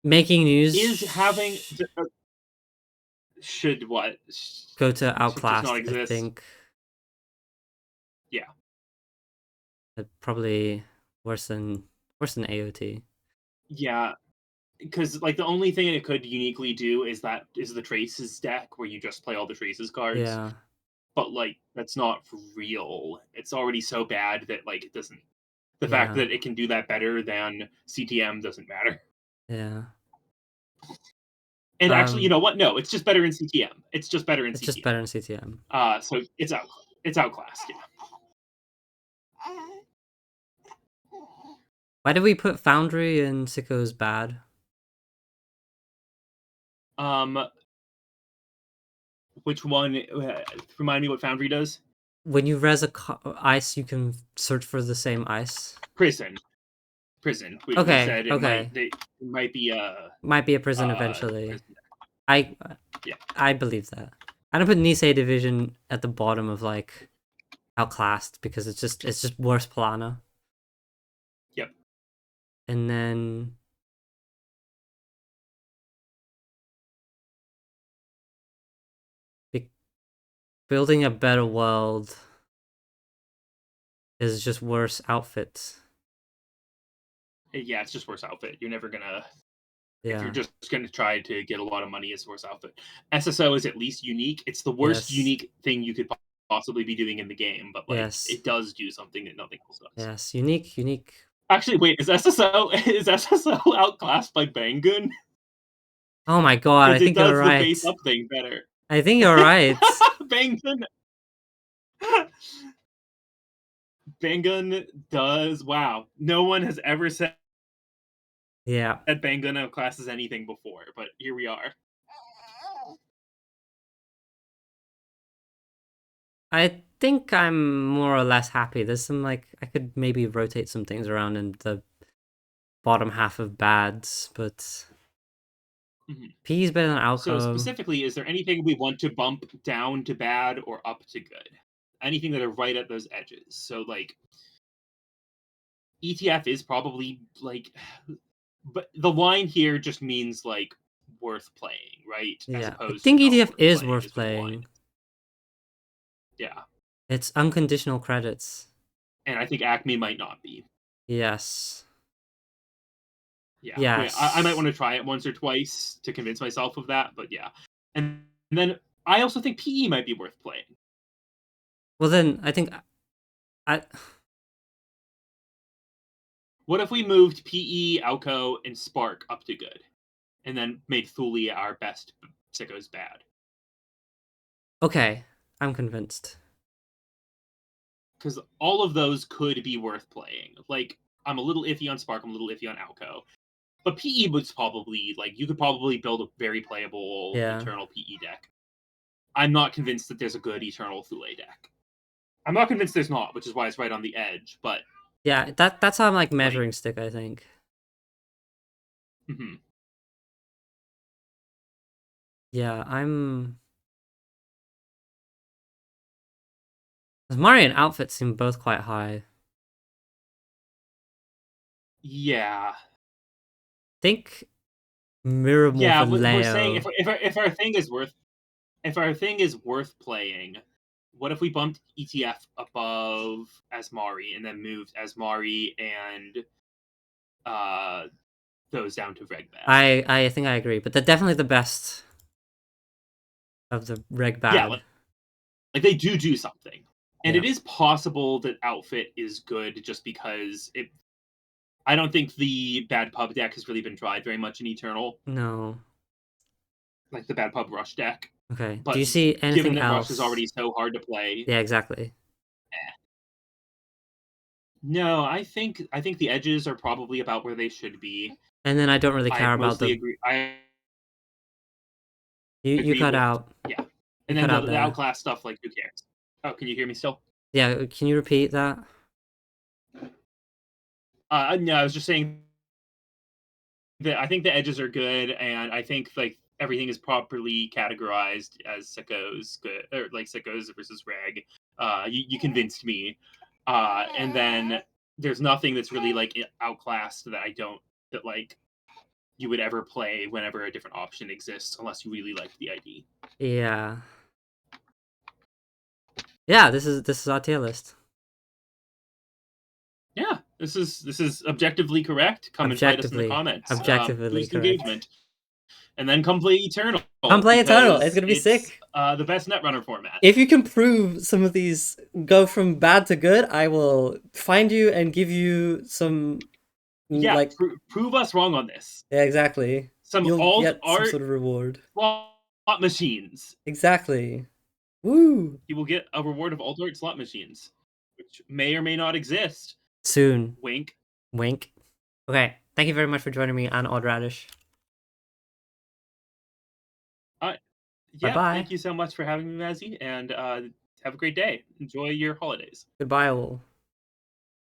making Is having news should what go to should just not outclassed. I exist. think Yeah. probably worse than AOT. Yeah, because like the only thing it could uniquely do is the traces deck where you just play all the traces cards, Yeah, but like that's not real. It's already so bad that like it doesn't. The fact yeah, that it can do that better than CTM doesn't matter. yeah. And actually, you Um, know what? No, it's just better in CTM. It's just better in it's just CTM. better in CTM. So it's outclassed. Yeah. Why did we put Foundry and Sickos bad? Um, which one? Remind me what Foundry does. When you res a ice, you can search for the same ice. Prison. Prison. We Okay, said okay. it might be Might be a prison a eventually. prison. I Yeah. I believe that. I don't put Nisei Division at the bottom of like outclassed because it's just worse Plana. Yep. And then be- building a better world is just worse outfits. Yeah, it's just worse outfit. You're never gonna if you're Yeah. just gonna try to get a lot of money, it's worse outfit. SSO is at least unique. It's the worst Yes. unique thing you could possibly be doing in the game, but like Yes. it does do something that nothing else does. Yes. Unique. Unique. Actually, wait, is SSO is SSO outclassed by Bangun? Oh my god! I Because it think you're does the face right. up thing better. I think you're right. Bangun Bangun does wow. No one has ever said Yeah. Bangun outclasses anything before, but here we are. I think I'm more or less happy. There's some like I could maybe rotate some things around in the bottom half of bads, but Mhm. P is better than So Alco. specifically, is there anything we want to bump down to bad or up to good? Anything that are right at those edges. So like ETF is probably like but the line here just means like worth playing, right? As Yeah, I opposed to think not EDF worth is playing worth is what the line playing. is. Yeah. It's unconditional credits. And I think Acme might not be. Yes. Yeah, wait, I might want Yes. to try it once or twice to convince myself of that, but yeah. And then I also think PE might be worth playing. Well, then I think I What if we moved PE, Alco, and Spark up to good, and then made Thule our best, Sickos bad? okay. I'm convinced. Because all of those could be worth playing. Like, I'm a little iffy on Spark, I'm a little iffy on Alco. But PE was probably, like, you could probably build a very playable Yeah. Eternal PE deck. I'm not convinced that there's a good Eternal Thule deck. I'm not convinced there's not, which is why it's right on the edge, but, Yeah, that's how I'm like like, measuring stick, I think. mhm. Yeah, I'm Mari and outfits seem both quite high. Yeah. Think Miramorph Yeah, and we're saying Leo. if our thing is worth if our thing is worth playing, what if we bumped ETF above Asmari and then moved Asmari and uh those down to reg bad? I think I agree, but they're definitely the best of the reg Yeah, bad. like they do something. And Yeah. it is possible that outfit is good just because it I don't think the bad pub deck has really been tried very much in Eternal, No. like the bad pub rush deck. Okay. Do But you see given anything that rush is else? already so hard to play, Yeah, exactly. no, I think the edges are probably about where they should be. And then I don't really I care about mostly the agree. I you agree cut with out. yeah, You and then cut out the there. outclass stuff. Like who cares? Oh, can you hear me still? Yeah, can you repeat that? No, I was just saying that I think the edges are good, and I think like everything is properly categorized as sickos good or like sickos versus reg. You convinced me, and then there's nothing that's really like outclassed that I don't that like you would ever play whenever a different option exists unless you really like the ID. Yeah. Yeah, this is our tier list. Yeah, this is objectively correct. Come and fight us in the Objectively. comments. Objectively Boost correct. engagement, and then come play Eternal Come play Eternal. It's because gonna be it's sick. the best Netrunner format. If you can prove some of these go from bad to good, I will find you and give you some Yeah, like prove us wrong on this. yeah, exactly. Some You'll alt get some art sort of reward. slot machines. Exactly. Woo! You will get a reward of alt art slot machines, which may or may not exist. Soon. Wink. Wink. Okay. Thank you very much for joining me on AnOddRadish. Uh, Bye yeah, bye. thank you so much for having me, Mazzy, and have a great day. Enjoy your holidays. Goodbye, all.